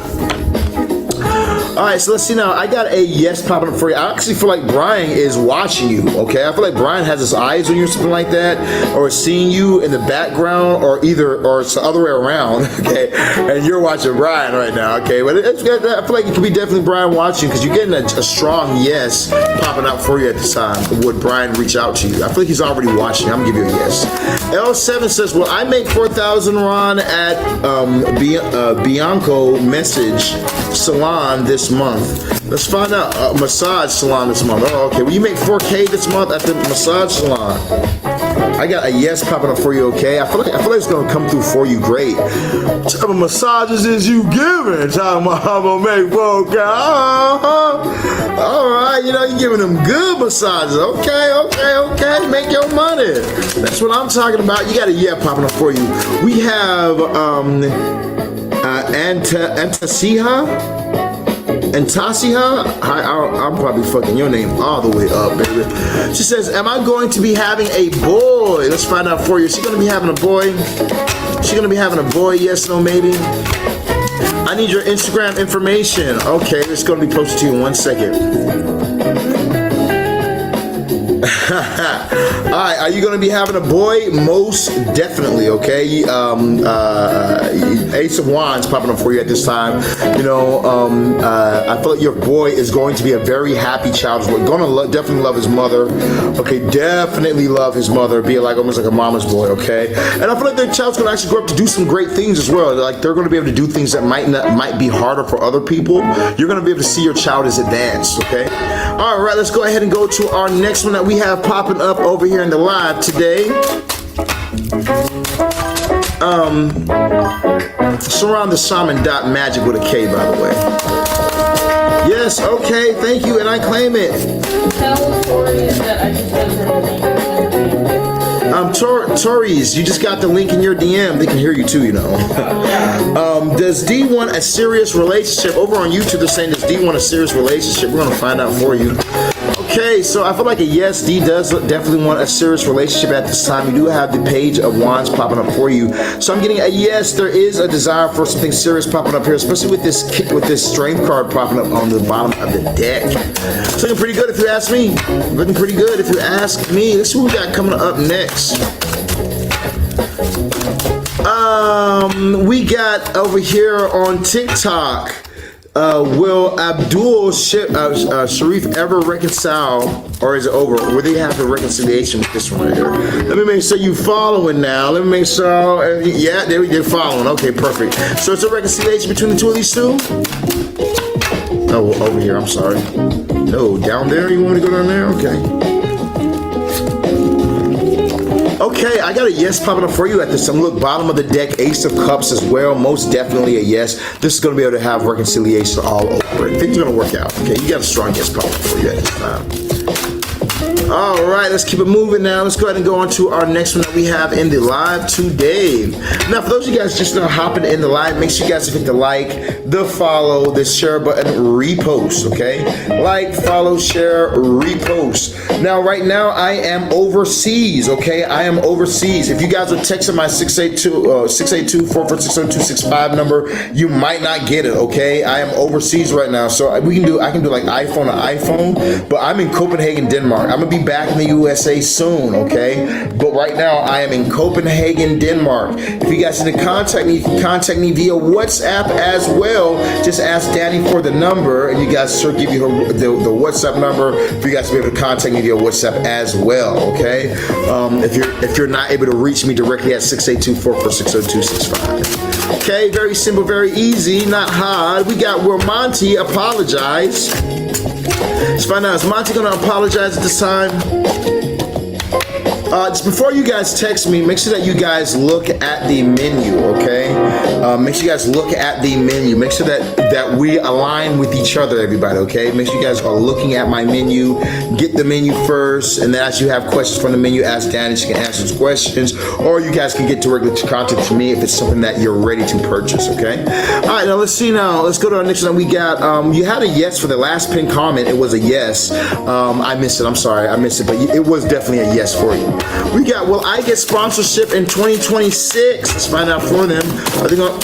All right, so let's see now. I got a yes popping up for you. I actually feel like Brian is watching you, okay? I feel like Brian has his eyes on you or something like that, or seeing you in the background, or it's the other way around, okay? And you're watching Brian right now, okay? But I feel like it could be definitely Brian watching, because you're getting a strong yes popping out for you at this time. Would Brian reach out to you? I feel like he's already watching. I'm gonna give you a yes. L7 says, well, I make 4,000 Ron at Bianco Message Salon this month. Let's find out. Massage salon this month. Oh, okay. Well, you make 4K this month at the massage salon. I got a yes popping up for you, okay? I feel like it's gonna come through for you great. What type of massages is you giving? Talking about I'm gonna make 4K. All right, you know, you're giving them good massages. Okay. Make your money. That's what I'm talking about. You got a yeah popping up for you. We have Antasiha? I'm probably fucking your name all the way up, baby. She says, am I going to be having a boy? Let's find out for you. Is she going to be having a boy? She going to be having a boy? Yes, no, maybe? I need your Instagram information. Okay, it's going to be posted to you in 1 second. Alright, are you going to be having a boy? Most definitely, okay? Ace of Wands popping up for you at this time. You know, I feel like your boy is going to be a very happy child. He's going to definitely love his mother. Okay, definitely love his mother. Be like almost like a mama's boy, okay? And I feel like their child's going to actually grow up to do some great things as well. Like they're going to be able to do things that might be harder for other people. You're going to be able to see your child as advanced, okay? Alright, let's go ahead and go to our next one that we have popping up over here in the live today. Surround the Shaman .magic with a K, by the way. Yes, okay, thank you, and I claim it. Tell Tori that I just said her. Tories, you just got the link in your DM. They can hear you too, you know. Does D want a serious relationship? Over on YouTube, they're saying, does D want a serious relationship? We're gonna find out for you. Okay, so I feel like a yes, D does definitely want a serious relationship at this time. You do have the Page of Wands popping up for you. So I'm getting a yes, there is a desire for something serious popping up here, especially with this Strength card popping up on the bottom of the deck. It's looking pretty good if you ask me. Looking pretty good if you ask me. Let's see what we got coming up next. We got over here on TikTok, will Abdul Sharif ever reconcile, or is it over? Will they have a reconciliation with this one right here? Let me make sure you following now. Let me make sure, yeah, they're following. Okay, perfect. So it's a reconciliation between the two of these two? Oh, over here, I'm sorry. No, down there, you want me to go down there? Okay. Okay, I got a yes popping up for you at this time. Look, bottom of the deck, Ace of Cups as well. Most definitely a yes. This is going to be able to have reconciliation all over it. Things are going to work out. Okay, you got a strong yes popping up for you at this time. All right, let's keep it moving now. Let's go ahead and go on to our next one that we have in the live today. Now, for those of you guys just now hopping in the live, make sure you guys hit the like, the follow, the share button, repost, okay? Like, follow, share, repost. Now, right now, I am overseas, okay? I am overseas. If you guys are texting my 682-446-0265 number, you might not get it, okay? I am overseas right now, so I can do like iPhone to iPhone, but I'm in Copenhagen, Denmark. I'm gonna be back in the USA soon, okay? But right now, I am in Copenhagen, Denmark. If you guys need to contact me, you can contact me via WhatsApp as well. Just ask Danny for the number, and you guys should give you the WhatsApp number for you guys to be able to contact me via WhatsApp as well, okay? If you're not able to reach me directly at 682-446-0265. Okay, very simple, very easy, not hard. We got Will Monty apologize. Let's find out, is Monty gonna apologize at this time? Just before you guys text me, make sure that you guys look at the menu, okay? Make sure you guys look at the menu. Make sure that we align with each other, everybody, okay? Make sure you guys are looking at my menu. Get the menu first, and then as you have questions from the menu, ask Danny. She can answer those questions, or you guys can get directly to contact me if it's something that you're ready to purchase, okay? All right, now let's see now. Let's go to our next one. We got, you had a yes for the last pinned comment. It was a yes. I missed it. I'm sorry. I missed it, but it was definitely a yes for you. We got, will I get sponsorship in 2026? Let's find out for them. Are they gonna...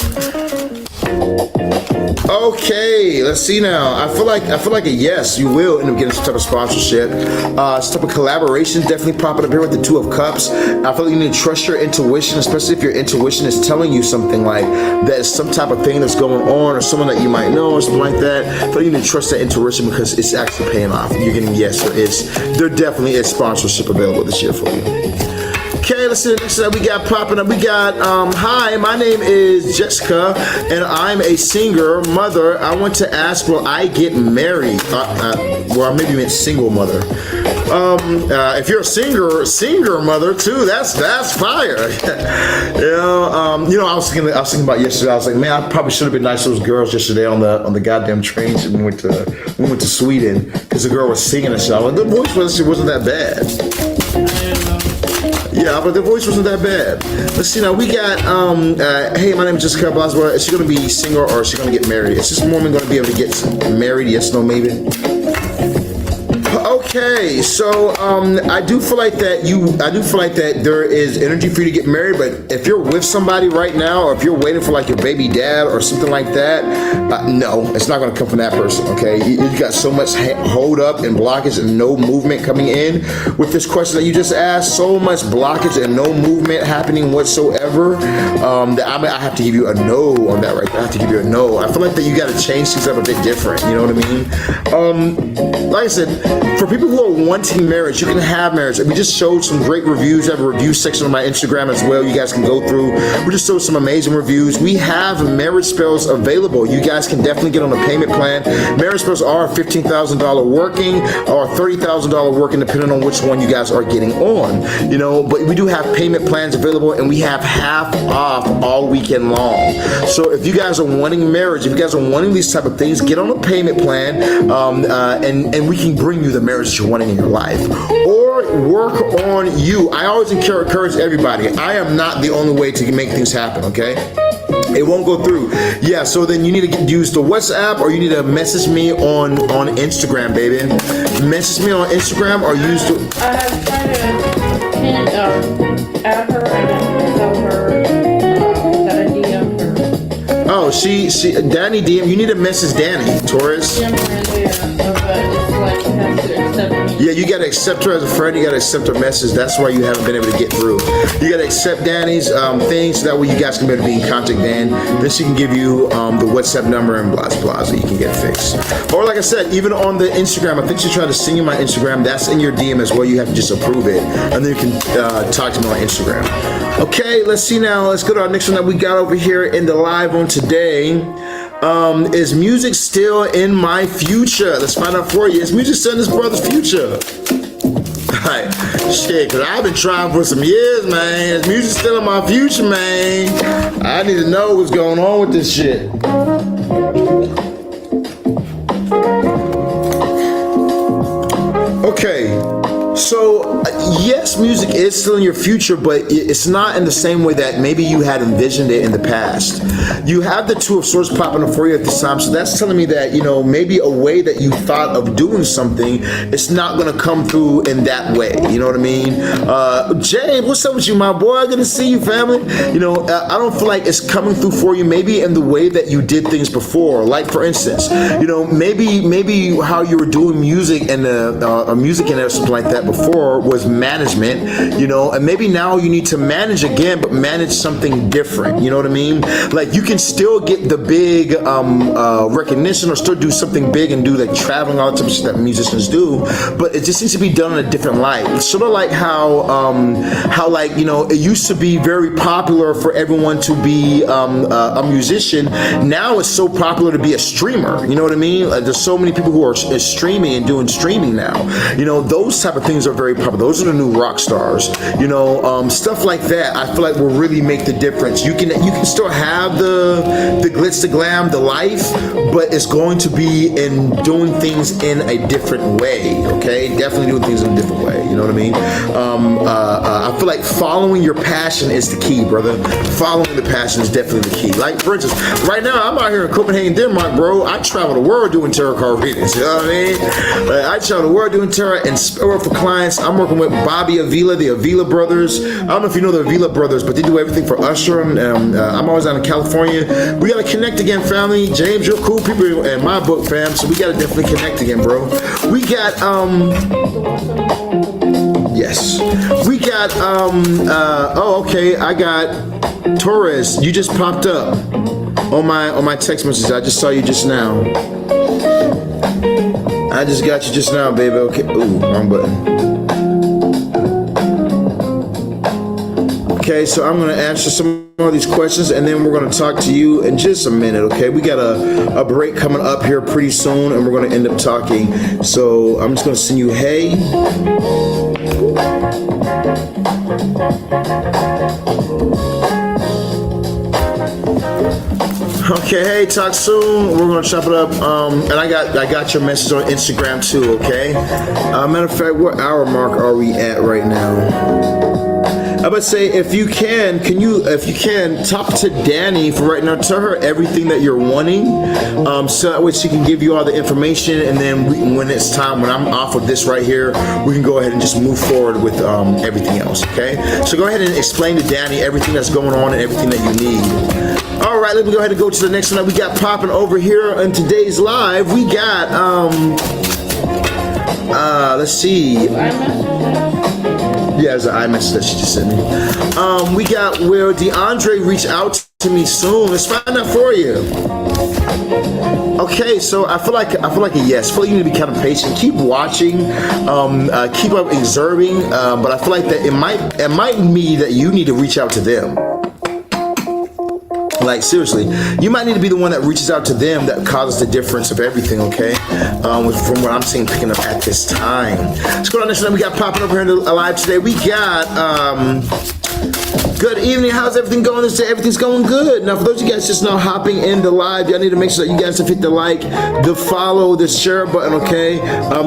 Okay, let's see now. I feel like a yes, you will end up getting some type of sponsorship. Some type of collaboration definitely popping up here with the Two of Cups. I feel like you need to trust your intuition, especially if your intuition is telling you something like there's some type of thing that's going on, or someone that you might know, or something like that. I feel like you need to trust that intuition because it's actually paying off. You're getting yes, there definitely is sponsorship available this year for you. Okay, let's see the next that we got popping up. We got, hi, my name is Jessica, and I'm a singer mother. I want to ask, will I get married? Well, maybe you meant single mother. If you're a singer mother too, that's fire. I was thinking about yesterday. I was like, man, I probably should have been nice to those girls yesterday on the goddamn train. We went to Sweden because the girl was singing and shit. I was like, the voice wasn't that bad. Yeah, but the voice wasn't that bad. Let's see now. We got, hey, my name is Jessica Blaswell. Is she going to be single or is she going to get married? Is this woman going to be able to get married? Yes, no, maybe. Okay, so I do feel like that there is energy for you to get married, but if you're with somebody right now, or if you're waiting for like your baby dad or something like that, no, it's not going to come from that person. Okay, you got so much hold up and blockage and no movement coming in with this question that you just asked. So much blockage and no movement happening whatsoever. That I have to give you a no on that right there. I have to give you a no. I feel like that you got to change things up a bit different. You know what I mean? Like I said, for people who are wanting marriage, you can have marriage. We just showed some great reviews. I have a review section on my Instagram as well. You guys can go through. We just showed some amazing reviews. We have marriage spells available. You guys can definitely get on a payment plan. Marriage spells are $15,000 working or $30,000 working, depending on which one you guys are getting on. But we do have payment plans available, and we have half off all weekend long. So if you guys are wanting marriage, if you guys are wanting these type of things, get on a payment plan, and we can bring you the marriage that you're wanting in your life, or work on you. I always encourage everybody. I am not the only way to make things happen, okay? It won't go through. Yeah, so then you need to use the WhatsApp, or you need to message me on Instagram, baby. Message me on Instagram, or use the... I have tried to add her and then tell her that I DM'd her. Oh, she Danny DM. You need to message Danny Torres. DM her in there, but it's like you have to accept me. Yeah, you gotta accept her as a friend. You gotta accept her message. That's why you haven't been able to get through. You gotta accept Danny's things, so that way you guys can be able to be in contact. Then she can give you the WhatsApp number and blah blah, so you can get it fixed. Or like I said, even on the Instagram, I think she tried to send you my Instagram. That's in your DM as well. You have to just approve it, and then you can talk to me on Instagram. Okay, let's see now. Let's go to our next one that we got over here in the live on today. Is music still in my future? Let's find out for you. Is music still in this brother's future? Alright, shit, cause I've been trying for some years, man. Is music still in my future, man? I need to know what's going on with this shit. Okay. So, yes, music is still in your future, but it's not in the same way that maybe you had envisioned it in the past. You have the Two of Swords popping up for you at this time, so that's telling me that, you know, maybe a way that you thought of doing something, it's not going to come through in that way. You know what I mean? James, what's up with you, my boy? Good to see you, family. You know, I don't feel like it's coming through for you maybe in the way that you did things before. Like, for instance, you know, maybe how you were doing music and music and something like that before was management, you know, and maybe now you need to manage again, but manage something different. You know what I mean? Like, you can still get the big recognition, or still do something big and do like traveling, all the type of shit that musicians do, but it just needs to be done in a different light. It's sort of like how like, you know, it used to be very popular for everyone to be a musician. Now it's so popular to be a streamer. You know what I mean? Like, there's so many people who are streaming and doing streaming now. You know, those type of things are very popular. Those are the new rock stars. You know, stuff like that. I feel like will really make the difference. You can still have the glitz, the glam, the life, but it's going to be in doing things in a different way. Okay, definitely doing things in a different way. You know what I mean? I feel like following your passion is the key, brother. Following the passion is definitely the key. Like, for instance, right now I'm out here in Copenhagen, Denmark, bro. I travel the world doing tarot card readings. You know what I mean? I travel the world doing tarot and work for clients. I'm working with Bobby Avila, the Avila brothers. I don't know if you know the Avila brothers, but they do everything for Usher. And I'm always out in California. We gotta connect again, family. James, you're cool people in my book, fam. So we gotta definitely connect again, bro. We got yes. We got oh, okay. I got Torres. You just popped up on my text message. I just saw you just now. I just got you just now, baby. Okay. Ooh, wrong button. Okay, so I'm going to answer some of these questions, and then we're going to talk to you in just a minute, okay? We got a break coming up here pretty soon, and we're going to end up talking. So I'm just going to send you hey. Okay, hey, talk soon. We're gonna chop it up. And I got your message on Instagram too. Okay. Matter of fact, what hour mark are we at right now? I would say, if you can talk to Danny for right now. Tell her everything that you're wanting, so that way she can give you all the information. And then when it's time, when I'm off of this right here, we can go ahead and just move forward with everything else. Okay. So go ahead and explain to Danny everything that's going on and everything that you need. All right, let me go ahead and go to the next one that we got popping over here in today's live. We got let's see. Yeah, there's an iMessage that she just sent me. We got Will DeAndre reach out to me soon. Let's find out for you. Okay, so I feel like a yes. I feel like you need to be kind of patient. Keep watching, keep up observing. But I feel like that it might be that you need to reach out to them. Like, seriously, you might need to be the one that reaches out to them that causes the difference of everything, okay? From what I'm seeing picking up at this time. Let's go to the next one we got popping up here in the live today. We got Good evening. How's everything going this day? Everything's going good. Now, for those of you guys just now hopping in the live, y'all need to make sure that you guys have hit the like, the follow, the share button, okay?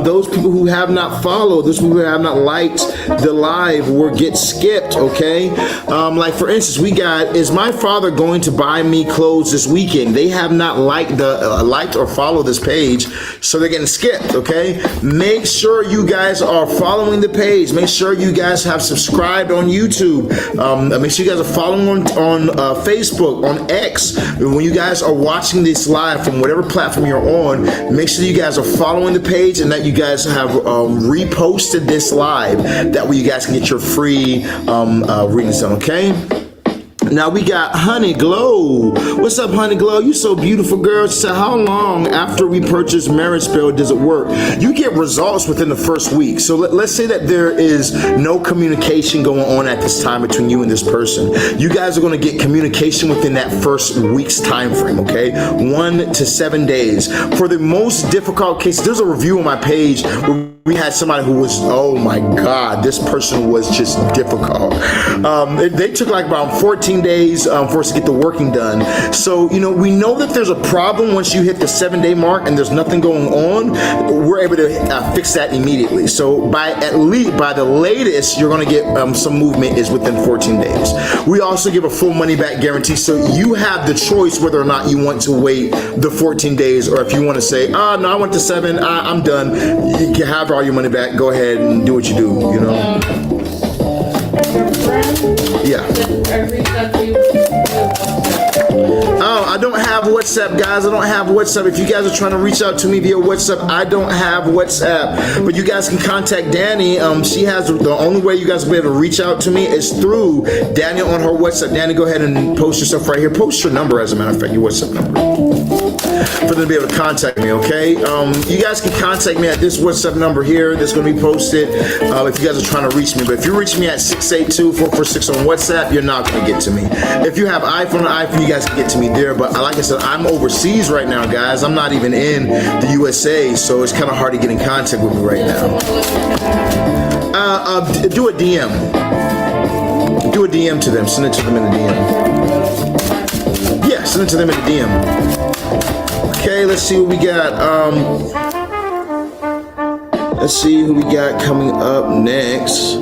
Those people who have not followed, those people who have not liked the live will get skipped, okay? Like, for instance, we got, is my father going to buy me clothes this weekend? They have not liked or followed this page, so they're getting skipped, okay? Make sure you guys are following the page. Make sure you guys have subscribed on YouTube. Make sure you guys are following on Facebook, on X. When you guys are watching this live from whatever platform you're on, make sure you guys are following the page and that you guys have reposted this live. That way you guys can get your free readings done, okay? Now we got Honey Glow. What's up, Honey Glow? You so beautiful, girl. She said, how long after we purchase marriage spell does it work? You get results within the first week. So let's say that there is no communication going on at this time between you and this person. You guys are going to get communication within that first week's time frame, okay? 1 to 7 days. For the most difficult cases, there's a review on my page where we had somebody who was, oh my God, this person was just difficult. They took like about 14 days for us to get the working done. So, you know, we know that there's a problem once you hit the 7-day mark and there's nothing going on. We're able to fix that immediately. So by the latest, you're going to get some movement is within 14 days. We also give a full money back guarantee. So you have the choice whether or not you want to wait the 14 days or if you want to say, no, I went to 7, I'm done. You can have all your money back. Go ahead and do what you do, you know? Your friend? Yeah. Oh, I don't have WhatsApp, guys. I don't have WhatsApp. If you guys are trying to reach out to me via WhatsApp, I don't have WhatsApp. But you guys can contact Danny. She has the only way you guys will be able to reach out to me is through Danny on her WhatsApp. Danny, go ahead and post yourself right here. Post your number, as a matter of fact, your WhatsApp number, for them to be able to contact me, okay? You guys can contact me at this WhatsApp number here that's going to be posted if you guys are trying to reach me. But if you reach me at 682-446 on WhatsApp, you're not going to get to me. If you have iPhone, you guys can get to me there. But like I said, I'm overseas right now, guys. I'm not even in the USA, so it's kind of hard to get in contact with me right now. Do a DM. Do a DM to them. Send it to them in the DM. Yeah, send it to them in the DM. Okay, let's see what we got. Let's see who we got coming up next.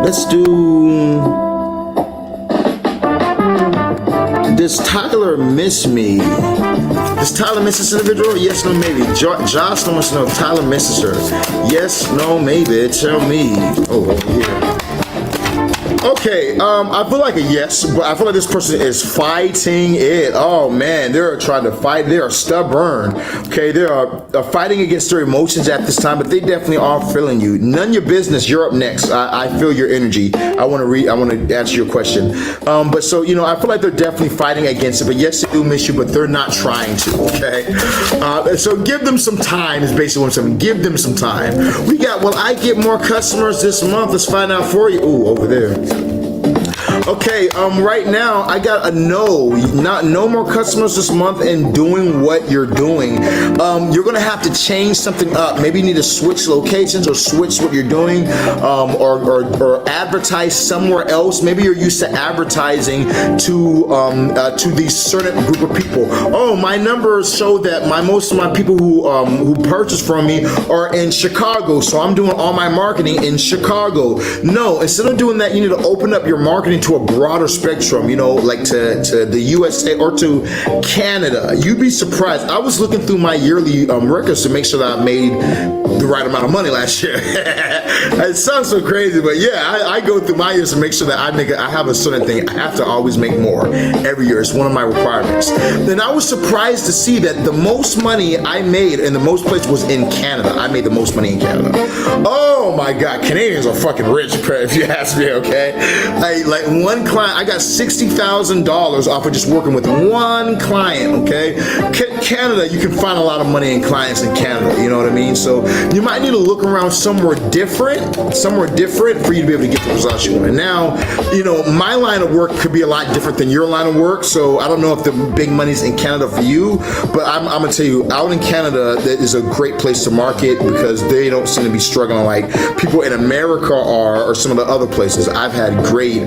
Let's do. Does Tyler miss me? Does Tyler miss this individual? Yes, no, maybe. Jocelyn wants to know if Tyler misses her. Yes, no, maybe. Tell me. Oh, over here. Okay, I feel like a yes, but I feel like this person is fighting it. Oh man, they're trying to fight. They are stubborn. Okay, they are fighting against their emotions at this time, but they definitely are feeling you. None of your business. You're up next. I feel your energy. I want to answer your question. But so, you know, I feel like they're definitely fighting against it. But yes, they do miss you, but they're not trying to. Okay, so give them some time. Is basically what I'm saying. Give them some time. We got. Will I get more customers this month? Let's find out for you. Ooh, over there. Okay, right now I got a no more customers this month and doing what you're doing. You're gonna have to change something up. Maybe you need to switch locations or switch what you're doing, or advertise somewhere else. Maybe you're used to advertising to these certain group of people. Oh, my numbers show that most of my people who purchase from me are in Chicago, so I'm doing all my marketing in Chicago. No, instead of doing that, you need to open up your marketing to a broader spectrum, you know, like to the USA or to Canada. You'd be surprised. I was looking through my yearly records to make sure that I made the right amount of money last year. It sounds so crazy, but yeah, I go through my years to make sure that I have a certain thing. I have to always make more every year. It's one of my requirements. Then I was surprised to see that the most money I made in the most place was in Canada. I made the most money in Canada. Oh my God, Canadians are fucking rich, if you ask me, okay? Like one client. I got $60,000 off of just working with one client, okay? Canada, you can find a lot of money in clients in Canada, you know what I mean? So you might need to look around somewhere different for you to be able to get the results you want. And now, you know, my line of work could be a lot different than your line of work, so I don't know if the big money's in Canada for you, but I'm gonna tell you, out in Canada, that is a great place to market because they don't seem to be struggling like people in America are, or some of the other places. I've had great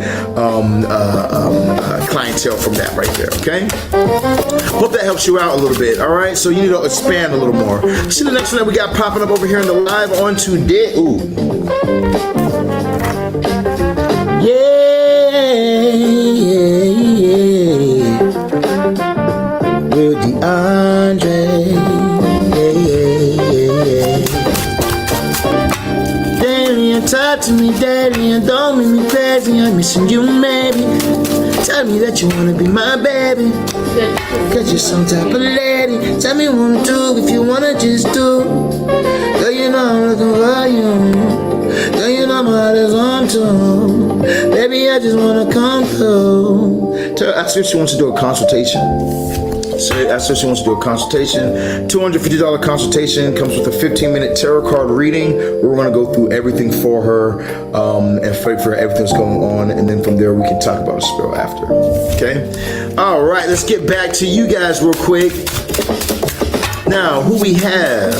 clientele from that right there, okay? Hope that helps you out a little bit, all right? So you need to expand a little more. See the next one that we got popping up over here in the live on today. Ooh. Yeah. With DeAndre. Daddy, talk to me, daddy, and don't make me crazy. I'm missing you, maybe. Tell me that you wanna be my baby. Cause you're some type of lady. Tell me what to do if you wanna just do. Girl, you know I'm looking for you. Girl, you know my heart is on too. Baby, I just wanna come through. I see if she wants to do a consultation. So I said she wants to do a consultation. $250 consultation comes with a 15-minute tarot card reading. We're going to go through everything for her and fight for everything that's going on, and then from there we can talk about a spell after. Okay. All right. Let's get back to you guys real quick. Now, who we have?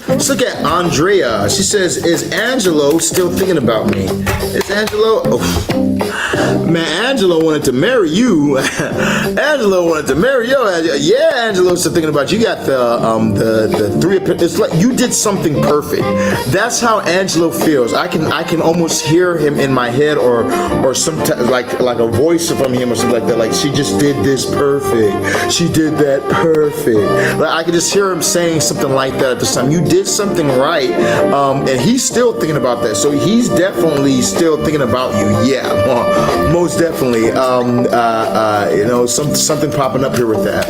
Let's look at Andrea. She says, "Is Angelo still thinking about me?" Is Angelo? Oh. Man, Angelo wanted to marry you. Angelo wanted to marry you. Yeah, Angelo's still thinking about you. You got the three. It's like you did something perfect. That's how Angelo feels. I can almost hear him in my head, or sometimes like a voice from him or something like that. Like, she just did this perfect. She did that perfect. Like, I can just hear him saying something like that at this time. You did something right, and he's still thinking about that. So he's definitely still thinking about you. Yeah. Most definitely. You know, something popping up here with that.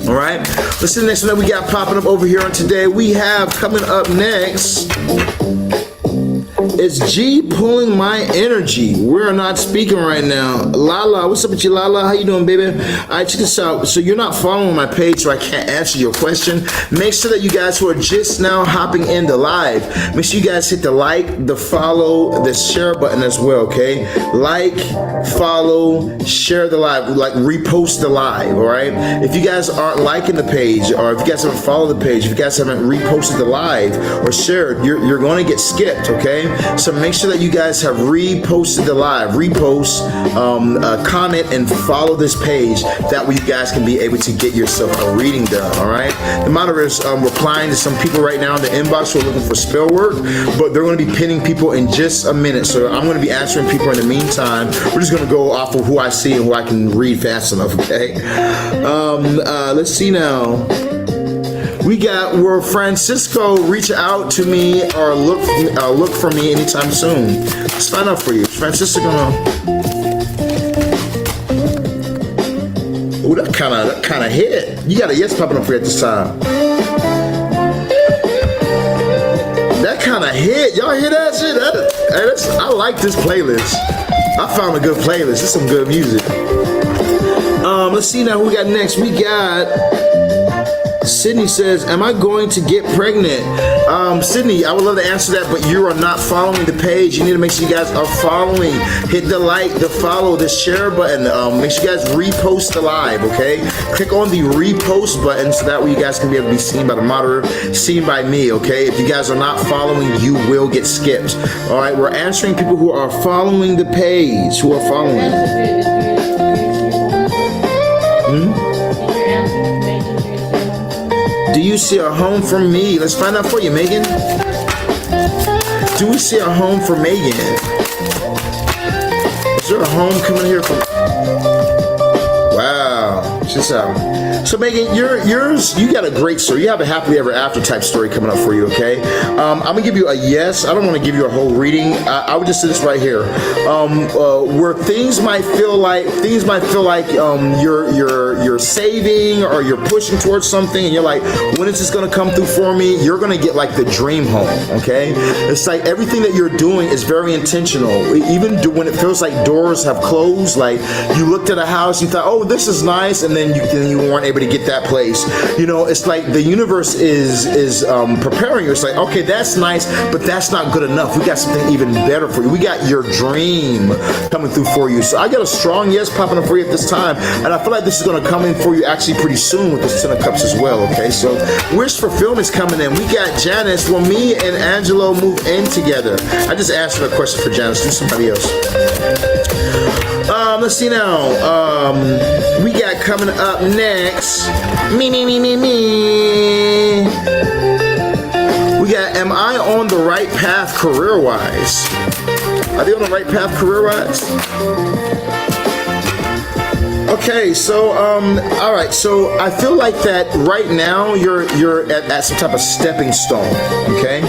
All right. Let's see the next one that we got popping up over here on today. We have coming up next. It's G pulling my energy. We're not speaking right now. Lala, what's up with you, Lala? How you doing, baby? All right, check this out. So you're not following my page, so I can't answer your question. Make sure that you guys who are just now hopping in the live, make sure you guys hit the like, the follow, the share button as well, okay? Like, follow, share the live, like repost the live, all right? If you guys aren't liking the page, or if you guys haven't followed the page, if you guys haven't reposted the live or shared, you're going to get skipped, okay? So make sure that you guys have reposted the live, repost, comment, and follow this page. That way you guys can be able to get yourself a reading done, all right? The moderator is replying to some people right now in the inbox who are looking for spell work, but they're going to be pinning people in just a minute. So I'm going to be answering people in the meantime. We're just going to go off of who I see and who I can read fast enough, okay? Let's see now. We got where Francisco reach out to me or look for me anytime soon. Let's find out for you. Francisco. Oh, that kind of hit. You got a yes popping up for you at this time. That kind of hit. Y'all hear that shit? I like this playlist. I found a good playlist. It's some good music. Let's see now who we got next. We got Sydney says, "Am I going to get pregnant?" Sydney, I would love to answer that, but you are not following the page. You need to make sure you guys are following. Hit the like, the follow, the share button. Make sure you guys repost the live, okay? Click on the repost button so that way you guys can be able to be seen by the moderator, seen by me, okay? If you guys are not following, you will get skipped. All right, we're answering people who are following the page, who are following. Do you see a home for me? Let's find out for you, Megan. Do we see a home for Megan? Is there a home coming here for? Wow. this out. So Megan, yours, you got a great story. You have a happily ever after type story coming up for you, okay? I'm gonna give you a yes. I don't want to give you a whole reading. I would just say this right here. Where things might feel like you're saving or you're pushing towards something, and you're like, when is this gonna come through for me? You're gonna get like the dream home, okay? It's like everything that you're doing is very intentional. Even when it feels like doors have closed, like you looked at a house, you thought, oh, this is nice, and then you weren't able to get that place. You know, it's like the universe is preparing you. It's like, okay, that's nice, but that's not good enough. We got something even better for you. We got your dream coming through for you. So I got a strong yes popping up for you at this time, and I feel like this is going to come in for you actually pretty soon with this 10 of Cups as well, okay? So wish fulfillment is coming in. We got Janice. Will me and Angelo move in together? I just answered a question for Janice. Do somebody else. Let's see now. We got coming up next. Me. We got, am I on the right path career-wise? Are they on the right path career-wise? Okay, so all right, so I feel like that right now you're at some type of stepping stone, okay?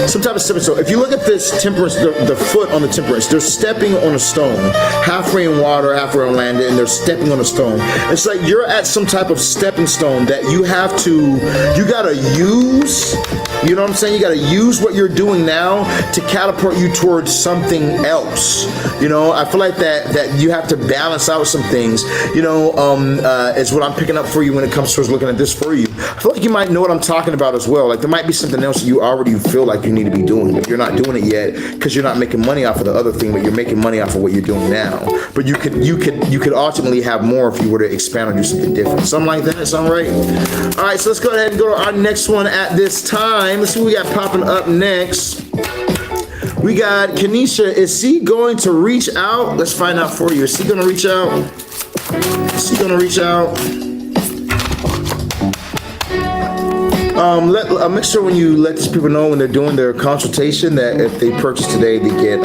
Some type of stepping stone. If you look at this temperance, the foot on the temperance, they're stepping on a stone, halfway in water, halfway on land, and they're stepping on a stone. It's like you're at some type of stepping stone that you gotta use. You know what I'm saying? You got to use what you're doing now to catapult you towards something else. You know, I feel like that you have to balance out some things. You know, is what I'm picking up for you when it comes towards looking at this for you. I feel like you might know what I'm talking about as well. Like there might be something else that you already feel like you need to be doing, but you're not doing it yet because you're not making money off of the other thing, but you're making money off of what you're doing now. But you could ultimately have more if you were to expand or do something different. Something like that. Sound right? All right, so let's go ahead and go to our next one at this time. Let's see what we got popping up next. We got Kenesha. Is he going to reach out? Let's find out for you. Is he going to reach out? Is he going to reach out? Make sure when you let these people know when they're doing their consultation that if they purchase today, they get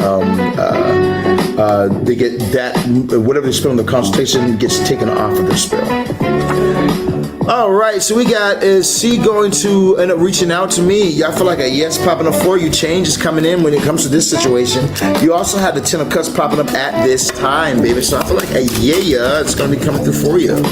that whatever they spend on the consultation gets taken off of their spell. All right, so we got, is he going to end up reaching out to me? I feel like a yes popping up for you. Change is coming in when it comes to this situation. You also have the 10 of Cups popping up at this time, baby. So I feel like a yeah, it's going to be coming through for you.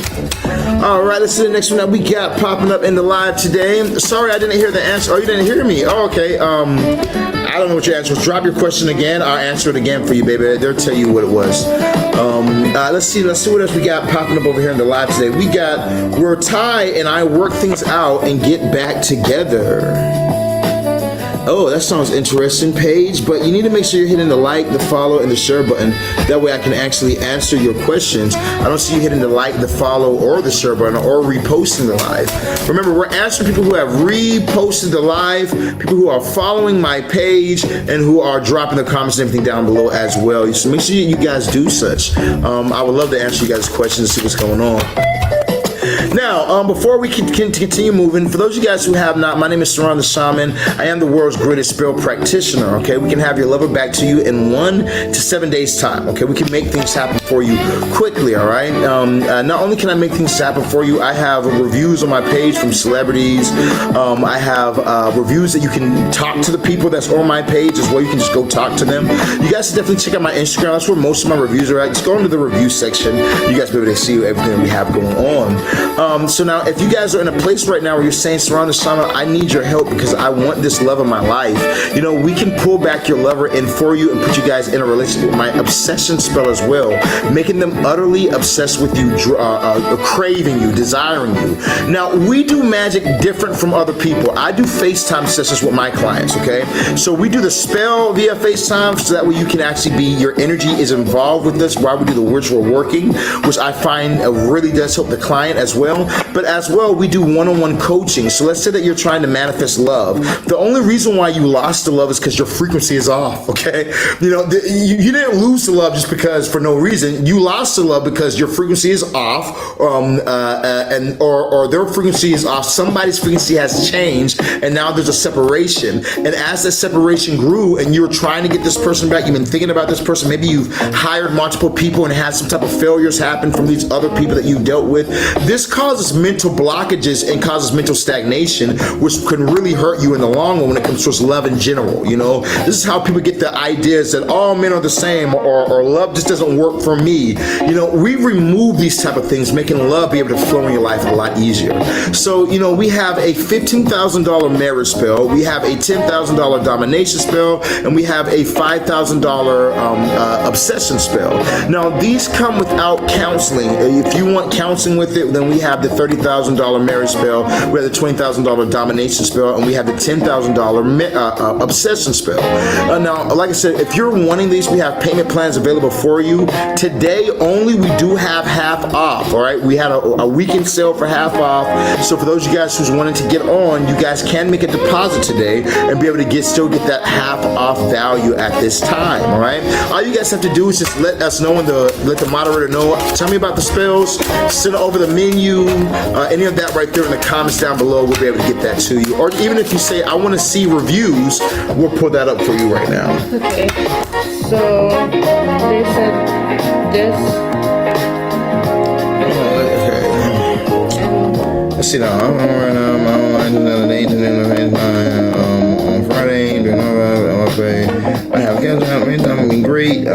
All right, let's see the next one that we got popping up in the live today. Sorry, I didn't hear the answer. Oh, you didn't hear me? Oh, okay. I don't know what your answer was. Drop your question again. I'll answer it again for you, baby. They'll tell you what it was. Let's see what else we got popping up over here in the live today. We got, where Ty and I work things out and get back together. Oh, that sounds interesting, Paige, but you need to make sure you're hitting the like, the follow, and the share button. That way I can actually answer your questions. I don't see you hitting the like, the follow, or the share button, or reposting the live. Remember, we're answering people who have reposted the live, people who are following my page, and who are dropping the comments and everything down below as well. So make sure you guys do such. I would love to answer you guys' questions and see what's going on. Now, before we can continue moving, for those of you guys who have not, my name is Sirron the Shaman. I am the world's greatest spell practitioner, okay? We can have your lover back to you in 1 to 7 days' time, okay? We can make things happen for you quickly, all right? Not only can I make things happen for you, I have reviews on my page from celebrities. I have reviews that you can talk to the people that's on my page as well. You can just go talk to them. You guys should definitely check out my Instagram. That's where most of my reviews are at. Just go into the review section. You guys will be able to see everything that we have going on. So now, if you guys are in a place right now where you're saying, Sirron the Shaman, I need your help because I want this love of my life, you know, we can pull back your lover in for you and put you guys in a relationship with my obsession spell as well, making them utterly obsessed with you, craving you, desiring you. Now, we do magic different from other people. I do FaceTime sessions with my clients, okay? So we do the spell via FaceTime so that way you can actually your energy is involved with this while we do the ritual working, which I find really does help the client as well. now, but as well, we do one-on-one coaching. So let's say that you're trying to manifest love. The only reason why you lost the love is because your frequency is off, okay? You know, you didn't lose the love just because for no reason. You lost the love because your frequency is off, or their frequency is off. Somebody's frequency has changed, and now there's a separation. And as that separation grew, and you're trying to get this person back, you've been thinking about this person. Maybe you've hired multiple people and had some type of failures happen from these other people that you dealt with. This causes mental blockages and causes mental stagnation, which can really hurt you in the long run when it comes to love in general. You know, this is how people get the ideas that all men are the same, or love just doesn't work for me. You know, we remove these type of things, making love be able to flow in your life a lot easier. So, you know, we have a $15,000 marriage spell, we have a $10,000 domination spell, and we have a $5,000 obsession spell. Now, these come without counseling. If you want counseling with it, then we have the $30,000 marriage spell, we have the $20,000 domination spell, and we have the $10,000 obsession spell. Now, like I said, if you're wanting these, we have payment plans available for you. Today only, we do have half off, all right? We had a weekend sale for half off. So for those of you guys who's wanting to get on, you guys can make a deposit today and be able to still get that half off value at this time, all right? All you guys have to do is just let us know, let the moderator know. Tell me about the spells, send over the menu, any of that right there in the comments down below. We'll be able to get that to you. Or even if you say, I want to see reviews, we'll pull that up for you right now. Okay, so they said this. Let's see now. I'm right now. On Friday, I have been great.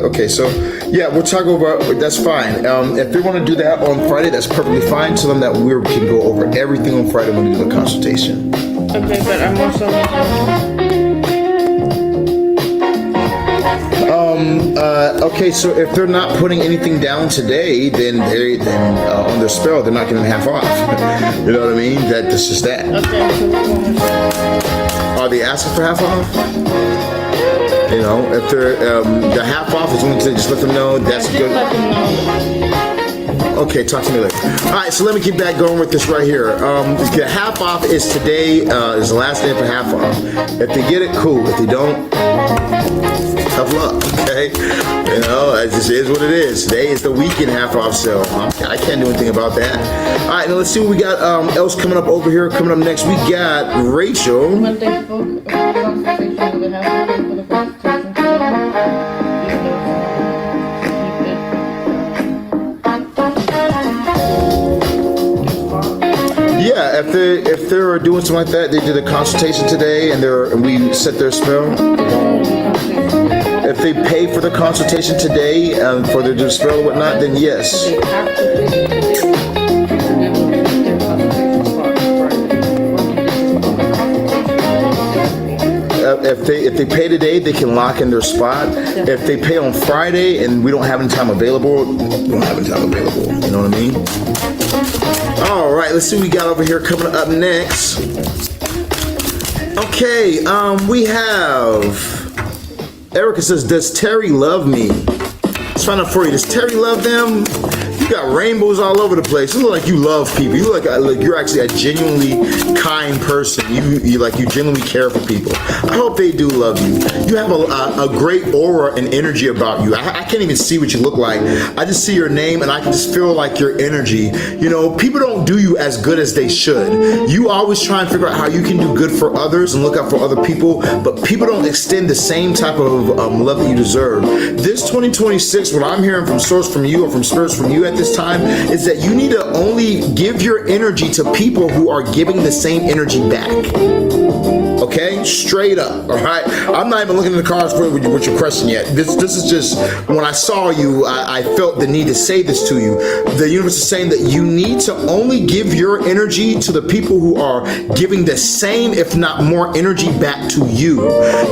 Okay, so yeah, we'll talk about. That's fine. If they want to do that on Friday, that's perfectly fine. Tell them that we can go over everything on Friday when we do the consultation. Okay, but I'm also. Okay, so if they're not putting anything down today, then on their spell, they're not getting half off. You know what I mean? That's just that. Okay, so are they asking for half off? You know, if they're the half off, as long as they just let them know, that's good. let them know. Okay, talk to me later. All right, so let me keep back going with this right here. The half off is today, is the last day for half off. If they get it, cool. If they don't, tough luck, okay? You know, it just is what it is. Today is the weekend half off sale. I can't do anything about that. All right, now let's see what we got else coming up over here. Coming up next, we got Rachel. When they book a consultation, do they have to pay for the consultation? Yeah, if they're doing something like that, they did a consultation today, and we set their spell. If they pay for the consultation today for their spell or whatnot, then yes. If they pay today, they can lock in their spot. If they pay on Friday and we don't have any time available, we don't have any time available. You know what I mean? All right, let's see what we got over here coming up next. Okay, we have Erica says, does Terry love me? Let's find out for you. Does Terry love them? You got rainbows all over the place. You look like you love people. You look like you're actually a genuinely kind person. You genuinely care for people. I hope they do love you. You have a great aura and energy about you. I can't even see what you look like. I just see your name and I can just feel like your energy. You know, people don't do you as good as they should. You always try and figure out how you can do good for others and look out for other people, but people don't extend the same type of love that you deserve. This 2026, what I'm hearing from source from you or from spirits from you at this time is that you need to only give your energy to people who are giving the same energy back. Okay, straight up. All right, I'm not even looking at the cards for what your question yet. This is just when I saw you, I felt the need to say this to you. The universe is saying that you need to only give your energy to the people who are giving the same, if not more, energy back to you,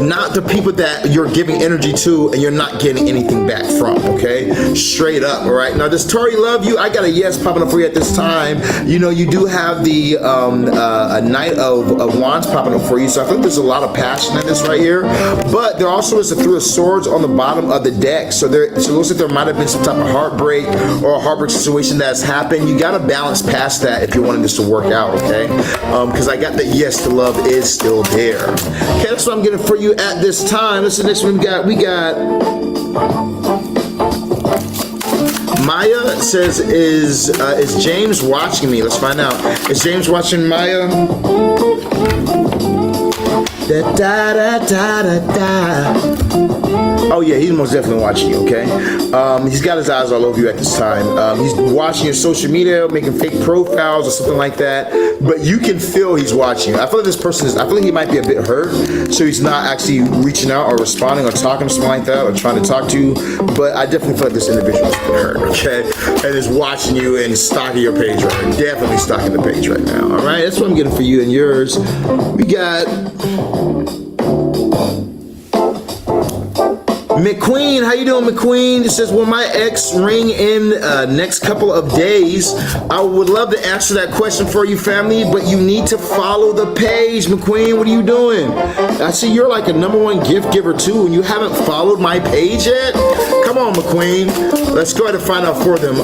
not the people that you're giving energy to and you're not getting anything back from. Okay, straight up. All right. Now this Shari, love you. I got a yes popping up for you at this time. You know, you do have the a Knight of Wands popping up for you, so I think there's a lot of passion in this right here. But there also is a Three of Swords on the bottom of the deck, so it looks like there might have been some type of heartbreak or a heartbreak situation that's happened. You got to balance past that if you're wanting this to work out, okay? Because I got that yes to love is still there. Okay, that's what I'm getting for you at this time. This is the next one we got. Maya says, is James watching me? Let's find out. Is James watching Maya? Da, da, da, da, da, da. Oh yeah, he's most definitely watching you, okay? He's got his eyes all over you at this time. He's watching your social media, making fake profiles or something like that, but you can feel he's watching you. I feel like this person I feel like he might be a bit hurt, so he's not actually reaching out or responding or talking to someone like that or trying to talk to you, but I definitely feel like this individual is hurt, okay? And is watching you and stalking your page right now. Definitely stalking the page right now, all right? That's what I'm getting for you and yours. We got McQueen, how you doing, McQueen? It says, will my ex ring in next couple of days? I would love to answer that question for you, family, but you need to follow the page, McQueen. What are you doing? I see you're like a #1 gift giver too, and you haven't followed my page yet? Come on, McQueen. Let's go ahead and find out for them.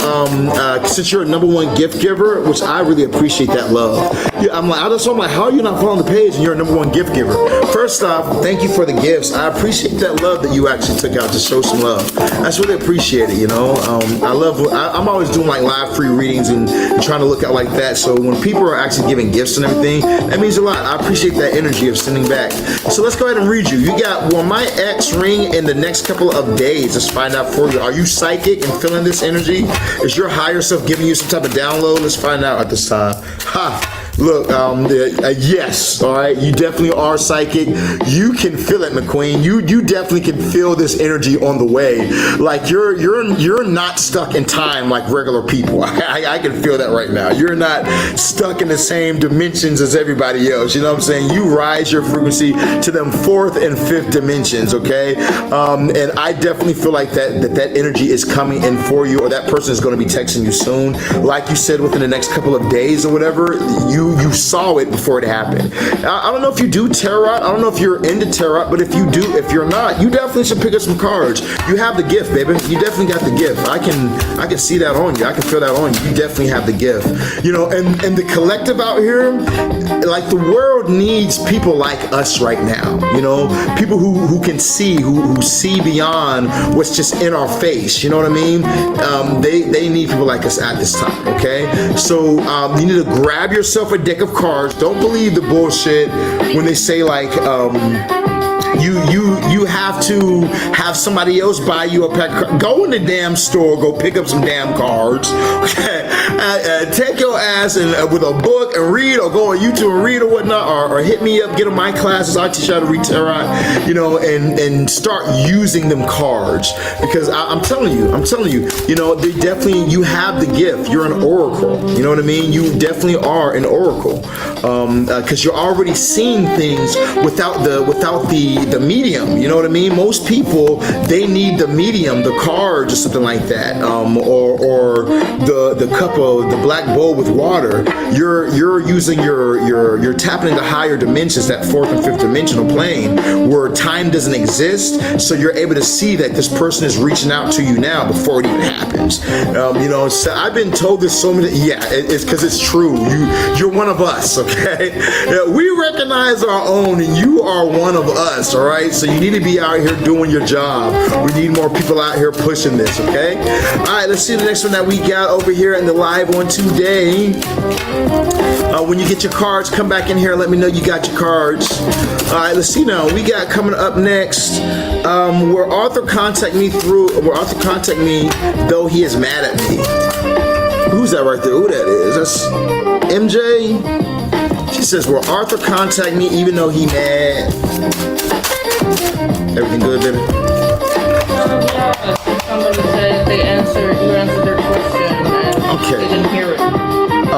Since you're a #1 gift giver, which I really appreciate that love. Yeah, I'm like, how are you not following the page and you're a #1 gift giver? First off, thank you for the gifts. I appreciate that love that you actually took out to show some love. That's really appreciated, you know. I'm always doing like live free readings and trying to look out like that. So when people are actually giving gifts and everything, that means a lot. I appreciate that energy of sending back. So let's go ahead and read you. You got, will my ex ring in the next couple of days? Let's find out for you. Are you psychic and feeling this energy? Is your higher self giving you some type of download? Let's find out at this time. Ha! Look, yes, all right. You definitely are psychic. You can feel it, McQueen. You definitely can feel this energy on the way. Like you're not stuck in time like regular people. I can feel that right now. You're not stuck in the same dimensions as everybody else. You know what I'm saying? You rise your frequency to them 4th and 5th dimensions. Okay, and I definitely feel like that energy is coming in for you, or that person is going to be texting you soon. Like you said, within the next couple of days or whatever. You saw it before it happened. I don't know if you do tarot. I don't know if you're into tarot, but if you do, if you're not, you definitely should pick up some cards. You have the gift, baby. You definitely got the gift. I can see that on you. I can feel that on you. You definitely have the gift. You know, and the collective out here, like the world needs people like us right now. You know, people who can see, who see beyond what's just in our face. You know what I mean? They need people like us at this time. Okay, so you need to grab yourself a deck of cards. Don't believe the bullshit when they say like you have to have somebody else buy you a pack of cards. Go in the damn store, go pick up some damn cards. Okay, take your ass and with a book and read, or go on YouTube and read or whatnot, or hit me up, get in my classes. I'll teach you how to read tarot, you know, and start using them cards, because I'm telling you, you know, they definitely, you have the gift. You're an oracle. You know what I mean? You definitely are an oracle, because you're already seeing things without the medium. You know what I mean? Most people, they need the medium, the cards or something like that, or the cup of the black bowl with water. You're using you're tapping into higher dimensions, that 4th and 5th dimensional plane where time doesn't exist. So you're able to see that this person is reaching out to you now before it even happens. You know, so I've been told this so many. Yeah, it's because it's true. You're one of us. Okay, we recognize our own, and you are one of us. All right, so you need to be out here doing your job. We need more people out here pushing this. Okay, all right. Let's see the next one that we got over here in the live one today. When you get your cards, come back in here and let me know you got your cards. All right, let's see now. We got coming up next. Where Arthur contact me though he is mad at me. Who's that right there? Who that is? That's MJ. She says, will Arthur contact me even though he mad? Everything good, baby? Somebody said you answered their question and they didn't hear it.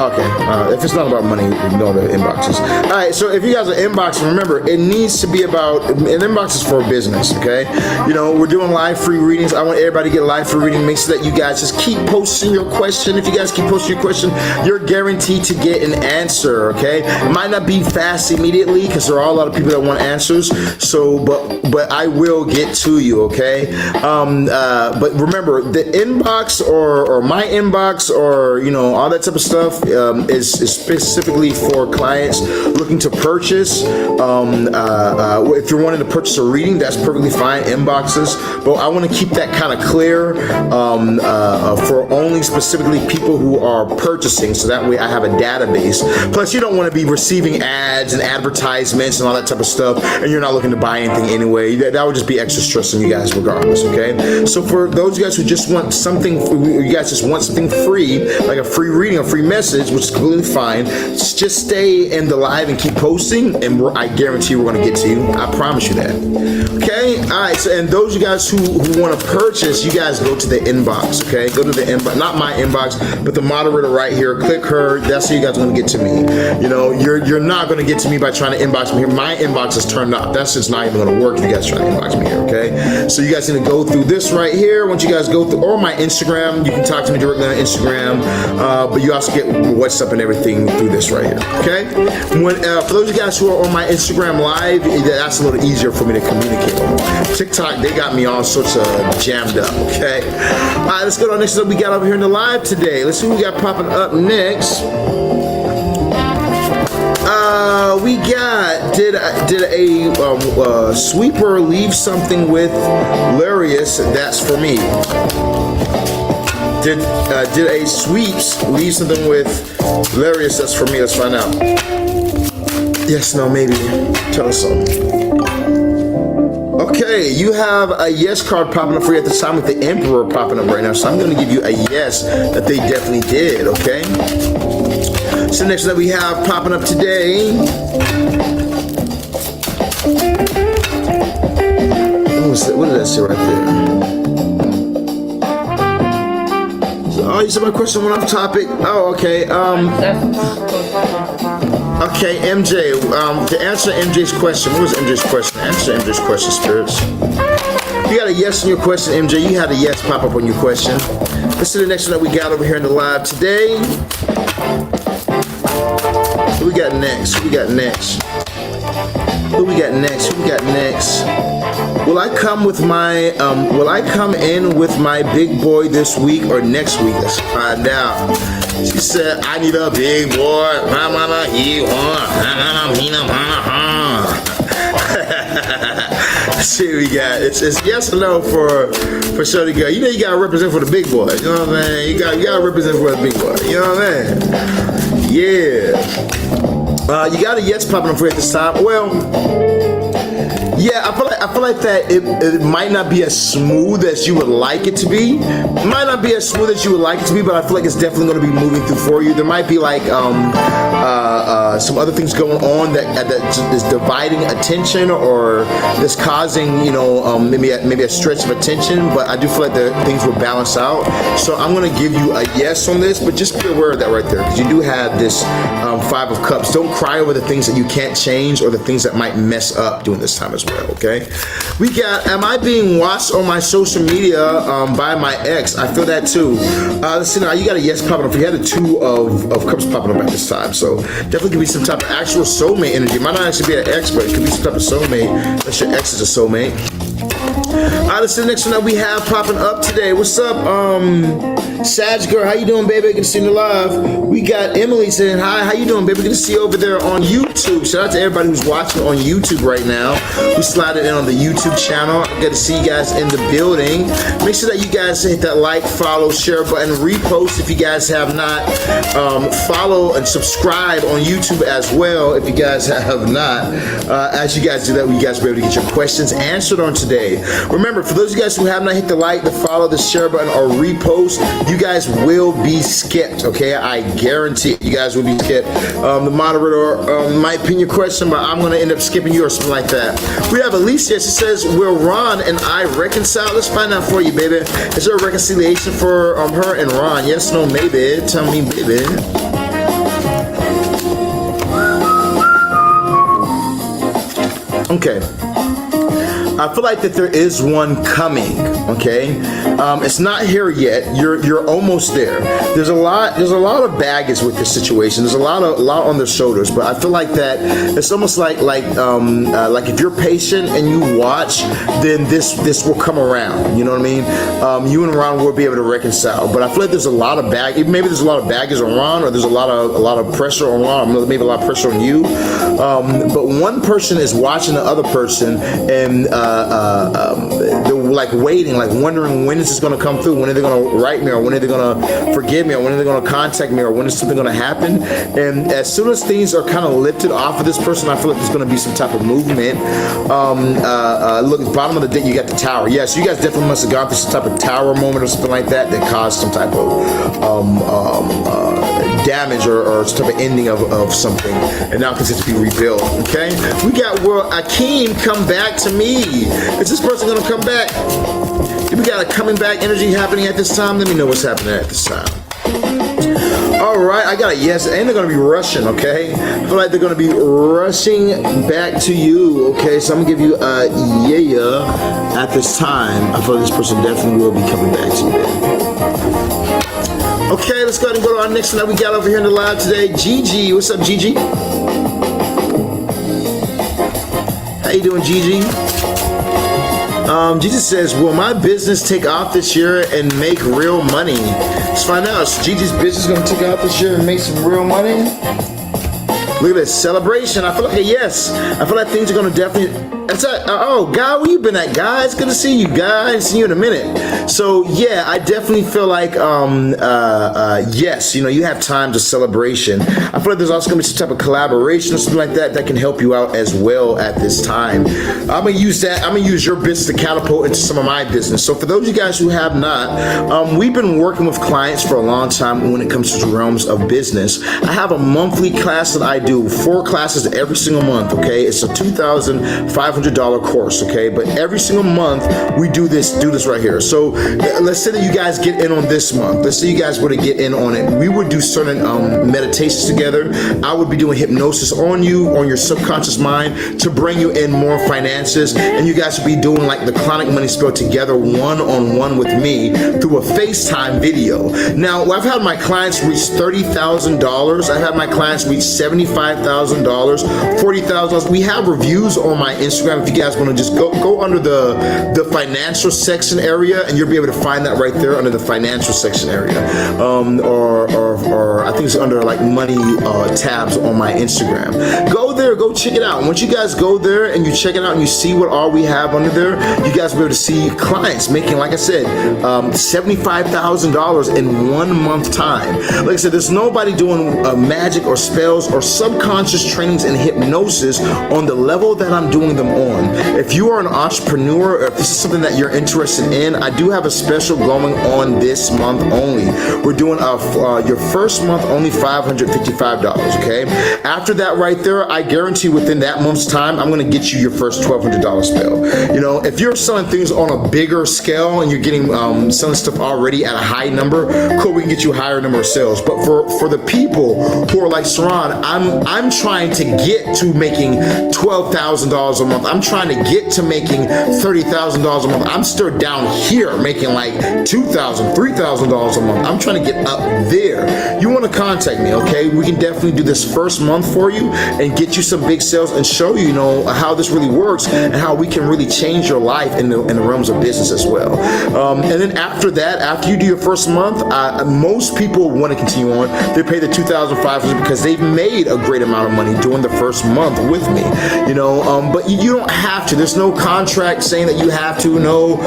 Okay. If it's not about money, ignore the inboxes. All right. So if you guys are inboxing, remember it needs to be about an inbox is for business. Okay. You know, we're doing live free readings. I want everybody to get a live free reading. Make sure that you guys just keep posting your question. If you guys keep posting your question, you're guaranteed to get an answer. Okay. It might not be fast immediately because there are a lot of people that want answers. So, but I will get to you. Okay. But remember, the inbox or my inbox or all that type of stuff is specifically for clients looking to purchase. If you're wanting to purchase a reading, that's perfectly fine. Inboxes, but I want to keep that kind of clear for only specifically people who are purchasing, so that way I have a database. Plus, you don't want to be receiving ads and advertisements and all that type of stuff, and you're not looking to buy anything anyway. That would just be extra stress on you guys regardless. Okay, so for those guys who just want something, you guys just want something free, like a free reading, a free message, which is completely fine. Just stay in the live and keep posting, and I guarantee we're going to get to you. I promise you that. Okay, all right. So, and those of you guys who want to purchase, you guys go to the inbox. Okay, go to the inbox, not my inbox, but the moderator right here. Click her. That's how you guys are going to get to me. You're not going to get to me by trying to inbox me here. My inbox is turned off. That's just not even going to work if you guys try to inbox me here. Okay, so you guys need to go through this right here. Once you guys go through, or my Instagram, you can talk to me directly on Instagram. But you also get WhatsApp and everything through this right here. Okay, for those of you guys who are on my Instagram live, that's a little easier for me to communicate on. TikTok, they got me all sorts of jammed up. Okay, all right, let's go to our next one we got over here in the live today. Let's see what we got popping up next. We got did a sweeper leave something with Larius? That's for me. Did a sweeps leave something with Larius? That's for me. Let's find out. Yes, no, maybe. Tell us something. Okay, you have a yes card popping up for you at the time with the Emperor popping up right now. So I'm going to give you a yes that they definitely did. Okay. So next that we have popping up today. What did that say right there? Oh, you said my question went off topic. Oh, okay. Okay, MJ. To answer MJ's question, what was MJ's question? Answer MJ's question, spirits. You got a yes on your question, MJ. You had a yes pop up on your question. Let's see the next one that we got over here in the live today. Who we got next? Who we got next? Who we got next? Who we got next? Will I come in with my big boy this week or next week? Let's find out. She said, I need a big boy. See what we got. It's yes or no for Shorty Girl. You know you gotta represent for the big boy. You know what I'm saying? You gotta represent for the big boy. You know what I'm saying? Yeah. You got a yes popping up for you at this time. Well, yeah, I feel like that it might not be as smooth as you would like it to be. It might not be as smooth as you would like it to be, but I feel like it's definitely going to be moving through for you. There might be like some other things going on that is dividing attention or is causing maybe a stretch of attention. But I do feel like the things will balance out. So I'm going to give you a yes on this, but just be aware of that right there because you do have this Five of Cups. Don't cry over the things that you can't change or the things that might mess up during this time as well. Okay, we got, am I being watched on my social media by my ex? I feel that too. Let's see now, you got a yes popping up. You had a two of cups popping up at this time, so definitely could be some type of actual soulmate energy. It might not actually be an ex, but it could be some type of soulmate. Unless your ex is a soulmate. Alright, let's see the next one that we have popping up today. What's up, Sag girl? How you doing, baby? Good to see you live. We got Emily saying hi. How you doing, baby? Good to see you over there on YouTube. Shout out to everybody who's watching on YouTube right now. Who slided in on the YouTube channel. Good to see you guys in the building. Make sure that you guys hit that like, follow, share button, repost if you guys have not. Follow and subscribe on YouTube as well if you guys have not. As you guys do that, you guys will be able to get your questions answered on today. Remember, for those of you guys who have not hit the like, the follow, the share button, or repost, you guys will be skipped, okay? I guarantee it. You guys will be skipped. The moderator might pin your question, but I'm going to end up skipping you or something like that. We have Alicia. She says, will Ron and I reconcile? Let's find out for you, baby. Is there a reconciliation for her and Ron? Yes, no, maybe. Tell me, baby. Okay. I feel like that there is one coming, okay? It's not here yet. You're almost there. There's a lot of baggage with this situation. There's a lot on their shoulders, but I feel like that it's almost like if you're patient and you watch, then this will come around. You know what I mean? You and Ron will be able to reconcile. But I feel like there's a lot of baggage. Maybe there's a lot of baggage on Ron, or there's a lot of pressure on Ron. Maybe a lot of pressure on you. But one person is watching the other person, and they're like waiting, like wondering when is this going to come through, when are they going to write me, or when are they going to forgive me, or when are they going to contact me, or when is something going to happen. And as soon as things are kind of lifted off of this person, I feel like there's going to be some type of movement. Look, at the bottom of the deck, you got the Tower. Yes, you guys definitely must have gone through some type of Tower moment or something like that caused some type of damage or some type of ending of something, and now continues to be rebuilt. Okay, we got Will Akeem come back to me. Is this person gonna come back? Do we got a coming back energy happening at this time? Let me know what's happening at this time. All right, I got a yes, and they're gonna be rushing. Okay, I feel like they're gonna be rushing back to you. Okay, so I'm gonna give you a yeah at this time. I feel like this person definitely will be coming back to you, man. Okay, let's go ahead and go to our next one that we got over here in the live today. Gigi, what's up, Gigi? How you doing, Gigi? Gigi says, will my business take off this year and make real money? Let's find out. Is Gigi's business going to take off this year and make some real money? Look at this celebration. I feel like a yes. I feel like things are going to definitely... Oh, Guy, where you been at, Guy? It's good to see you, Guy. I haven't seen you in a minute. So, yeah, I definitely feel like, yes, you know, you have times of celebration. I feel like there's also going to be some type of collaboration or something like that can help you out as well at this time. I'm going to use that. I'm going to use your business to catapult into some of my business. So, for those of you guys who have not, we've been working with clients for a long time when it comes to the realms of business. I have a monthly class that I do, 4 classes every single month, okay? It's a $2,500 course, okay? But every single month we do this right here. So let's say that you guys get in on this month. Let's say you guys were to get in on it. We would do certain meditations together. I would be doing hypnosis on you, on your subconscious mind, to bring you in more finances, and you guys would be doing like the Clauneck money spell together one-on-one with me through a FaceTime video. Now, I've had my clients reach $30,000. I've had my clients reach $75,000, $40,000. We have reviews on my Instagram. If you guys want to just go under the financial section area, and you'll be able to find that right there under the financial section area, or I think it's under like money tabs on my Instagram. Go there, go check it out. Once you guys go there and you check it out and you see what all we have under there, you guys will be able to see clients making, like I said, $75,000 in 1 month time. Like I said, there's nobody doing magic or spells or subconscious trainings and hypnosis on the level that I'm doing them on. If you are an entrepreneur, or if this is something that you're interested in, I do have a special going on this month only. We're doing your first month only $555, okay? After that right there, I guarantee within that month's time, I'm gonna get you your first $1,200 spell. You know, if you're selling things on a bigger scale and you're getting selling stuff already at a high number, cool, we can get you a higher number of sales. But for the people who are like Sirron, I'm trying to get to making $12,000 a month. I'm trying to get to making $30,000 a month. I'm still down here making like $2,000, $3,000 a month. I'm trying to get up there. You want to contact me, okay? We can definitely do this first month for you and get you some big sales and show you, you know, how this really works and how we can really change your life in the realms of business as well. And then after that, after you do your first month, most people want to continue on. They pay the $2,500 because they've made a great amount of money during the first month with me, you know. But you don't have to. There's no contract saying that you have to. No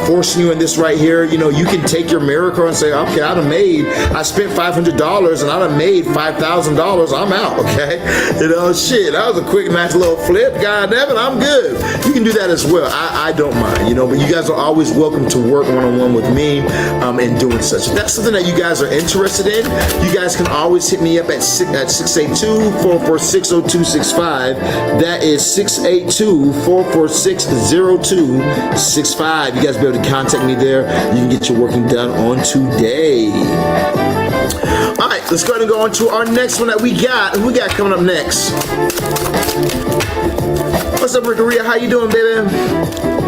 forcing you in this right here. You know, you can take your miracle and say, okay, I spent $500 and I done made $5,000. I'm out. Okay, you know, shit, that was a quick, nice little flip. God damn it, I'm good. You can do that as well. I don't mind. You know, but you guys are always welcome to work one-on-one with me in doing such. If that's something that you guys are interested in, you guys can always hit me up at 682-446-0265. That is 682-446-0265. You guys be able to contact me there. You can get your working done on today. All right, let's go ahead and go on to our next one that we got. Who we got coming up next? What's up, Rickaria? How you doing, baby?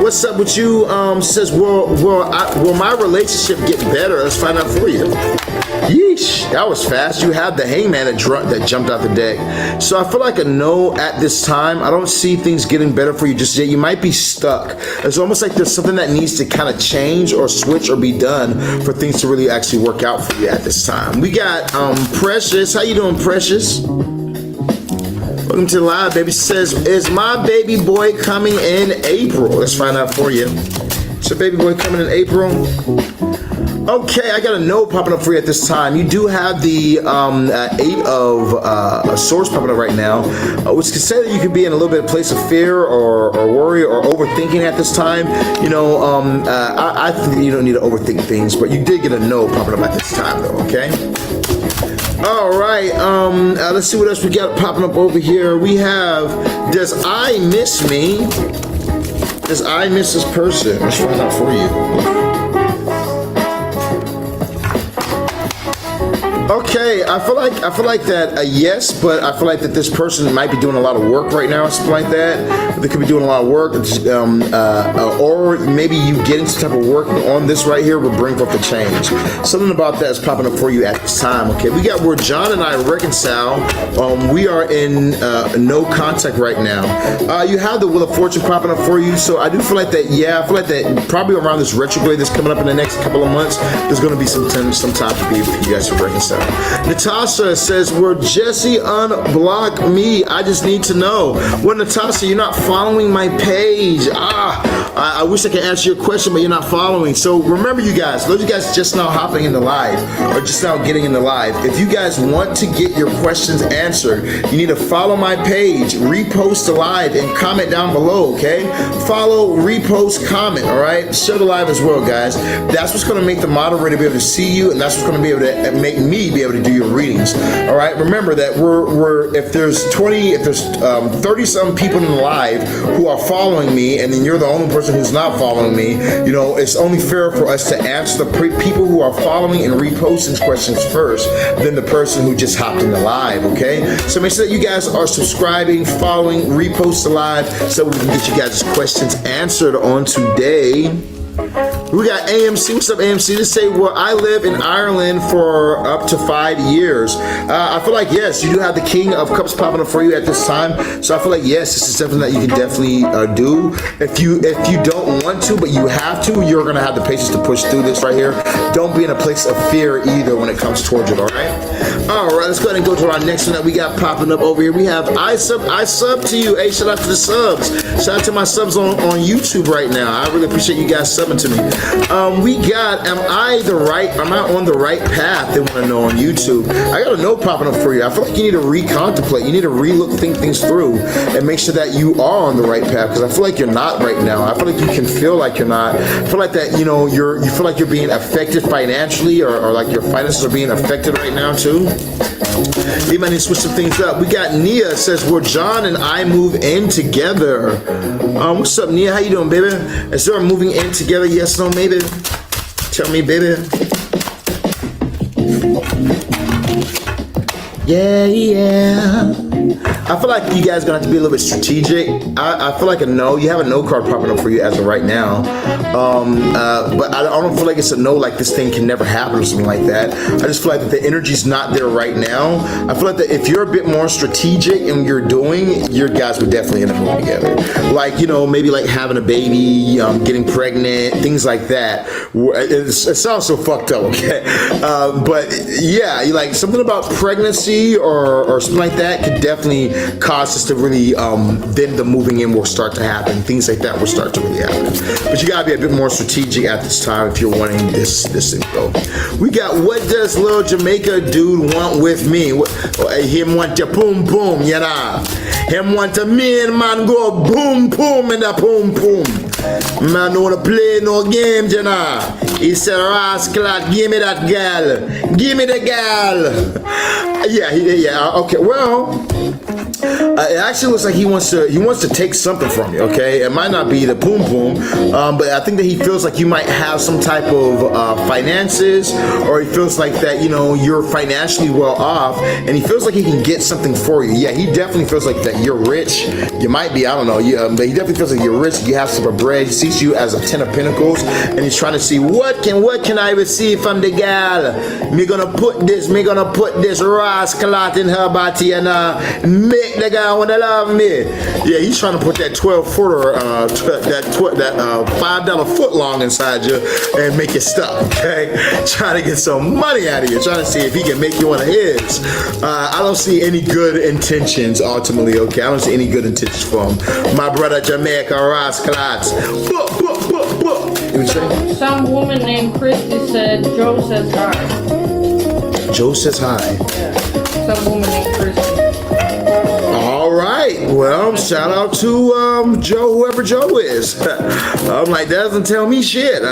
What's up with you? Says, will my relationship get better? Let's find out for you. Yeesh, that was fast. You have the hangman that jumped out the deck. So I feel like a no at this time. I don't see things getting better for you just yet. You might be stuck. It's almost like there's something that needs to kind of change or switch or be done for things to really actually work out for you at this time. We got Precious. How you doing, Precious? Welcome to the live, baby. She says, is my baby boy coming in April? Let's find out for you. So baby boy coming in April. Okay, I got a no popping up for you at this time. You do have the 8 of Swords popping up right now, which could say that you could be in a little bit of place of fear or worry or overthinking at this time. You know, I think you don't need to overthink things, but you did get a no popping up at this time, though. Okay. All right. Let's see what else we got popping up over here. We have, does I miss me? Does I miss this person? Let's find out for you. Okay, I feel like that yes, but I feel like that this person might be doing a lot of work right now or something like that. They could be doing a lot of work, or maybe you getting some type of work on this right here will bring forth the change. Something about that is popping up for you at this time. Okay, we got where John and I reconcile. We are in no contact right now. You have the Wheel of Fortune popping up for you, so I do feel like that. Yeah, I feel like that probably around this retrograde that's coming up in the next couple of months, there's going to be some time to be for you guys to reconcile. Natasha says, will Jesse unblock me? I just need to know. Well, Natasha, you're not following my page. I wish I could answer your question, but you're not following. So remember, you guys, those of you guys just now hopping in the live or just now getting in the live, if you guys want to get your questions answered, you need to follow my page, repost the live, and comment down below, okay? Follow, repost, comment, all right? Share the live as well, guys. That's what's going to make the moderator be able to see you, and that's what's going to be able to make me be able to do your readings. All right, remember that we're if there's 30 some people in the live who are following me, and then you're the only person who's not following me, you know, it's only fair for us to answer the people who are following and reposting questions first than the person who just hopped in the live. Okay, so make sure that you guys are subscribing, following, repost the live so we can get you guys' questions answered on today. We got AMC. What's up, AMC? They say, well, I live in Ireland for up to 5 years. I feel like, yes, you do have the King of Cups popping up for you at this time. So I feel like, yes, this is something that you can definitely do. If you don't want to, but you have to, you're going to have the patience to push through this right here. Don't be in a place of fear either when it comes towards it, all right? All right, let's go ahead and go to our next one that we got popping up over here. We have I sub to you. Hey, shout out to the subs. Shout out to my subs on YouTube right now. I really appreciate you guys subbing to me. We got, am I on the right path? They want to know on YouTube. I got a note popping up for you. I feel like you need to recontemplate. You need to think things through and make sure that you are on the right path, because I feel like you're not right now. I feel like you can feel like you're not. I feel like that, you know, you feel like you're being affected financially, or like your finances are being affected right now too. You might need to switch some things up. We got Nia says, will John and I move in together? What's up, Nia? How you doing, baby? Is there a moving in together? Yes, no, maybe? Tell me, baby. Yeah. I feel like you guys are gonna have to be a little bit strategic. I feel like a no. You have a no card popping up for you as of right now. But I don't feel like it's a no, like this thing can never happen or something like that. I just feel like that the energy's not there right now. I feel like that if you're a bit more strategic in what you're doing, your guys would definitely end up moving together. Like, you know, maybe like having a baby, getting pregnant, things like that. It sounds so fucked up, okay? But yeah, like something about pregnancy or something like that could definitely cause us to really, then the moving in will start to happen. Things like that will start to really happen. But you gotta be a bit more strategic at this time if you're wanting this info. We got, what does little Jamaica dude want with me? Him want to boom boom, you know. Him want to main man go boom boom in the boom boom. Man don't wanna play no games, you know. He said, rascal, give me that girl. Give me the girl. Yeah, okay, well, It actually looks like he wants to take something from you. Okay, it might not be the boom boom, but I think that he feels like you might have some type of finances, or he feels like that you're financially well off, and he feels like he can get something for you. Yeah, he definitely feels like that you're rich. You might be, I don't know, but he definitely feels like you're rich. You have some bread. He sees you as a 10 of Pentacles, and he's trying to see what can I receive from the gal. Me gonna put this rascalat in her body and make the guy wanna love me. Yeah, he's trying to put that 12-footer, that $5 foot long inside you and make it stop. Okay, trying to get some money out of you, trying to see if he can make you one of his. I don't see any good intentions ultimately. Okay, I don't see any good intentions for him. My brother Jamaica rascalats. Some woman named Christy said Joe says hi. Joe says hi. Yeah. Some woman named Christy. All right. Well, shout out to Joe, whoever Joe is. I'm like, that doesn't tell me shit.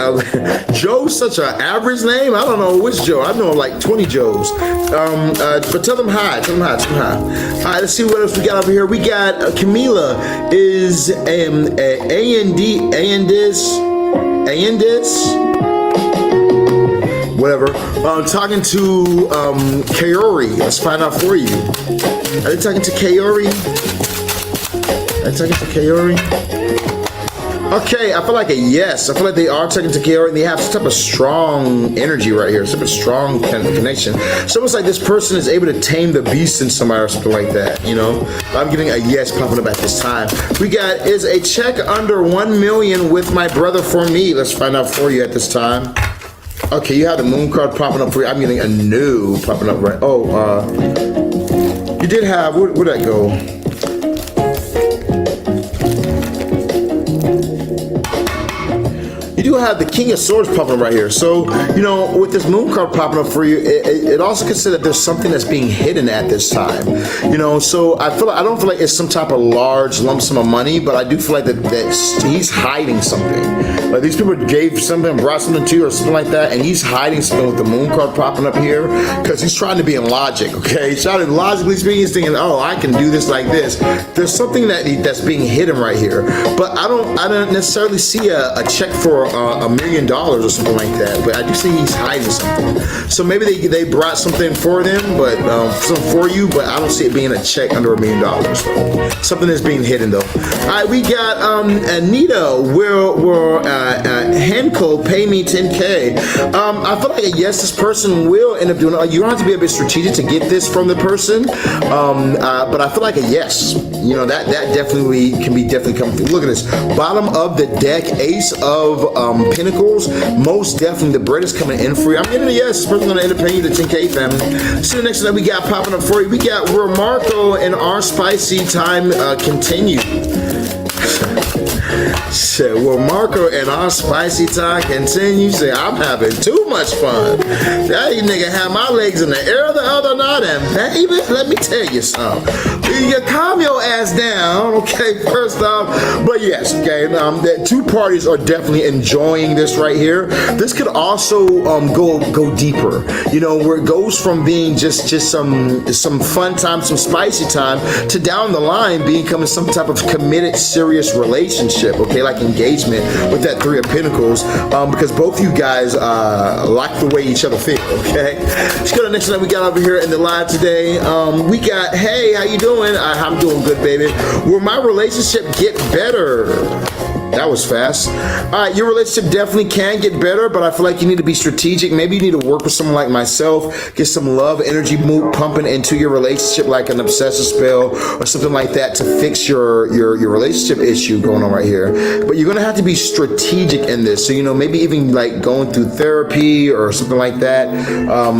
Joe's such an average name. I don't know which Joe. I know like 20 Joes. But tell them hi. Tell them hi. All right, let's see what else we got over here. We got Camila is whatever. Talking to Kaori. Let's find out for you. Are they talking to Kaori? Okay, I feel like a yes. I feel like they are talking to Kaori, and they have some type of strong energy right here, some type of strong kind of connection. It's almost like this person is able to tame the beast in somebody or something like that, I'm getting a yes popping up at this time. We got, is a check under 1 million with my brother for me? Let's find out for you at this time. Okay, you have the moon card popping up for you. I'm getting a no popping up right. You did have, where'd that go? You do have the King of Swords popping up right here. So, with this moon card popping up for you, it also consider that there's something that's being hidden at this time. So I don't feel like it's some type of large lump sum of money, but I do feel like that he's hiding something. Like these people gave something, brought something to you or something like that, and he's hiding something with the moon card popping up here because he's trying to be in logic, okay? He's trying to logically speaking, he's thinking, oh, I can do this like this. There's something that's being hidden right here, but I don't necessarily see a check for $1 million or something like that, but I do see he's hiding something. So maybe they brought something for them, but something for you, but I don't see it being a check under $1 million. Something is being hidden though. All right, we got Anita. Will Henko pay me 10K? I feel like yes, this person will end up doing it. You don't have to be a bit strategic to get this from the person, but I feel like a yes. That definitely can be coming through. Look at this, bottom of the deck, Ace of Pentacles. Most definitely the bread is coming in for you. I'm getting a yes. This person's gonna end up paying you the 10K, family. See the next one that we got popping up for you. We got Remarco and our spicy time continue. Shit, well, Marco and our spicy time continue. Say, I'm having too much fun. That nigga had my legs in the air the other night, and baby, let me tell you something. You calm your ass down, okay, first off. But yes, okay, the two parties are definitely enjoying this right here. This could also go deeper, where it goes from being just some fun time, some spicy time, to down the line becoming some type of committed, serious relationship, okay, like engagement with that Three of Pentacles, because both you guys like the way each other feel, okay? Let's go to the next one we got over here in the live today. We got, hey, how you doing? I'm doing good, baby. Will my relationship get better? That was fast. All right, your relationship definitely can get better, but I feel like you need to be strategic. Maybe you need to work with someone like myself, get some love energy pumping into your relationship, like an obsessive spell or something like that, to fix your relationship issue going on right here. But you're gonna have to be strategic in this. So maybe even like going through therapy or something like that.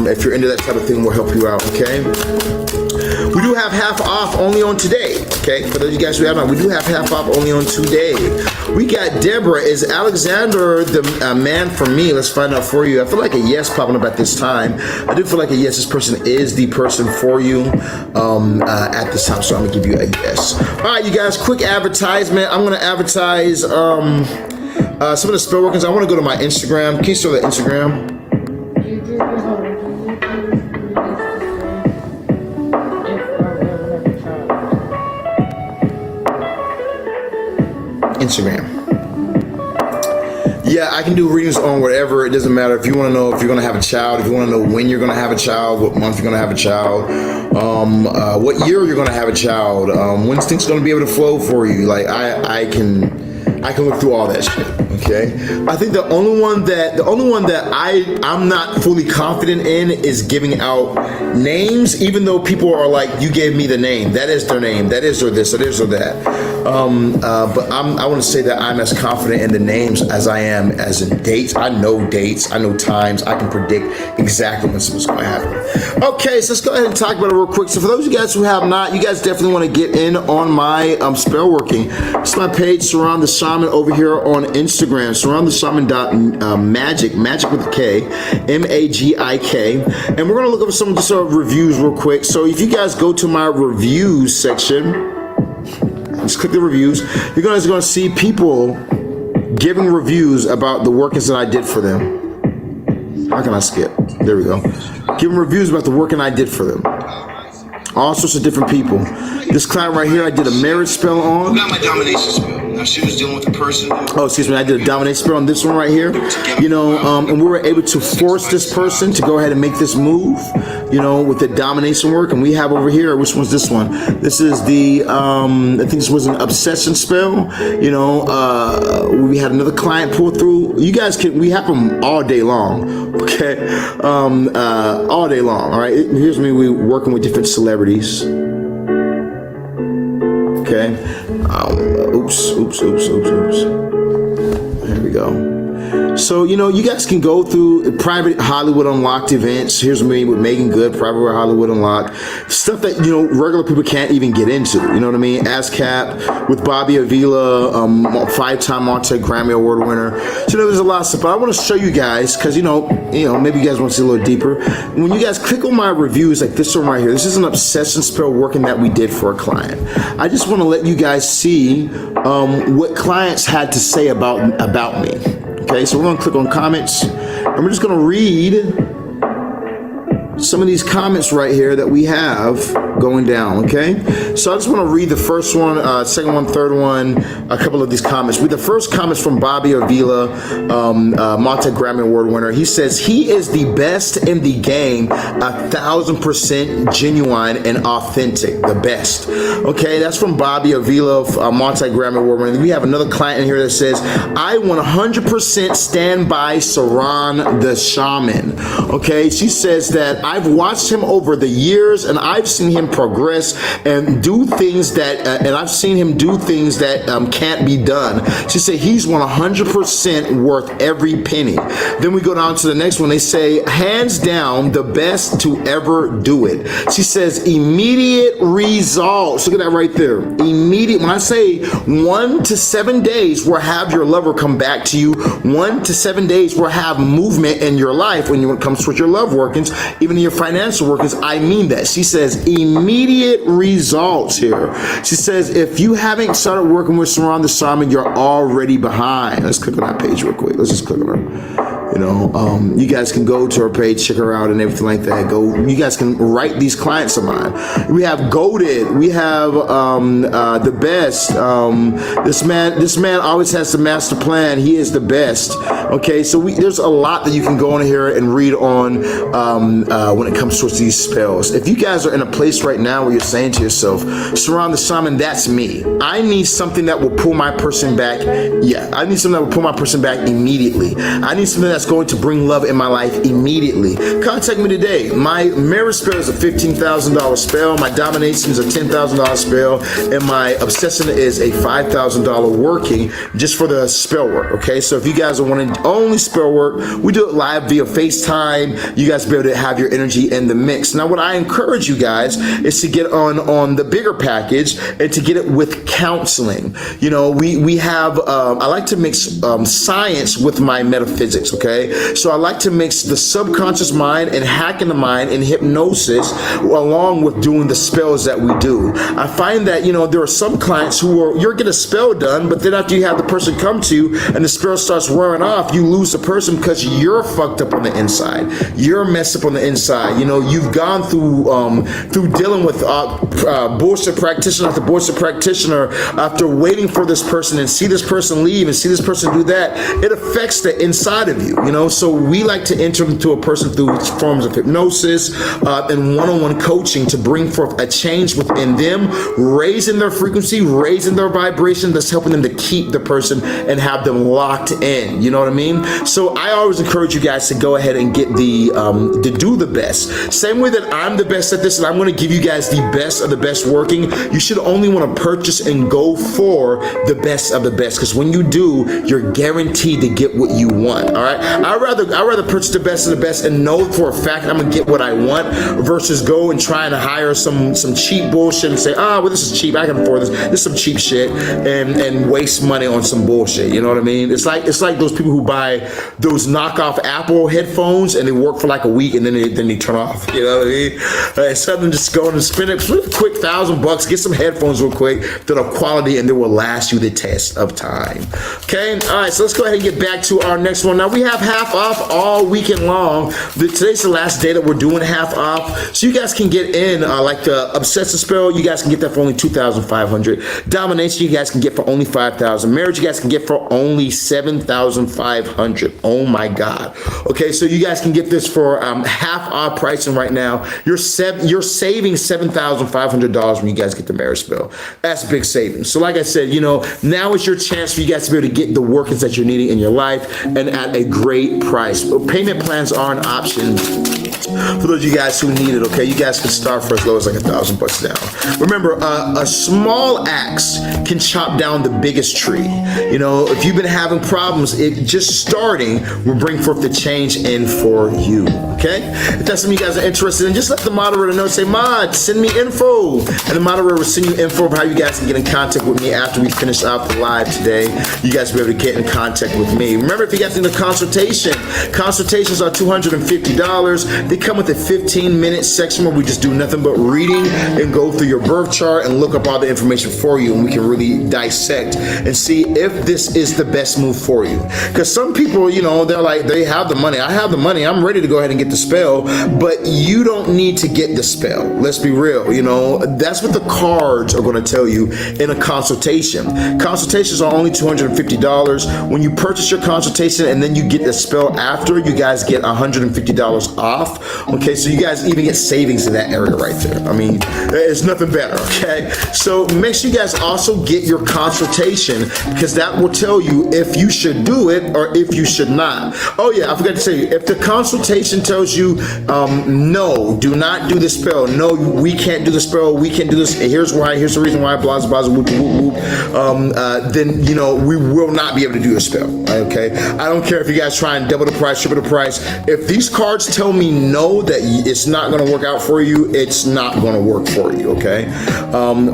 If you're into that type of thing, will help you out. Okay. We do have half off only on today, okay? For those of you guys who haven't, we do have half off only on today. We got Deborah. Is Alexander the man for me? Let's find out for you. I feel like a yes popping up at this time. I do feel like a yes, this person is the person for you at this time, so I'm gonna give you a yes. All right, you guys, quick advertisement. I'm gonna advertise some of the spell workings. I wanna go to my Instagram. Can you show the Instagram? Instagram. Yeah, I can do readings on whatever. It doesn't matter if you want to know if you're going to have a child, if you want to know when you're going to have a child, what month you're going to have a child, what year you're going to have a child, when things going to be able to flow for you. Like I can look through all that shit. Okay, I think the only one that I'm not fully confident in is giving out names, even though people are like, you gave me the name, that is their name, that is or this, that is or that. But I want to say that I'm as confident in the names as I am as in dates. I know times, I can predict exactly when something's going to happen. Okay, so let's go ahead and talk about it real quick. So for those of you guys who have not, you guys definitely want to get in on my spell working. It's my page, Sirron the Shaman, over here on Instagram. SirronTheShaman.magic, magic with a K, MAGIK. And we're going to look over some just reviews real quick. So if you guys go to my reviews section, just click the reviews, you're guys going to see people giving reviews about the workings that I did for them. How can I skip? There we go. Giving reviews about the working I did for them. All sorts of different people. This client right here, I did a marriage spell on. Got my domination spell. Now she was dealing with a person. Oh, excuse me. I did a domination spell on this one right here. You know, and we were able to force this person to go ahead and make this move, you know, with the domination work. And we have over here, which one's this one? This is the, I think this was an obsession spell. You know, we had another client pull through. You guys can, we have them all day long. Okay. All day long. All right. Here's me. We working with different celebrities. Okay. Oops. There we go. So, you know, you guys can go through private Hollywood Unlocked events. Here's me with Megan Good, private Hollywood Unlocked. Stuff that, you know, regular people can't even get into. You know what I mean? ASCAP with Bobby Avila, 5-time multi-Grammy Award winner. So, you know, there's a lot of stuff. But I want to show you guys, because, you know, maybe you guys want to see a little deeper. When you guys click on my reviews, like this one right here, this is an obsession spell working that we did for a client. I just want to let you guys see what clients had to say about me. Okay, so we're going to click on comments, and we're just going to read some of these comments right here that we have going down, okay? So I just want to read the first one, second one, third one, a couple of these comments. Read the first comments from Bobby Avila, multi-Grammy Award winner. He says, he is the best in the game, 1,000% genuine and authentic, the best. Okay, that's from Bobby Avila, multi-Grammy Award winner. We have another client in here that says, I 100% stand by Sirron the Shaman. Okay, she says that I've watched him over the years, and I've seen him progress and do things that, and I've seen him do things that can't be done. She said he's 100% worth every penny. Then we go down to the next one. They say, hands down, the best to ever do it. She says, immediate results. Look at that right there. Immediate. When I say 1 to 7 days, we'll have your lover come back to you. 1 to 7 days, we'll have movement in your life when it comes to your love workings, even in your financial workings. I mean that. She says immediate results here. She says if you haven't started working with Sirron the Shaman, you're already behind. Let's click on that page real quick. Let's just click on her. You know, you guys can go to her page, check her out and everything like that. You guys can write these clients of mine. We have Goated. We have the best. This man always has the master plan. He is the best. Okay, so there's a lot that you can go in here and read on when it comes to these spells. If you guys are in a place right now where you're saying to yourself, Sirron the Shaman, that's me. I need something that will pull my person back. Yeah, I need something that will pull my person back immediately. I need something that's going to bring love in my life immediately. Contact me today. My marriage spell is a $15,000 spell. My domination is a $10,000 spell. And my obsession is a $5,000 working just for the spell work. Okay, so if you guys are wanting only spell work, we do it live via FaceTime. You guys be able to have your energy in the mix. Now, what I encourage you guys is to get on the bigger package and to get it with counseling. You know, we have, I like to mix science with my metaphysics, okay? So I like to mix the subconscious mind and hacking the mind and hypnosis along with doing the spells that we do. I find that, you know, there are some clients you'll get a spell done, but then after you have the person come to you and the spell starts wearing off, you lose the person because you're fucked up on the inside. You're messed up on the inside. You know, you've gone through dealing with bullshit practitioner after bullshit practitioner or after waiting for this person and see this person leave and see this person do that, it affects the inside of you, you know? So we like to enter into a person through forms of hypnosis and one-on-one coaching to bring forth a change within them, raising their frequency, raising their vibration, that's helping them to keep the person and have them locked in, you know what I mean? So I always encourage you guys to go ahead and get to do the best. Same way that I'm the best at this, and I'm going to give you guys the best of the best working, you should only want to purchase and go for the best of the best, because when you do, you're guaranteed to get what you want. All right, I'd rather purchase the best of the best and know for a fact I'm gonna get what I want versus go and try and hire some cheap bullshit and say, well, this is cheap, I can afford this is some cheap shit, and waste money on some bullshit. You know what I mean? It's like those people who buy those knockoff Apple headphones and they work for like a week and then they turn off. You know what I mean? Instead of them just going and spend a quick $1,000, get some headphones real quick that are quality and they will last you the test of time. Okay, all right, so let's go ahead and get back to our next one. Now we have half off all weekend long. Today's the last day that we're doing half off, so you guys can get in like the obsessive spell, you guys can get that for only $2,500. Domination, you guys can get for only $5,000. Marriage, you guys can get for only $7,500. Oh my God. Okay, so you guys can get this for half off pricing right now. You're saving $7,500 when you guys get the marriage spell. That's big savings. So like I said, you know, now is your chance for you guys to be able to get the workings that you're needing in your life and at a great price. Payment plans are an option for those of you guys who need it. Okay, you guys can start for as low as like $1,000 down. Remember, a small axe can chop down the biggest tree. You know, if you've been having problems, it just starting will bring forth the change in for you. Okay, if that's something you guys are interested in, just let the moderator know. Say, Mod, send me info, and the moderator will send you info of how you guys can get in contact with me after we finish out the live today. You guys will be able to get in contact with me. Remember, if you guys need a consultation, consultations are $250. They come with a 15-minute section where we just do nothing but reading and go through your birth chart and look up all the information for you, and we can really dissect and see if this is the best move for you. Because some people, you know, they're like, they have the money. I have the money. I'm ready to go ahead and get the spell, but you don't need to get the spell. Let's be real. You know, that's what the cards are going to tell you in a consultation. Consultations are only $250. When you purchase your consultation and then you get the spell after, you guys get $150 off. Okay, so you guys even get savings in that area right there. I mean, it's nothing better. Okay, so make sure you guys also get your consultation, because that will tell you if you should do it or if you should not. Oh yeah, I forgot to say, if the consultation tells you no, do not do the spell, no, we can't do the spell, we can't do this, here's why, here's the reason why, blah blah blah, whoop whoop whoop, then you know we will not be able to do the spell. Okay, I don't care if you guys try and double the price, triple the price. If these cards tell me no, that it's not going to work out for you, it's not going to work for you. Okay,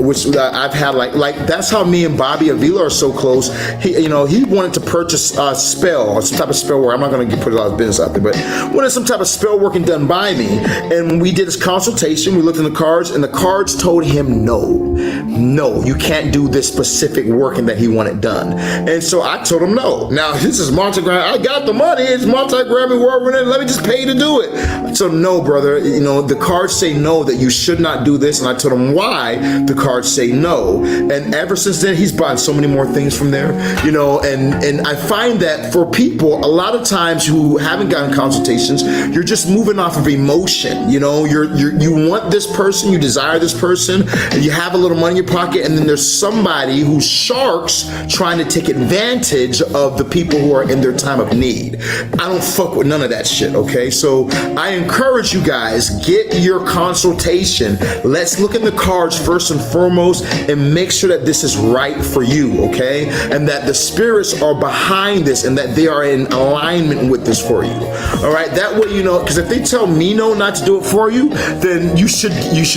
which I've had like that's how me and Bobby Avila are so close. He wanted to purchase a spell or some type of spell work. I'm not going to put a lot of business out there, but wanted some type of spell working done by me. And when we did this consultation, we looked in the cards, and the cards told him no, you can't do this specific working that he wanted done. And so I told him no. Now this is multi-gram. I got the money. It's multi-gramming world. Let me just pay you to do it. So no, brother. You know the cards say no, that you should not do this. And I told him why the cards say no. And ever since then, he's bought so many more things from there. You know, and I find that for people, a lot of times who haven't gotten consultations, you're just moving off of emotion. You know, you want this person, you desire this person, and you have a little money in your pocket, and then there's somebody who's sharks trying to take advantage of the people who are in their time of need. I don't fuck with none of that shit. Okay, so I encourage you guys, get your consultation. Let's look at the cards first and foremost and make sure that this is right for you, okay? And that the spirits are behind this and that they are in alignment with this for you. All right, that way, you know, because if they tell me no, not to do it for you, then you should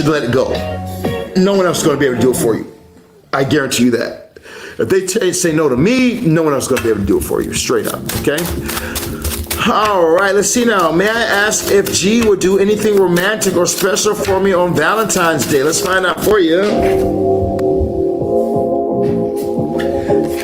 let it go. No one else is going to be able to do it for you. I guarantee you that. If they say no to me, no one else is going to be able to do it for you, straight up, okay? All right, let's see now. May I ask if G would do anything romantic or special for me on Valentine's Day? Let's find out for you.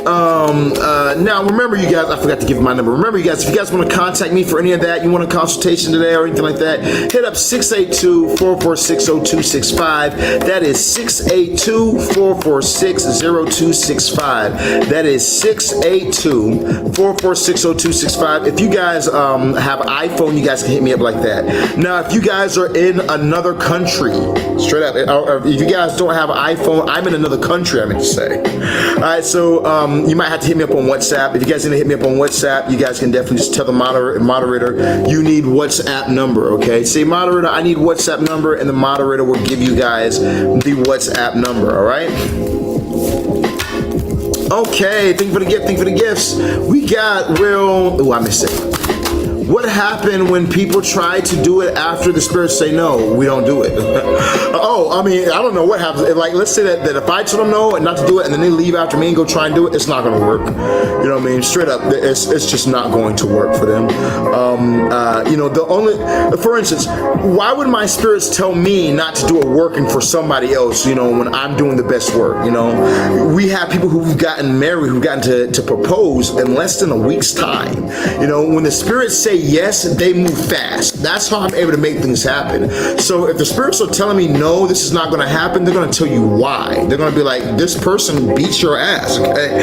Now remember, you guys, I forgot to give you my number. Remember, you guys, if you guys want to contact me for any of that, you want a consultation today or anything like that, hit up 682-446-0265. That is 682-446-0265. That is 682-446-0265. If you guys have iPhone, you guys can hit me up like that. Now, if you guys are in another country, straight up, or if you guys don't have an iPhone, I'm in another country, I meant to say. All right, so you might have to hit me up on WhatsApp. If you guys need to hit me up on WhatsApp, you guys can definitely just tell the moderator you need WhatsApp number, okay? Say, moderator, I need WhatsApp number, and the moderator will give you guys the WhatsApp number, all right? Okay, thank you for the gift, thank you for the gifts. We got I missed it. What happened when people try to do it after the spirits say no? We don't do it. I don't know what happens. Like, let's say that if I tell them no and not to do it, and then they leave after me and go try and do it, it's not going to work. You know what I mean? Straight up, it's just not going to work for them. For instance, why would my spirits tell me not to do a working for somebody else, when I'm doing the best work, We have people who've gotten married, who've gotten to propose in less than a week's time. When the spirits say yes, they move fast. That's how I'm able to make things happen. So if the spirits are telling me no, this is not going to happen, they're going to tell you why. They're going to be like, this person beats your ass, okay?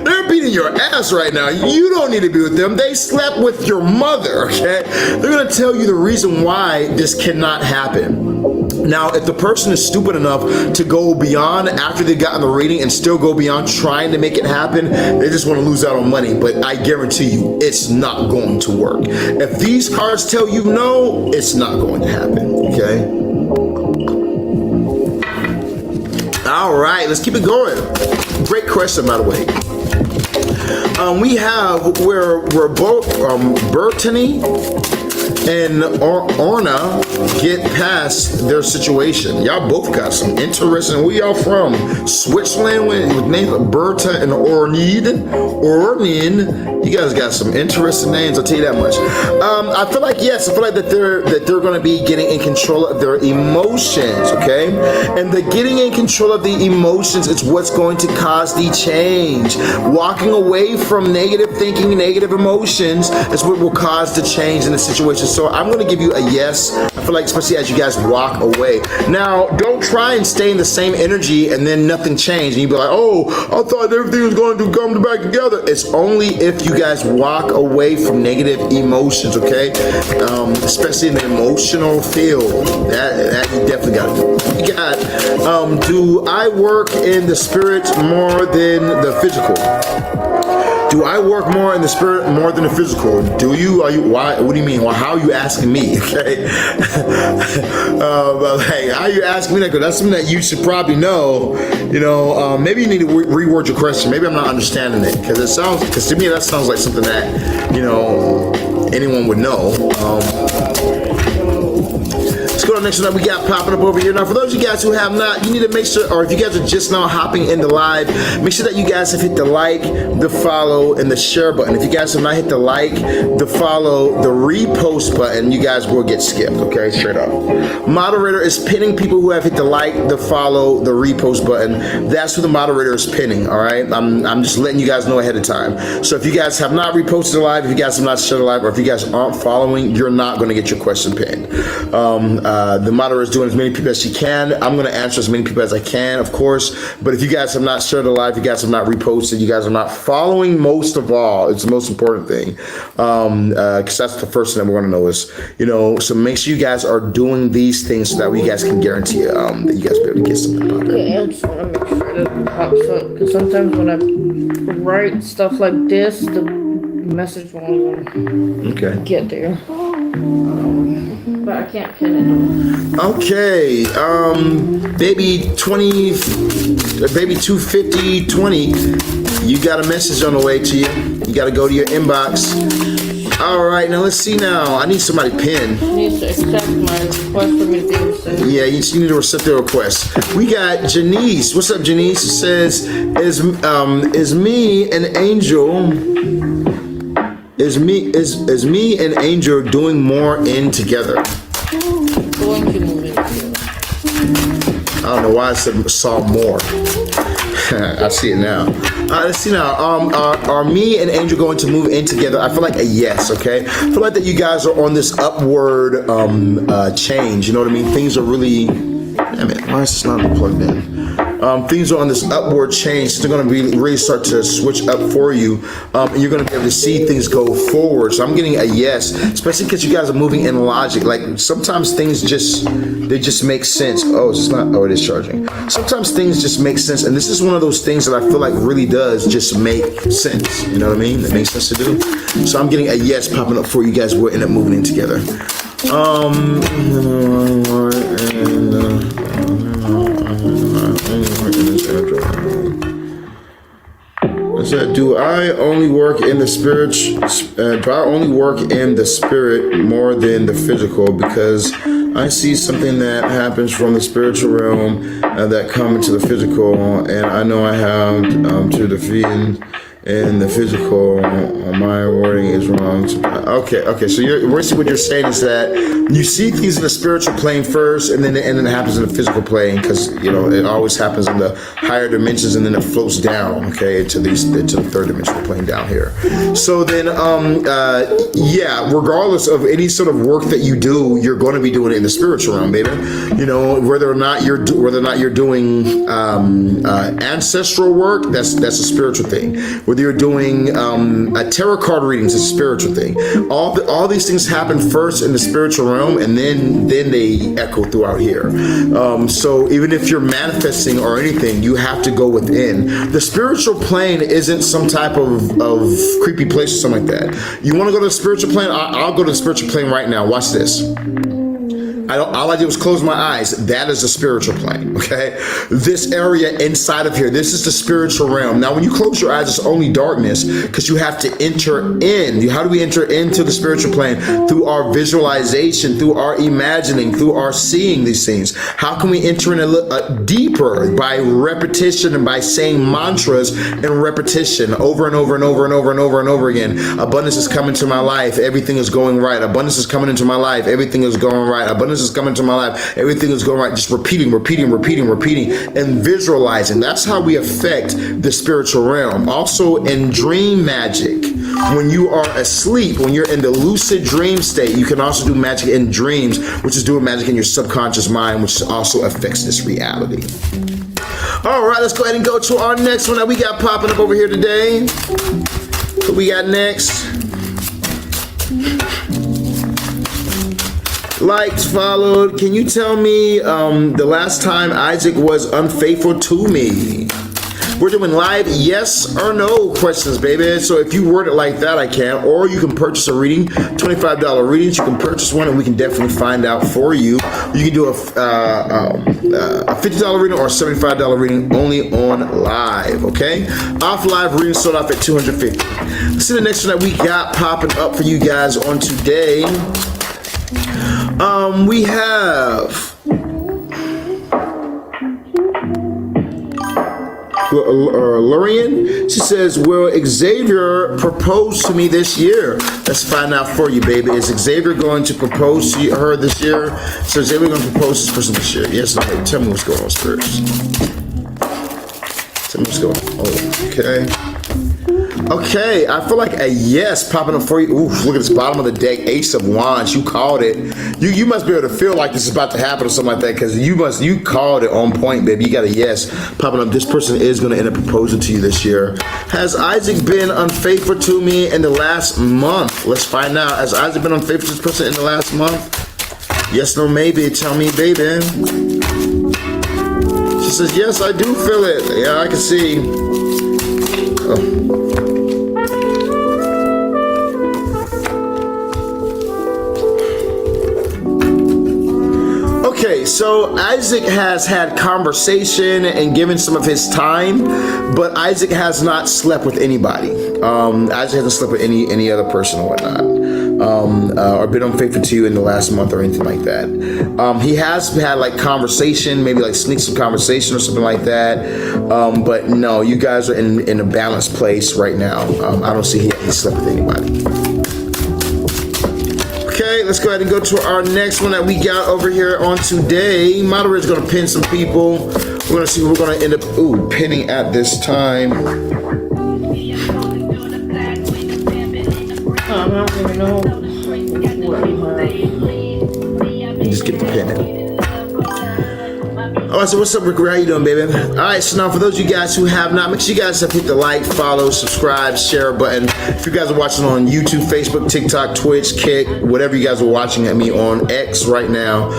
They're beating your ass right now. You don't need to be with them. They slept with your mother, okay? They're going to tell you the reason why this cannot happen. Now, if the person is stupid enough to go beyond after they've gotten the reading and still go beyond trying to make it happen, they just want to lose out on money. But I guarantee you, it's not going to work. If these cards tell you no, it's not going to happen, okay? All right, let's keep it going. Great question, by the way. We have where both Bertani and Orna get past their situation. Y'all both got some interesting. Where y'all from? Switzerland with names like Berta and Ornin. You guys got some interesting names, I'll tell you that much. I feel like that they're going to be getting in control of their emotions, okay? And the getting in control of the emotions is what's going to cause the change. Walking away from negative thinking, negative emotions is what will cause the change in the situation. So I'm going to give you a yes. I feel like, especially as you guys walk away. Now, don't try and stay in the same energy and then nothing changed. And you be like, oh, I thought everything was going to come back together. It's only if you guys walk away from negative emotions, okay? Especially in the emotional field. That you definitely got to do. You got, do I work in the spirit more than the physical? Do I work more in the spirit more than the physical? Do you? Are you? Why? What do you mean? Well, how are you asking me? Okay. But hey, how are you asking me that? Because that's something that you should probably know. Maybe you need to reword your question. Maybe I'm not understanding it because to me that sounds like something that anyone would know. Let's go to the next one that we got popping up over here. Now, for those of you guys who have not, you need to make sure, or if you guys are just now hopping in the live, make sure that you guys have hit the like, the follow, and the share button. If you guys have not hit the like, the follow, the repost button, you guys will get skipped, okay? Straight up. Moderator is pinning people who have hit the like, the follow, the repost button. That's who the moderator is pinning, all right? I'm just letting you guys know ahead of time. So if you guys have not reposted the live, if you guys have not shared the live, or if you guys aren't following, you're not going to get your question pinned. The moderator is doing as many people as she can. I'm going to answer as many people as I can, of course. But if you guys have not shared the live, you guys have not reposted, you guys are not following, most of all, it's the most important thing. Because that's the first thing that we're going to know is, so make sure you guys are doing these things so that we guys can guarantee that you guys be able to get something popping. Yeah, I just want to make sure that it pops up. Because sometimes when I write stuff like this, the message won't get there. But I can't pin it. Okay, baby 25020, you got a message on the way to you. You got to go to your inbox. All right, now let's see now. I need somebody pinned. Needs to accept my request for me to be able to send. Yeah, you need to accept the request. We got Janice. What's up, Janice? It says, is me an angel? Is me and Angel doing more in together? Going to move in together. I don't know why I saw more. I see it now. Let's see now. Are me and Angel going to move in together? I feel like a yes, okay? I feel like that you guys are on this upward change, you know what I mean? Things are really, damn it, why is this not plugged in? Things are on this upward change. They're going to really start to switch up for you, and you're going to be able to see things go forward. So I'm getting a yes, especially because you guys are moving in logic. Like sometimes things just make sense. Oh, it's not. Oh, it is charging. Sometimes things just make sense, and this is one of those things that I feel like really does just make sense. You know what I mean? That makes sense to do. So I'm getting a yes popping up for you guys. We'll end up moving in together. I said, do I only work in the spirit? Do I only work in the spirit more than the physical? Because I see something that happens from the spiritual realm that come into the physical, and I know I have to defeat in the physical. My wording is wrong. Okay. So what you're saying is that you see things in the spiritual plane first, and then it happens in the physical plane, because it always happens in the higher dimensions, and then it floats down, okay, to the third dimensional plane down here. So then, regardless of any sort of work that you do, you're going to be doing it in the spiritual realm, baby. Whether or not you're doing ancestral work, that's a spiritual thing. Whether you're doing tarot card readings, it's a spiritual thing. All these things happen first in the spiritual realm, and then they echo throughout here. So even if you're manifesting or anything, you have to go within. The spiritual plane isn't some type of creepy place or something like that. You want to go to the spiritual plane? I'll go to the spiritual plane right now. Watch this. All I did was close my eyes. That is the spiritual plane, okay? This area inside of here, this is the spiritual realm. Now, when you close your eyes, it's only darkness, because you have to enter in. How do we enter into the spiritual plane? Through our visualization, through our imagining, through our seeing these things. How can we enter in a little deeper? By repetition and by saying mantras and repetition over and over and over and over and over and over again. Abundance is coming to my life. Everything is going right. Abundance is coming into my life. Everything is going right. Abundance is coming to my life. Everything is going right. Just repeating, and visualizing. That's how we affect the spiritual realm. Also in dream magic, when you are asleep, when you're in the lucid dream state, you can also do magic in dreams, which is doing magic in your subconscious mind, which also affects this reality. All right, let's go ahead and go to our next one that we got popping up over here today. What we got next? Liked, followed. Can you tell me the last time Isaac was unfaithful to me? We're doing live yes or no questions, baby. So if you word it like that, I can. Or you can purchase a reading, $25 readings. You can purchase one, and we can definitely find out for you. You can do a $50 reading or a $75 reading only on live, okay? Off live reading sold off at $250. Let's see the next one that we got popping up for you guys on today. We have Lurian. She says, will Xavier propose to me this year? Let's find out for you, baby. Is Xavier going to propose to her this year? So Xavier going to propose to this person this year? Yes, no. Tell me what's going on, spirits. Tell me what's going on. Oh, okay. Okay, I feel like a yes popping up for you. Ooh, look at this bottom of the deck, Ace of Wands. You called it. You must be able to feel like this is about to happen or something like that, because you called it on point, baby. You got a yes popping up. This person is going to end up proposing to you this year. Has Isaac been unfaithful to me in the last month? Let's find out. Has Isaac been unfaithful to this person in the last month? Yes, no, maybe. Tell me, baby. She says, yes, I do feel it. Yeah, I can see. Oh. Okay, so Isaac has had conversation and given some of his time, but Isaac has not slept with anybody. Isaac hasn't slept with any other person or whatnot, or been unfaithful to you in the last month or anything like that. He has had like conversation, maybe like sneak some conversation or something like that. But no, you guys are in a balanced place right now. I don't see he slept with anybody. Okay, let's go ahead and go to our next one that we got over here on today. Moderator's going to pin some people We're gonna see what we're gonna end up pinning at this time. I don't even know what you have. Just get the pin in. Alright, so what's up, Rick? How you doing, baby? Alright, so now for those of you guys who have not, make sure you guys have hit the like, follow, subscribe, share button. If you guys are watching on YouTube, Facebook, TikTok, Twitch, Kick, whatever you guys are watching at me on X right now,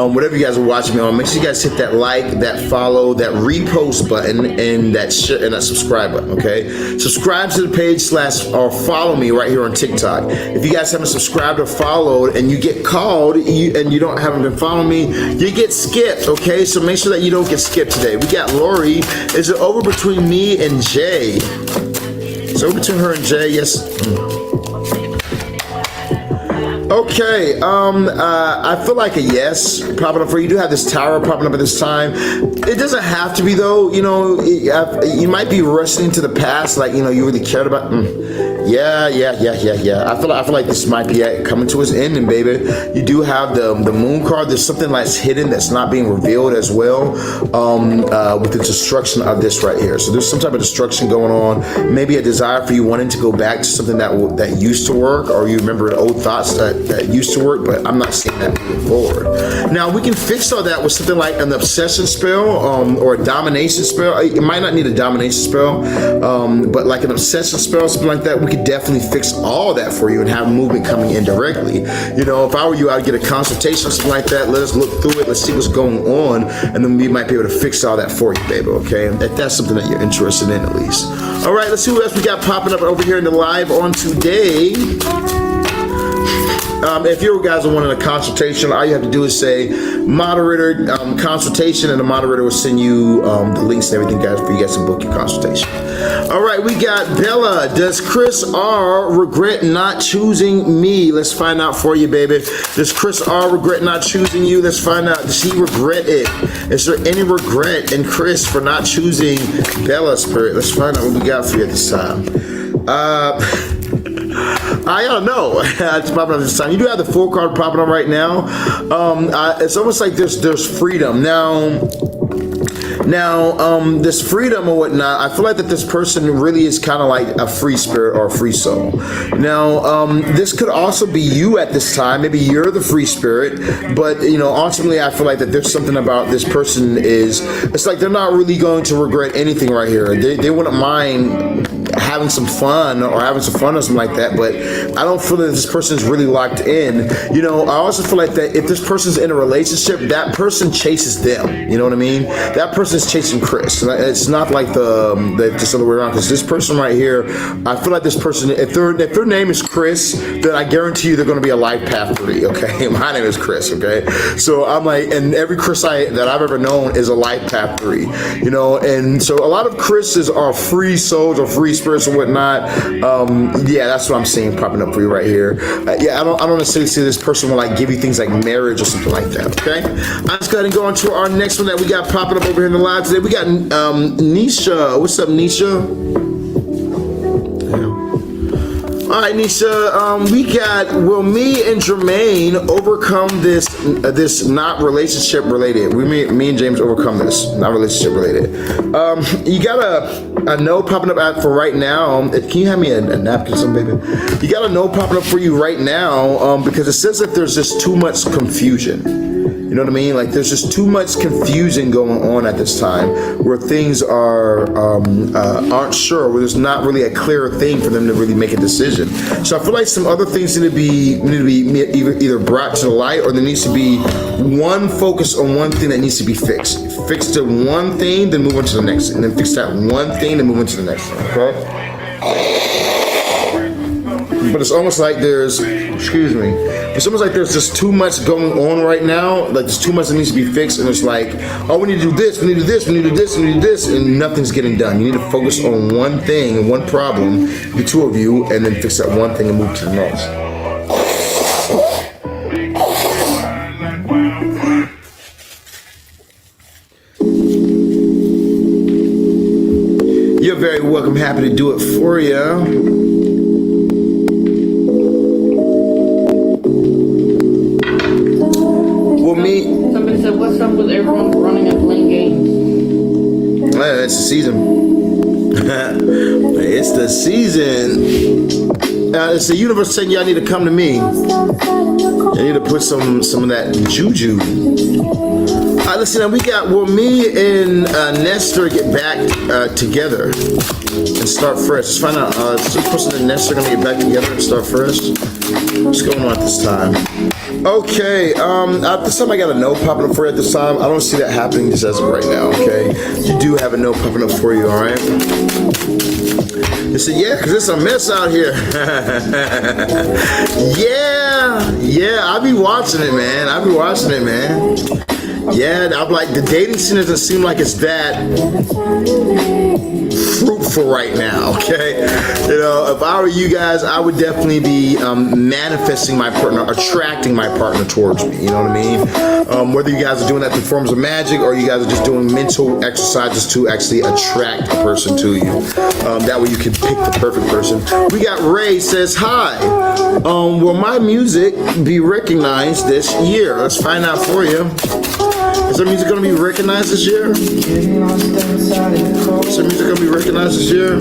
whatever you guys are watching me on, make sure you guys hit that like, that follow, that repost button, and that share and that subscribe button, okay? Subscribe to the page or follow me right here on TikTok. If you guys haven't subscribed or followed and you get called and you haven't been following me, you get skipped, okay? So make sure that you don't get skipped today. We got Lori. Is it over between me and Jay? So between her and Jay, yes. Okay, I feel like a yes popping up for you. You do have this tower popping up at this time. It doesn't have to be though. You know, you might be rushing to the past, like you really cared about. Yeah. I feel like this might be coming to its ending, baby. You do have the moon card. There's something that's hidden that's not being revealed as well, with the destruction of this right here. So there's some type of destruction going on. Maybe a desire for you wanting to go back to something that used to work, or you remember the old thoughts that used to work. But I'm not seeing that moving forward. Now we can fix all that with something like an obsession spell, or a domination spell. It might not need a domination spell, but like an obsession spell, something like that. We could definitely fix all that for you and have movement coming in directly. If I were you, I'd get a consultation or something like that. Let us look through it. Let's see what's going on, and then we might be able to fix all that for you, baby. Okay, if that's something that you're interested in, at least. All right, let's see what else we got popping up over here in the live on today. If you guys are wanting a consultation, all you have to do is say moderator consultation, and the moderator will send you the links and everything, guys, for you guys to book your consultation. All right, we got Bella. Does Chris R regret not choosing me? Let's find out for you, baby. Does Chris R regret not choosing you? Let's find out. Does he regret it? Is there any regret in Chris for not choosing Bella, Spirit? Let's find out what we got for you this time. I don't know. It's popping up this time. You do have the full card popping up right now. It's almost like there's freedom now. This freedom or whatnot, I feel like that this person really is kind of like a free spirit or a free soul. Now, this could also be you at this time. Maybe you're the free spirit, but ultimately, I feel like that there's something about this person it's like they're not really going to regret anything right here. They wouldn't mind having some fun or something like that, but I don't feel that this person is really locked in. I also feel like that if this person's in a relationship, that person chases them. You know what I mean? That person is chasing Chris. It's not like this other way around, because this person right here, I feel like this person, if their name is Chris, then I guarantee you they're going to be a life path 3, okay? My name is Chris, okay? So I'm like, and every Chris that I've ever known is a life path 3, and so a lot of Chris's are free souls or free spirits or whatnot. Yeah, that's what I'm seeing popping up for you right here. Yeah, I don't necessarily see this person will like give you things like marriage or something like that, okay? Let's go ahead and go on to our next one that we got popping up over here in the live today. We got Nisha. What's up, Nisha? All right, Nisha, we got, will me and Jermaine overcome this not relationship related? Me and James overcome this, not relationship related. You got a no popping up for right now. Can you have me a napkin or something, baby? You got a no popping up for you right now, because it says that there's just too much confusion. You know what I mean? Like there's just too much confusion going on at this time, where things aren't sure, where there's not really a clear thing for them to really make a decision. So I feel like some other things need to be either brought to the light, or there needs to be one focus on one thing that needs to be fixed. Fix the one thing, then move on to the next, and then fix that one thing, then move on to the next thing. Okay? But it's almost like it's almost like there's just too much going on right now. Like there's too much that needs to be fixed, and it's like, oh, we need to do this, we need to do this, we need to do this, we need to do this, and nothing's getting done. You need to focus on one thing, one problem, the two of you, and then fix that one thing and move to the next. You're very welcome. Happy to do it for you. Somebody said, what's up with everyone running and playing games? it's the season. It's the season. It's the universe saying y'all need to come to me. I need to put some of that juju. Listen, we got, will me and Nestor get back together and start fresh? Let's find out, is this person and Nestor gonna get back together and start fresh? What's going on at this time? Okay, at this time I got a no popping up for you at this time. I don't see that happening just as of right now, okay? You do have a no popping up for you, alright? They said, yeah, because it's a mess out here. Yeah, I be watching it, man. Yeah, I'm like, the dating scene doesn't seem like it's that fruitful right now, okay? You know, if I were you guys, I would definitely be manifesting my partner, attracting my partner towards me, you know what I mean? Whether you guys are doing that through forms of magic or you guys are just doing mental exercises to actually attract a person to you. That way you can pick the perfect person. We got Ray says, hi, will my music be recognized this year? Let's find out for you. Is their music going to be recognized this year? Is their music going to be recognized this year?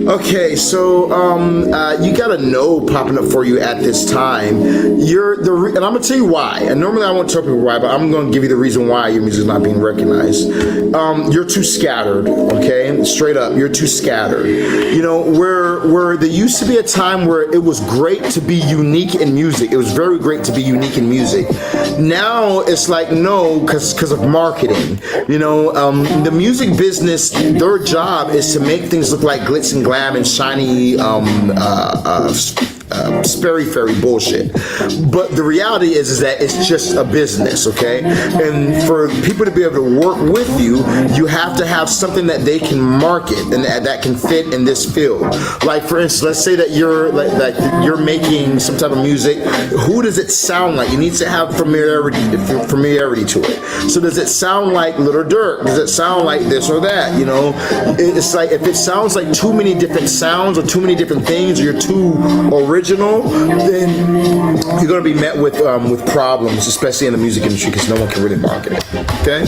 Okay, so you got a no popping up for you at this time. And I'm gonna tell you why. And normally I won't tell people why, but I'm gonna give you the reason why your music is not being recognized. You're too scattered. Okay, straight up, you're too scattered. You know, where there used to be a time where it was great to be unique in music. It was very great to be unique in music. Now it's like no, because of marketing. You know, the music business, their job is to make things look like glitz and glam and shiny sperry fairy bullshit. But the reality is that it's just a business, okay? And for people to be able to work with you, you have to have something that they can market and that can fit in this field. Like for instance, let's say that you're like you're making some type of music. Who does it sound like? You need to have familiarity to it. So does it sound like Little Durk? Does it sound like this or that? You know, it's like if it sounds like too many different sounds or too many different things, or you're too original, then you're going to be met with problems, especially in the music industry, because no one can really market it. Okay,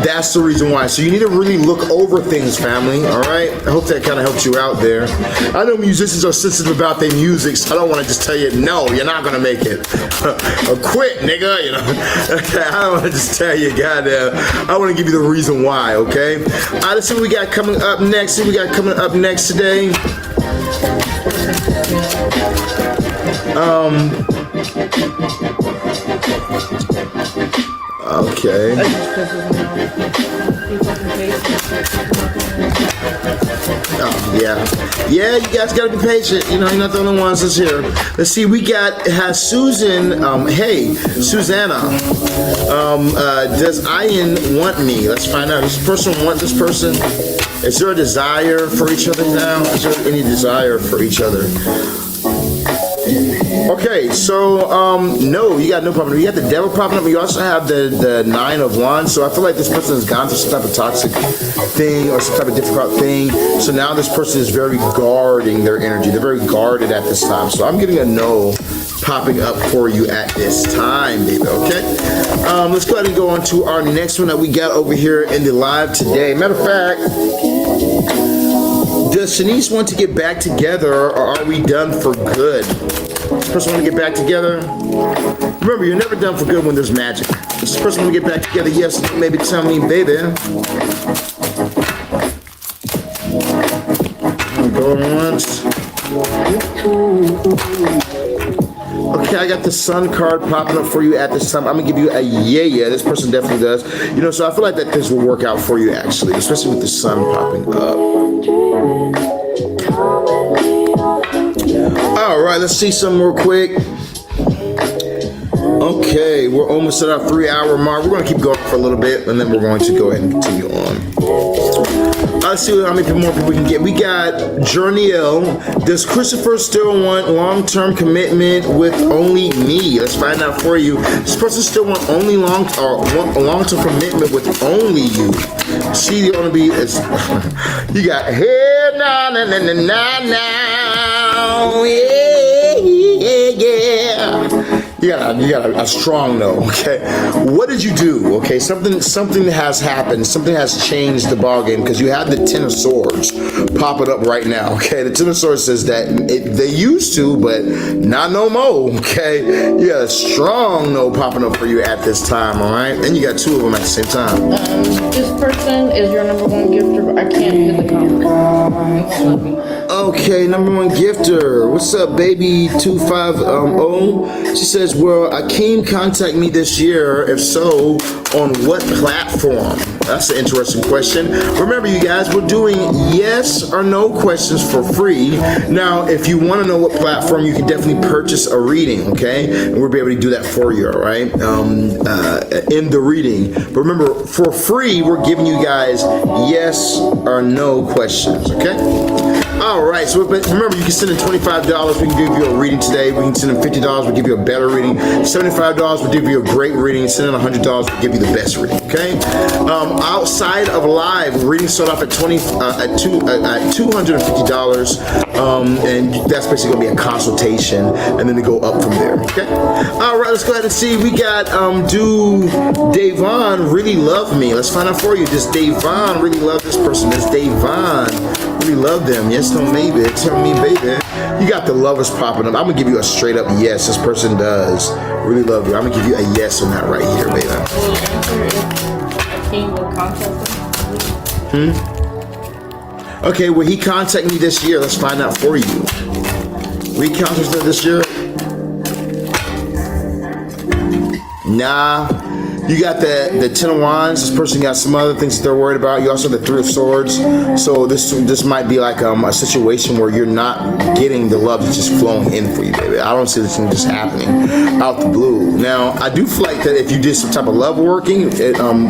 that's the reason why. So you need to really look over things, family. All right. I hope that kind of helped you out there. I know musicians are sensitive about their music, so I don't want to just tell you no, you're not going to make it. Or quit, nigga. You know. I don't want to just tell you, goddamn. I want to give you the reason why. Okay. Let's see what we got coming up next. Today. Okay. Oh, yeah, you guys gotta be patient. You know, you're not the only ones that's here. Let's see, we has Susan, hey, Susanna, does Ian want me? Let's find out. Does this person want this person? Is there a desire for each other now? Is there any desire for each other? Okay, so no, you got no problem. You got the devil popping up. You also have the 9 of Wands. So I feel like this person has gone through some type of toxic thing or some type of difficult thing. So now this person is very guarding their energy. They're very guarded at this time. So I'm getting a no popping up for you at this time, baby. Okay, let's go ahead and go on to our next one that we got over here in the live today. Matter of fact, does Shanice want to get back together, or are we done for good? Person want to get back together? Remember, you're never done for good when there's magic. Does this person want to get back together? Yes, maybe tell me, baby. Going once. Okay, I got the Sun card popping up for you at this time. I'm gonna give you a yeah. This person definitely does. You know, so I feel like that this will work out for you actually, especially with the Sun popping up. All right, let's see some real quick. Okay, we're almost at our 3-hour mark. We're gonna keep going for a little bit, and then we're going to go ahead and continue on. Let's see how many more people we can get. We got Journiel. Does Christopher still want long-term commitment with only me? Let's find out for you. This person still want only long-term commitment with only you. See, the only be is you got hey na na na na na yeah. You got a strong no. Okay, what did you do? Okay, something has happened. Something has changed the ball game because you have the Ten of Swords popping up right now. Okay, the Ten of Swords says that they used to, but not no more. Okay, you got a strong no popping up for you at this time. All right, and you got two of them at the same time. This person is your number one gifter, but I can't hear the comment. Okay, number one gifter. What's up, baby 250? She says, "Will Akeem contact me this year? If so, on what platform?" That's an interesting question. Remember, you guys, we're doing yes or no questions for free. Now, if you want to know what platform, you can definitely purchase a reading, okay? And we'll be able to do that for you, all right? In the reading. But remember, for free, we're giving you guys yes or no questions, okay? All right, so remember, you can send in $25. We can give you a reading today. We can send in $50. We'll give you a better reading. $75, we'll give you a great reading. Send in $100, we'll give you the best reading, okay? Outside of live, readings start off at $250, and that's basically gonna be a consultation, and then they go up from there, okay? All right, let's go ahead and see. We got, do Davon really love me? Let's find out for you. Does Davon really love this person? Does Davon really love them? Yes, no, maybe. Tell me, baby. You got the lovers popping up. I'm gonna give you a straight up yes. This person does really love you. I'm gonna give you a yes on that right here, baby. Will contact him? Okay, will he contact me this year? Let's find out for you. Will he contact me this year? Nah. You got the Ten of Wands. This person got some other things that they're worried about. You also have the Three of Swords. So this might be like a situation where you're not getting the love that's just flowing in for you, baby. I don't see this thing just happening out the blue. Now, I do feel like that if you did some type of love working,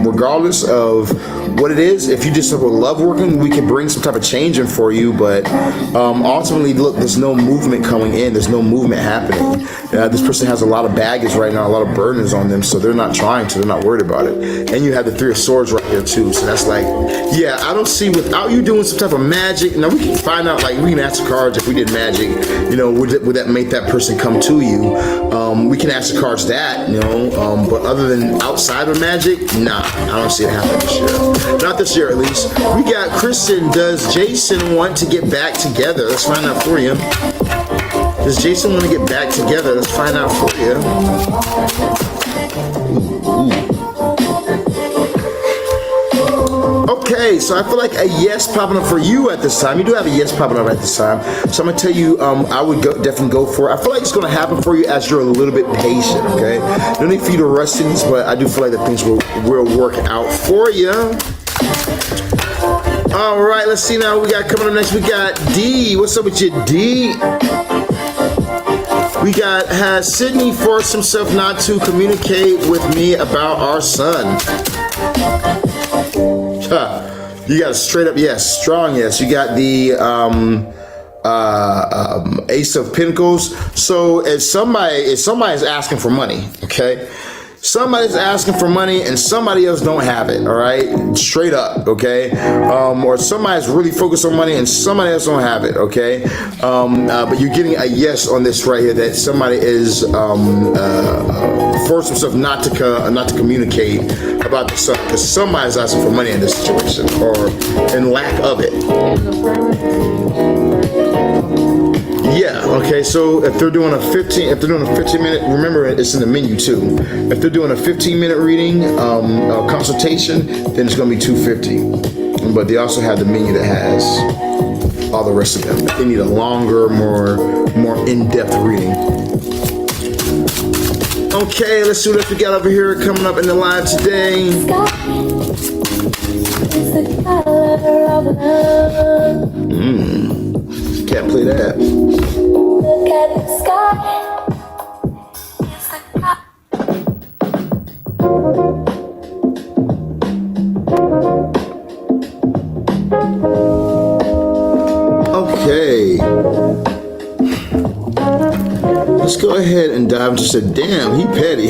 regardless of what it is, if you did some love working, we can bring some type of change in for you. But ultimately, look, there's no movement coming in. There's no movement happening. This person has a lot of baggage right now, a lot of burdens on them, so they're not trying to. They're not worried about it. And you have the Three of Swords right here too. So that's like, yeah, I don't see without you doing some type of magic. Now we can find out, like we can ask the cards if we did magic, you know, would that make that person come to you? We can ask the cards that, you know, but other than outside of magic, nah, I don't see it happening this year. Not this year at least. We got Kristen. Does Jason want to get back together? Let's find out for you. Does Jason want to get back together? Let's find out for you. Okay, so I feel like a yes popping up for you at this time. You do have a yes popping up at this time. So I'm gonna tell you, I would definitely go for it. I feel like it's gonna happen for you as you're a little bit patient, okay? No need for you to rush things, but I do feel like that things will work out for you. All right, let's see now. We got coming up next. We got D. What's up with you, D? We got, has Sydney forced himself not to communicate with me about our son? You got a straight up yes, strong yes. You got the Ace of Pentacles. So if somebody's asking for money, okay? Somebody's asking for money and somebody else don't have it, all right? Straight up, okay? Or somebody's really focused on money and somebody else don't have it, okay? But you're getting a yes on this right here that somebody is forced themselves not to communicate about the son because somebody's asking for money in this situation or in lack of it. Yeah, okay, so if they're doing a 15 minute, remember it's in the menu too. If they're doing a 15-minute reading, consultation, then it's gonna be $250. But they also have the menu that has all the rest of them. If they need a longer, more in-depth reading. Okay, let's see what else we got over here coming up in the live today. Can't play that. Look at the sky. Okay. Let's go ahead and dive into said, damn, he petty.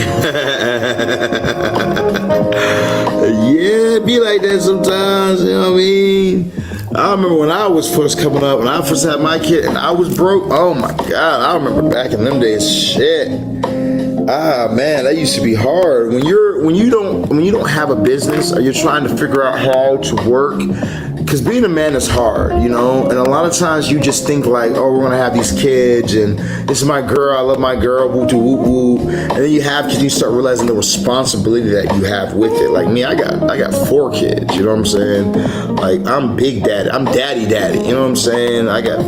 Yeah, it be like that sometimes, you know what I mean? I remember when I was first coming up, when I first had my kid and I was broke, oh my God, I remember back in them days, shit. Ah man, that used to be hard. When you don't have a business or you're trying to figure out how to work, because being a man is hard, you know. And a lot of times you just think like, oh, we're gonna have these kids, and this is my girl, I love my girl, woo woo woo. And then you have kids, you start realizing the responsibility that you have with it. Like me, I got 4 kids. You know what I'm saying? Like I'm big daddy, I'm daddy. You know what I'm saying? I got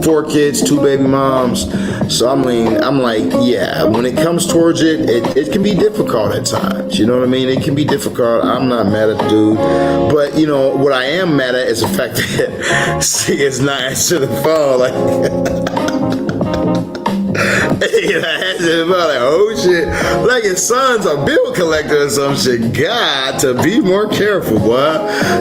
4 kids, 2 baby moms. So I'm like, yeah, when it comes towards it can be difficult at times. You know what I mean? It can be difficult. I'm not mad at the dude. But, you know, what I am mad at is the fact that she is not answering the phone. Like, like, oh shit, like his son's a bill collector or some shit. Got to be more careful, boy.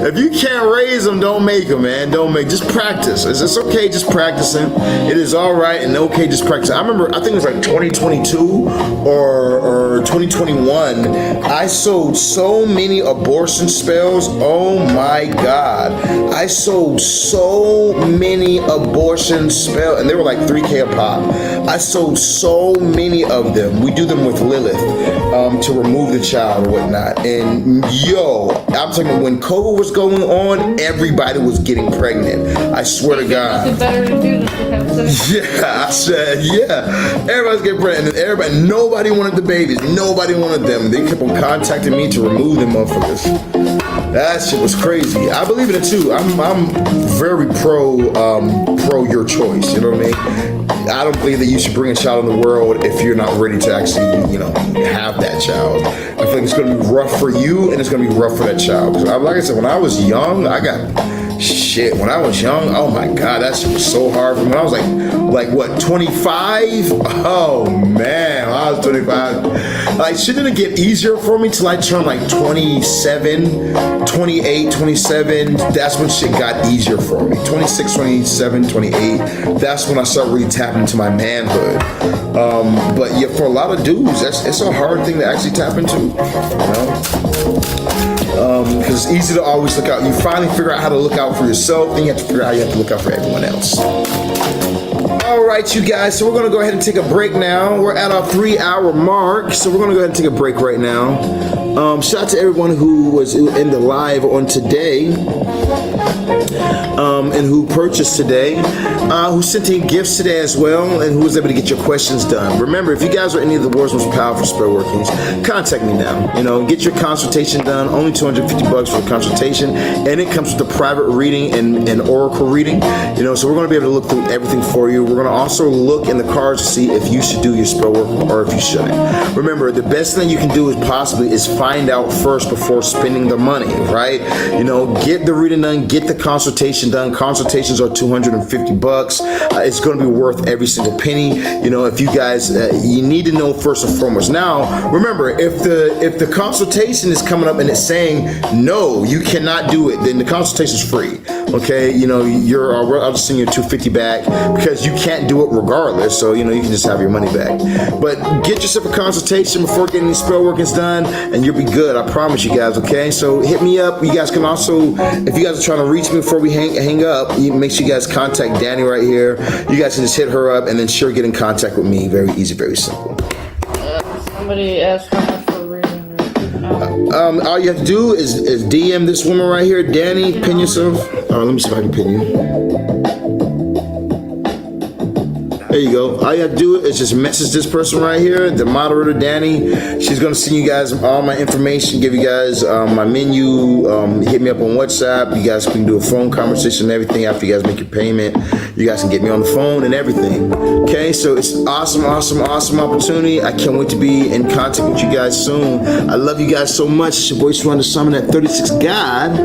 If you can't raise them, don't make them, man. Just practice. It's okay just practicing. It is all right and okay just practice. I remember, I think it was like 2022 or 2021, I sold so many abortion spells. Oh my God. I sold so many abortion spells, and they were like $3K a pop. I sold so many of them. We do them with Lilith to remove the child or whatnot. And yo, I'm talking when COVID was going on, everybody was getting pregnant. I swear to God. Nothing better to do than to have sex. Yeah, I said, yeah. Everybody's getting pregnant. Nobody wanted the babies. Nobody wanted them. They kept on contacting me to remove them motherfuckers. That shit was crazy. I believe in it too. I'm very pro your choice. You know what I mean? I don't believe that you should bring a child in the world if you're not ready to actually, you know, have that child. I feel like it's going to be rough for you and it's going to be rough for that child. Because like I said, when I was young, I got shit. When I was young, oh my God, that shit was so hard for me. When I was like what, 25? Oh man, when I was 25. Like, shit didn't get easier for me till I turned like 27, 28, 27. That's when shit got easier for me. 26, 27, 28. That's when I started really tapping into my manhood. But yeah, for a lot of dudes, it's a hard thing to actually tap into, you know? Because it's easy to always look out. You finally figure out how to look out for yourself, then you have to figure out how you have to look out for everyone else. All right, you guys, so we're going to go ahead and take a break now. We're at our 3-hour mark, so we're going to go ahead and take a break right now. Shout out to everyone who was in the live on today. And who purchased today, who sent in gifts today as well, and who was able to get your questions done. Remember, if you guys are any of the world's most powerful spell workings, contact me now. You know, get your consultation done. Only $250 for the consultation, and it comes with a private reading and oracle reading. You know, so we're going to be able to look through everything for you. We're going to also look in the cards to see if you should do your spell work or if you shouldn't. Remember, the best thing you can do is find out first before spending the money, right? You know, get the reading done, get the consultation done. Consultations are $250. It's going to be worth every single penny. You know, if you guys, you need to know first and foremost. Now, remember, if the consultation is coming up and it's saying no, you cannot do it, then the consultation is free. Okay, you know, I'll just send you $250 back because you can't do it regardless. So you know, you can just have your money back. But get yourself a consultation before getting these spell workings done, and you'll be good. I promise you guys. Okay, so hit me up. You guys can also, if you guys are trying to reach me before we hang up, make sure you guys contact Danny right here. You guys can just hit her up, and then she'll get in contact with me. Very easy, very simple. Somebody asked how much for reading. All you have to do is DM this woman right here, Danny. Pin yourself. Let me see if I can pin you. There you go. All you have to do is just message this person right here, the moderator, Danny. She's going to send you guys all my information, give you guys my menu, hit me up on WhatsApp. You guys can do a phone conversation and everything after you guys make your payment. You guys can get me on the phone and everything. Okay, so it's awesome opportunity. I can't wait to be in contact with you guys soon. I love you guys so much. It's your boy Sirron the Shaman at 36 God.